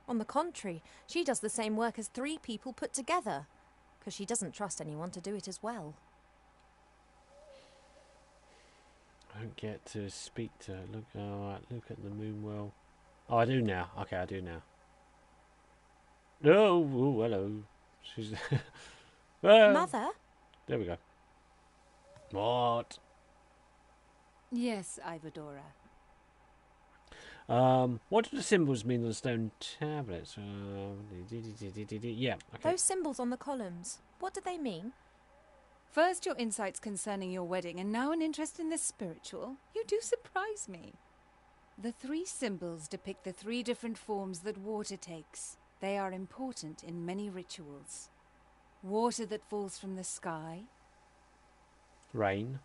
On the contrary, she does the same work as 3 people put together, because she doesn't trust anyone to do it as well. I don't get to speak to her. Look, alright, look at the moon well. Oh, I do now. Okay, I do now. Oh, hello. She's... Mother? There we go. What? Yes, Ivadora. What do the symbols mean on the stone tablets? Yeah, okay. Those symbols on the columns, what do they mean? First your insights concerning your wedding, and now an interest in the spiritual. You do surprise me. The 3 symbols depict the 3 different forms that water takes. They are important in many rituals. Water that falls from the sky. Rain.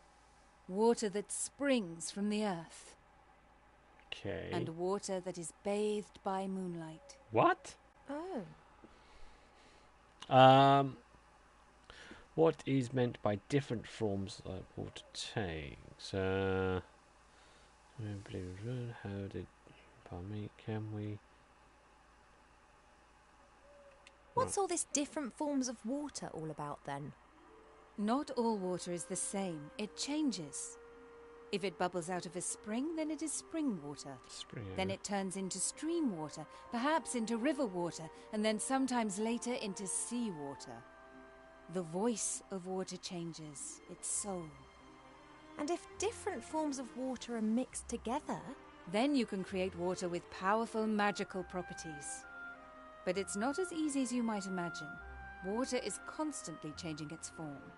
Water that springs from the earth. Okay. And water that is bathed by moonlight. What? Oh. What is meant by different forms that water takes? How did... Pardon me, can we... What's all this different forms of water all about, then? Not all water is the same. It changes. If it bubbles out of a spring, then it is spring water. Then it turns into stream water, perhaps into river water, and then sometimes later into sea water. The voice of water changes, its soul. And if different forms of water are mixed together... Then you can create water with powerful magical properties. But it's not as easy as you might imagine. Water is constantly changing its form.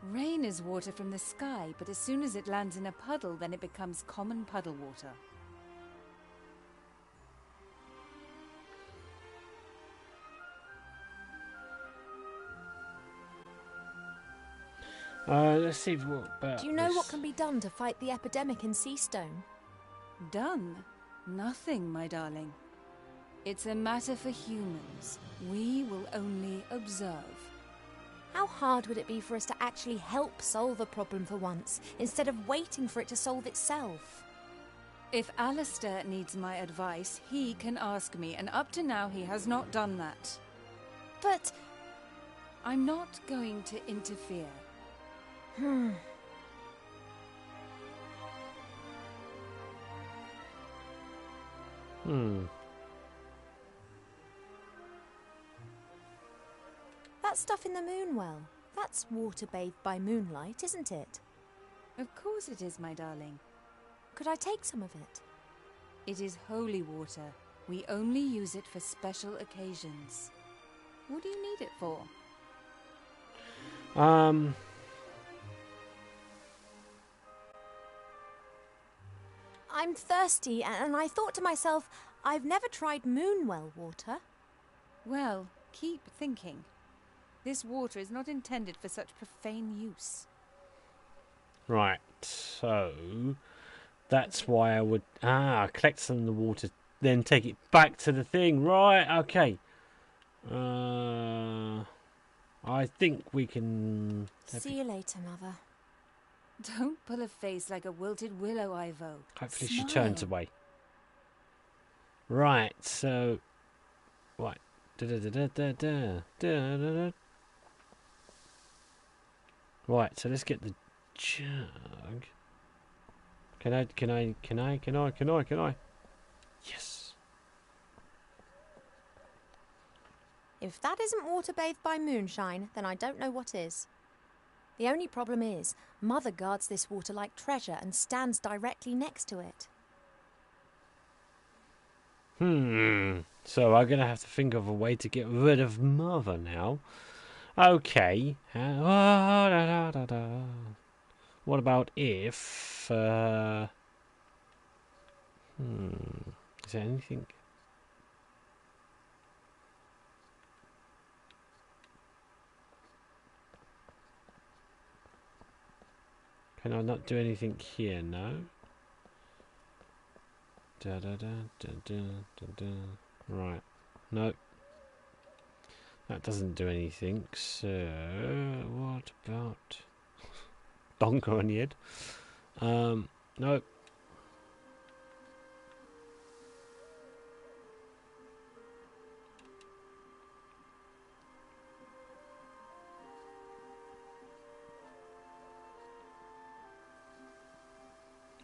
Rain is water from the sky, but as soon as it lands in a puddle, then it becomes common puddle water. Let's see what about Do you know this. what can be done to fight the epidemic in Seastone? Done? Nothing, my darling. It's a matter for humans. We will only observe. How hard would it be for us to actually help solve a problem for once, instead of waiting for it to solve itself? If Alistair needs my advice, he can ask me, and up to now he has not done that. But... I'm not going to interfere. That stuff in the moon well, that's water bathed by moonlight, isn't it? Of course it is, my darling. Could I take some of it? It is holy water. We only use it for special occasions. What do you need it for? I'm thirsty, and I thought to myself, I've never tried moonwell water. Well, keep thinking. This water is not intended for such profane use. Right, so that's why I would collect some of the water, then take it back to the thing. Right, okay. I think we can. See you later, Mother. Don't pull a face like a wilted willow, Ivo. Hopefully Smile. she turns away. Right, so right. Right, so let's get the jug. Can I? Yes. If that isn't water bathed by moonshine, then I don't know what is. The only problem is, Mother guards this water like treasure and stands directly next to it. So I'm going to have to think of a way to get rid of Mother now. Okay. What about if... Is there anything... Can I not do anything here? No. Right. Nope. That doesn't do anything. So what about Donker on the head? Nope.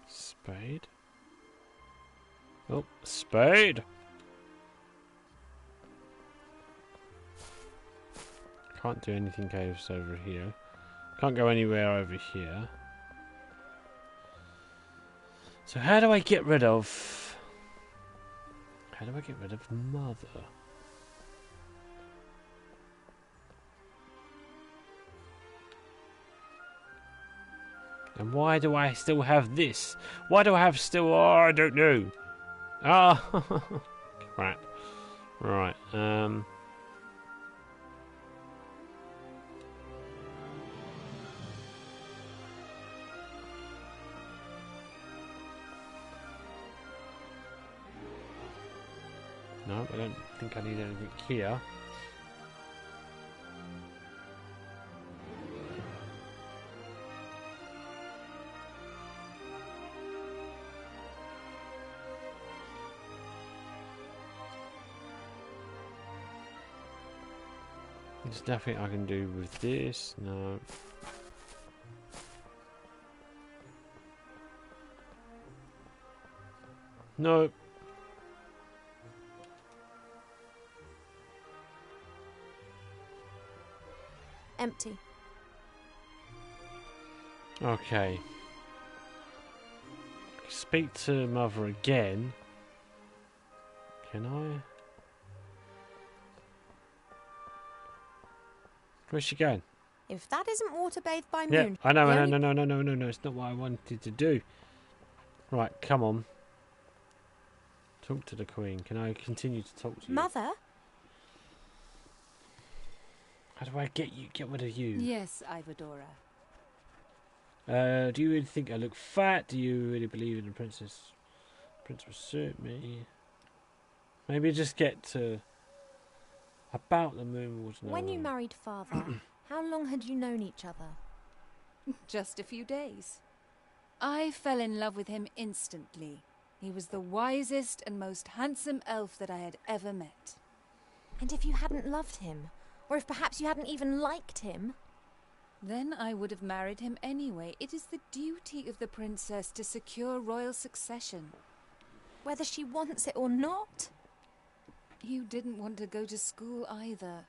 Spade. Oh, spade. Can't do anything else over here. Can't go anywhere over here. So how do I get rid of... How do I get rid of Mother? And why do I still have this? Why do I have still... Oh, I don't know. Ah, crap. Right, no, I don't think I need anything here. There's nothing I can do with this. No. No. Empty. Okay. Speak to Mother again. Can I? Where's she going? If that isn't water bathed by Yeah, moon... I know, no. It's not what I wanted to do. Right, come on. Talk to the Queen. Can I continue to talk to you? Mother? How do I get rid of you? Yes, Ivadora. Do you really think I look fat? Do you really believe in the princess? Prince will suit me. Maybe just get to... About the moon was no. When you married Father, how long had you known each other? Just a few days. I fell in love with him instantly. He was the wisest and most handsome elf that I had ever met. And if you hadn't loved him, or if perhaps you hadn't even liked him? Then I would have married him anyway. It is the duty of the princess to secure royal succession. Whether she wants it or not? You didn't want to go to school either.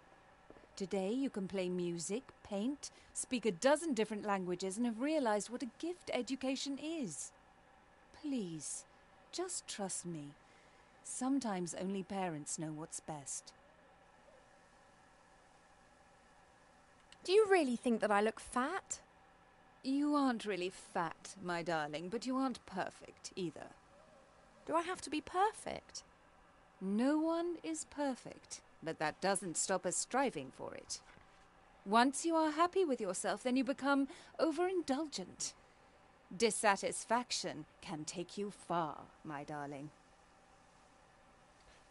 Today you can play music, paint, speak a dozen different languages, and have realized what a gift education is. Please, just trust me. Sometimes only parents know what's best. Do you really think that I look fat? You aren't really fat, my darling, but you aren't perfect either. Do I have to be perfect? No one is perfect, but that doesn't stop us striving for it. Once you are happy with yourself, then you become overindulgent. Dissatisfaction can take you far, my darling.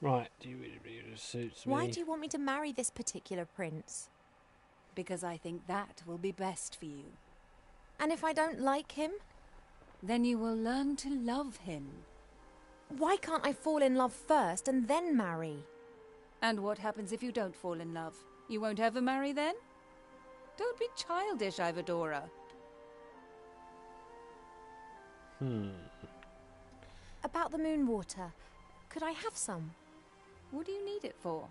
Right, do you really suits me? Why do you want me to marry this particular prince? Because I think that will be best for you. And if I don't like him? Then you will learn to love him. Why can't I fall in love first and then marry? And what happens if you don't fall in love? You won't ever marry then? Don't be childish, Ivadora. About the moon water. Could I have some? What do you need it for?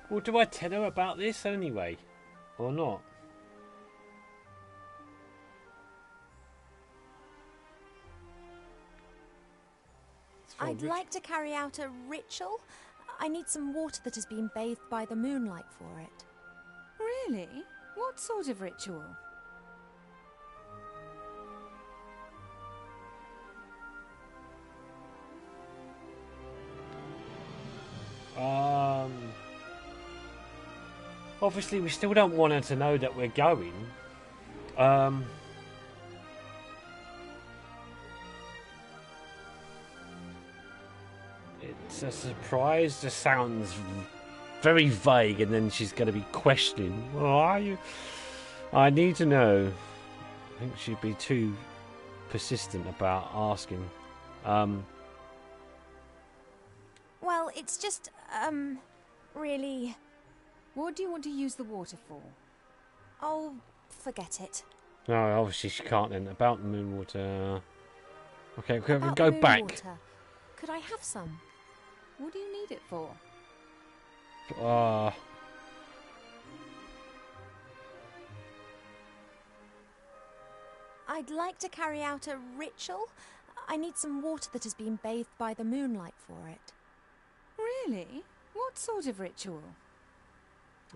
Well, do I tell her about this anyway? Or not? I'd like to carry out a ritual. I need some water that has been bathed by the moonlight for it. Really? What sort of ritual? Obviously, we still don't want her to know that we're going. It's a surprise. Just sounds very vague, and then she's going to be questioning. Well, are you? I need to know. I think she'd be too persistent about asking. Well, it's just, really... What do you want to use the water for? Oh, forget it. No, obviously she can't then. About the moon water. Okay, we About go the moon back. Water. Could I have some? What do you need it for? I'd like to carry out a ritual. I need some water that has been bathed by the moonlight for it. Really? What sort of ritual?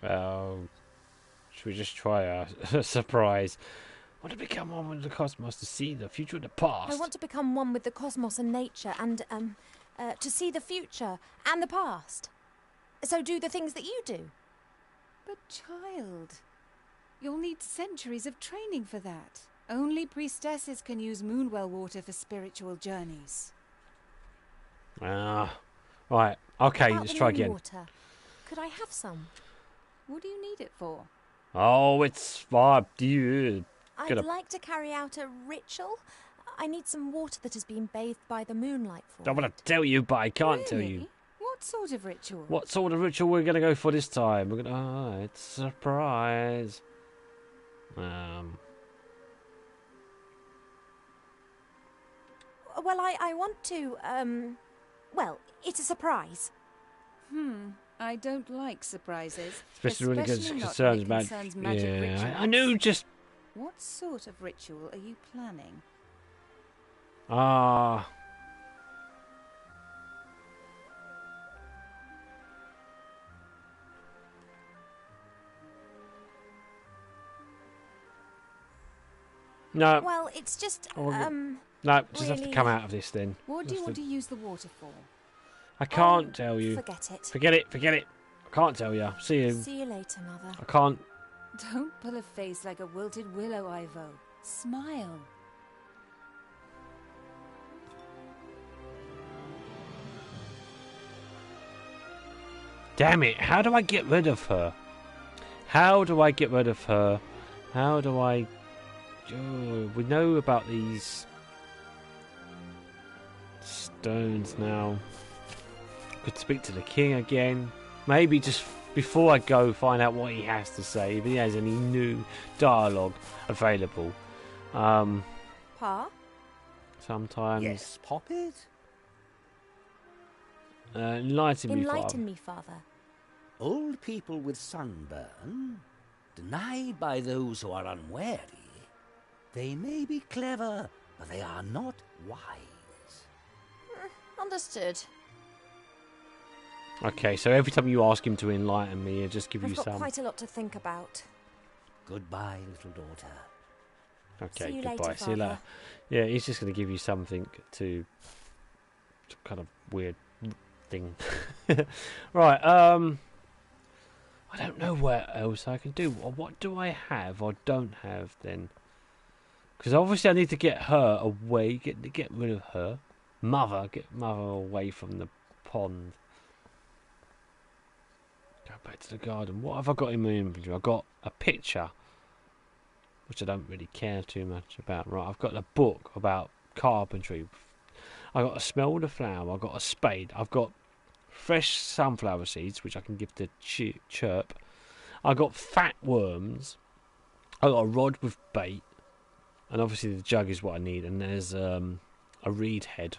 Should we just try a surprise? Want to become one with the cosmos to see the future and the past. I want to become one with the cosmos and nature and, to see the future and the past. So do the things that you do. But child, you'll need centuries of training for that. Only priestesses can use Moonwell water for spiritual journeys. Right. Okay, About let's the try moon again. Water. Could I have some? What do you need it for? Oh, it's fine. I'd like to carry out a ritual. I need some water that has been bathed by the moonlight for I it. want to tell you, but I can't Really? tell you. What sort of ritual? What sort of ritual we're going to go for this time? We're going to... it's a surprise. Well, I want to, well, it's a surprise. I don't like surprises. Especially when it not concerns when it magic. concerns magic rituals. I knew just... What sort of ritual are you planning? No. Well, it's just, No, just have to really- come out of this then. What do you Just want to- to use the water for? I can't tell you. forget it. Forget it. I can't tell you. See you. See you later, Mother. I can't. Don't pull a face like a wilted willow, Ivo. Smile. Damn it. How do I get rid of her? How do I get rid of her? How do I... Oh, we know about these stones now. Could speak to the king again. Maybe just before I go, find out what he has to say. If he has any new dialogue available. Pa? sometimes. Yes, Poppet? Enlighten me, Father. Enlighten me, Father. Old people with sunburn, denied by those who are unwary, they may be clever, but they are not wise. Understood. Okay, so every time you ask him to enlighten me, he'll just give I've you got some. quite a lot to think about. Goodbye, little daughter. Okay, See you goodbye. later, See you later. Father. Yeah, he's just going to give you something to. Some kind of weird thing. Right, I don't know what else I can do. What do I have or don't have then? Because obviously I need to get her away, get rid of her. Get mother away from the pond. Go back to the garden. What have I got in my inventory? I've got a picture, which I don't really care too much about. Right, I've got a book about carpentry. I've got to smell the flower. I've got a spade. I've got fresh sunflower seeds, which I can give to Chirp. I've got fat worms. I've got a rod with bait. And obviously the jug is what I need. And there's a reed head.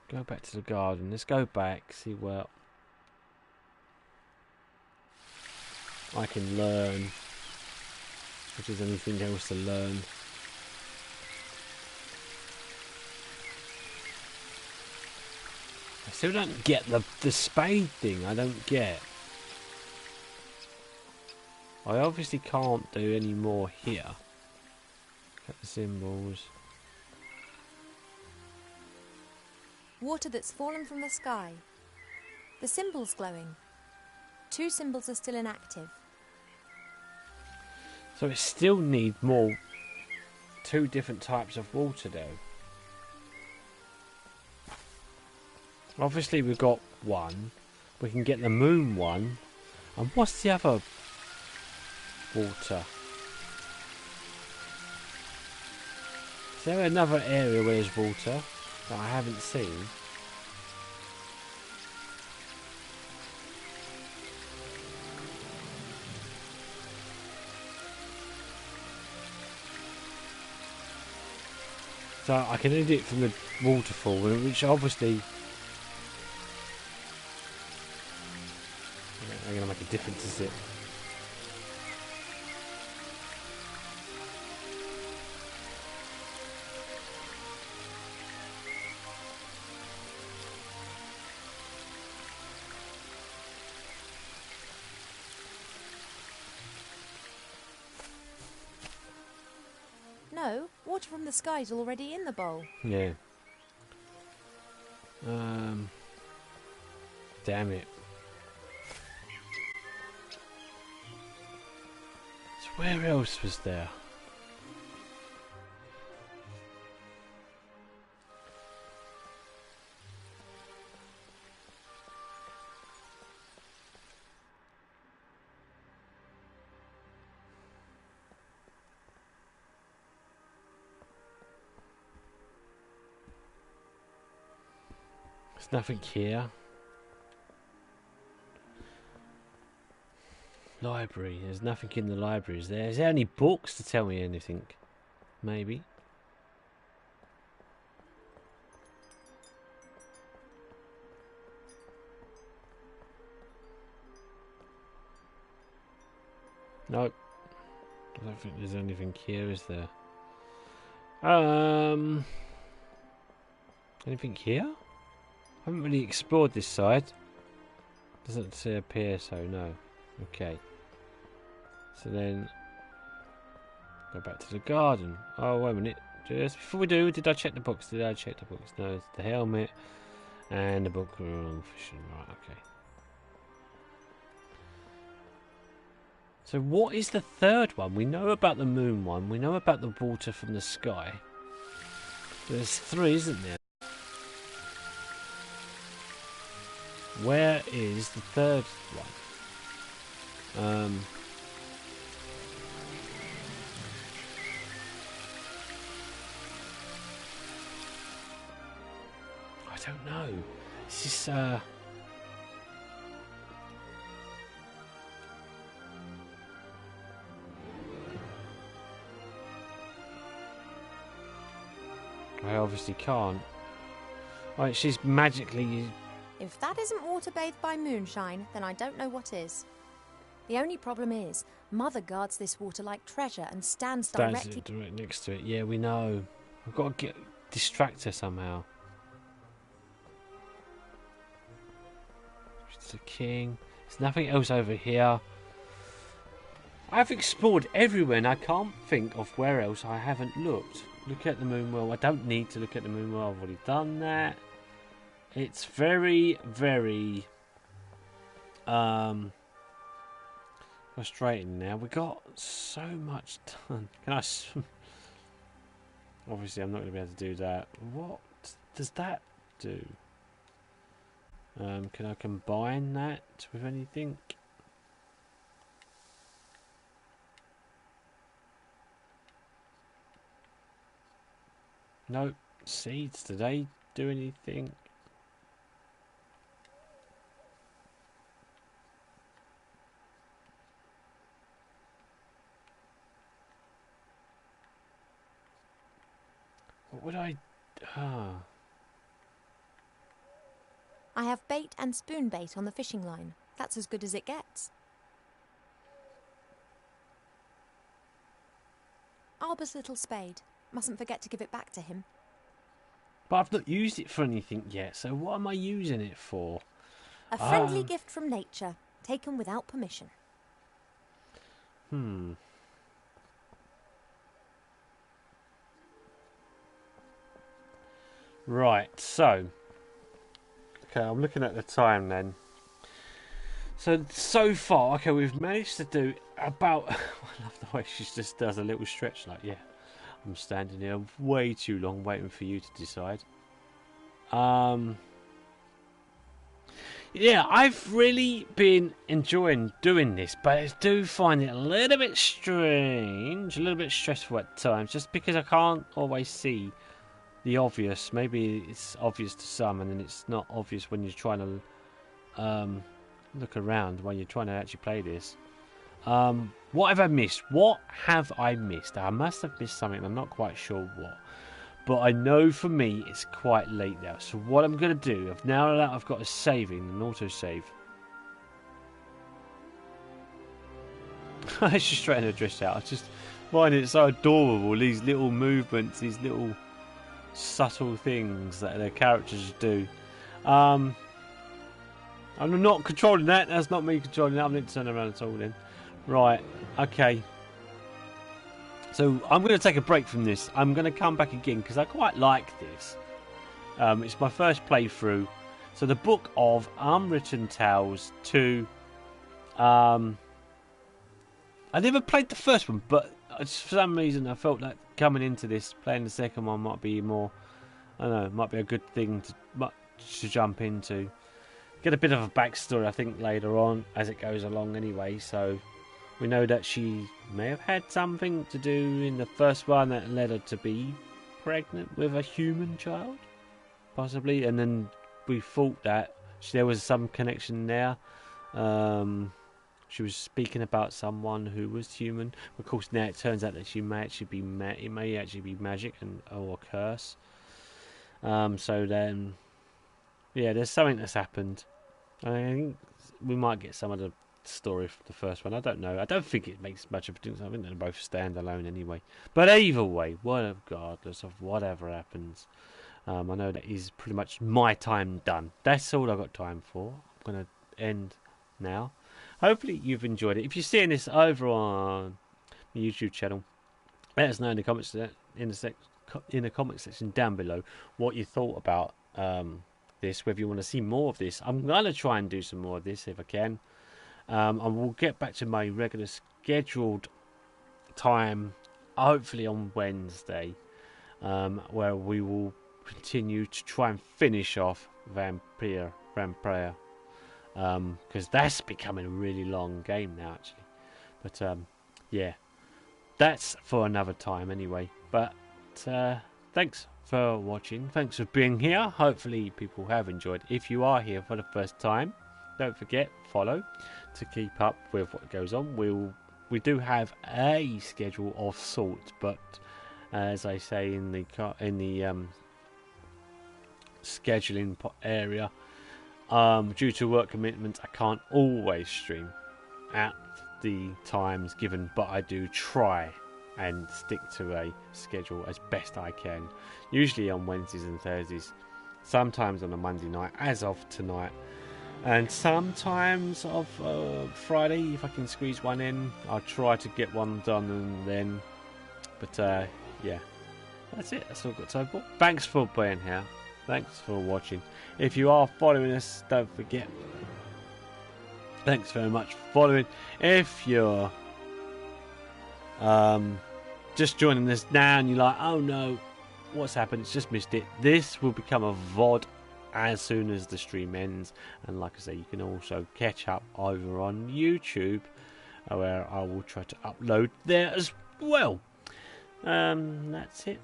Go back to the garden. Let's go back. See where I can learn. If there's anything else to learn. I still don't get the spade thing. I don't get. I obviously can't do any more here. Look at the symbols. Water that's fallen from the sky. The symbol's glowing. 2 symbols are still inactive. So it still needs more. 2 different types of water though. Obviously we've got one. We can get the moon one. And what's the other water? Is there another area where there's water that I haven't seen? So I can only do it from the waterfall, which obviously are going to make a difference, is it? No, water from the sky's already in the bowl. Yeah. Damn it. So where else was there? There's nothing here. Library. There's nothing in the library, is there? Is there any books to tell me anything? Maybe. Nope. I don't think there's anything here, is there? Anything here? I haven't really explored this side. Doesn't appear so, no. Okay. So then go back to the garden. Oh, wait a minute. Just before we do, did I check the books? Did I check the books? No, it's the helmet and the book on fishing. Right, okay. So what is the third one? We know about the moon one. We know about the water from the sky. There's 3, isn't there? Where is the third one? I don't know. It's just I obviously can't. Right, she's magically... If that isn't water bathed by moonshine, then I don't know what is. The only problem is, Mother guards this water like treasure and stands directly next to it. Yeah, we know. I've got to distract her somehow. It's the king. There's nothing else over here. I've explored everywhere and I can't think of where else I haven't looked. Look at the moon well. I don't need to look at the moon well. I've already done that. It's very, very frustrating now. We got so much done. Can I... Obviously, I'm not going to be able to do that. What does that do? Can I combine that with anything? No. Seeds, do they do anything? What would I... I have bait and spoon bait on the fishing line. That's as good as it gets. Arbor's little spade. Mustn't forget to give it back to him. But I've not used it for anything yet, so what am I using it for? A friendly gift from nature, taken without permission. Right, so... Okay, I'm looking at the time then. So far, okay, we've managed to do about... I love the way she just does a little stretch like, yeah, I'm standing here way too long waiting for you to decide. Yeah, I've really been enjoying doing this, but I do find it a little bit strange, a little bit stressful at times, just because I can't always see the obvious. Maybe it's obvious to some, and then it's not obvious when you're trying to look around when you're trying to actually play this. What have I missed? What have I missed? I must have missed something. I'm not quite sure what. But I know for me it's quite late now. So what I'm going to do, now that I've got a saving, an autosave. I just straighten her dress out. I just find it so adorable. These little movements, these little subtle things that their characters do. I'm not controlling that. That's not me controlling that. I'm going to turn around and all then. Right. Okay. So I'm going to take a break from this. I'm going to come back again because I quite like this. It's my first playthrough. So the Book of Unwritten Tales 2. I never played the first one, but for some reason I felt like coming into this, playing the second one might be more... I don't know, might be a good thing to jump into. Get a bit of a backstory, I think, later on as it goes along anyway. So we know that she may have had something to do in the first one that led her to be pregnant with a human child, possibly. And then we thought that there was some connection there. She was speaking about someone who was human. Of course, now it turns out that she may actually be it may actually be magic or a curse. So then, yeah, there's something that's happened. I think we might get some of the story from the first one. I don't know. I don't think it makes much of a difference. I think they're both standalone anyway. But either way, regardless of whatever happens, I know that is pretty much my time done. That's all I've got time for. I'm going to end now. Hopefully you've enjoyed it. If you're seeing this over on the YouTube channel, let us know in the comments in the comment section down below what you thought about this, whether you want to see more of this. I'm going to try and do some more of this if I can. I will get back to my regular scheduled time, hopefully on Wednesday, where we will continue to try and finish off Vampire. Because that's becoming a really long game now, actually. But yeah, that's for another time anyway. But thanks for watching. Thanks for being here. Hopefully people have enjoyed. If you are here for the first time, don't forget follow to keep up with what goes on. We do have a schedule of sorts, but as I say in the scheduling area. Due to work commitments, I can't always stream at the times given, but I do try and stick to a schedule as best I can. Usually on Wednesdays and Thursdays, sometimes on a Monday night, as of tonight, and sometimes of Friday if I can squeeze one in. I'll try to get one done and then. But yeah, that's it. That's all I've got time for. Thanks for being here. Thanks for watching. If you are following us, don't forget. Thanks very much for following. If you're just joining us now and you're like, oh no, what's happened? It's just missed it. This will become a VOD as soon as the stream ends. And like I say, you can also catch up over on YouTube, where I will try to upload there as well. That's it.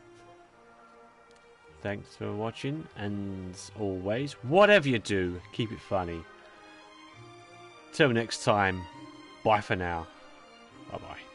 Thanks for watching, and as always, whatever you do, keep it funny. Till next time, bye for now. Bye bye.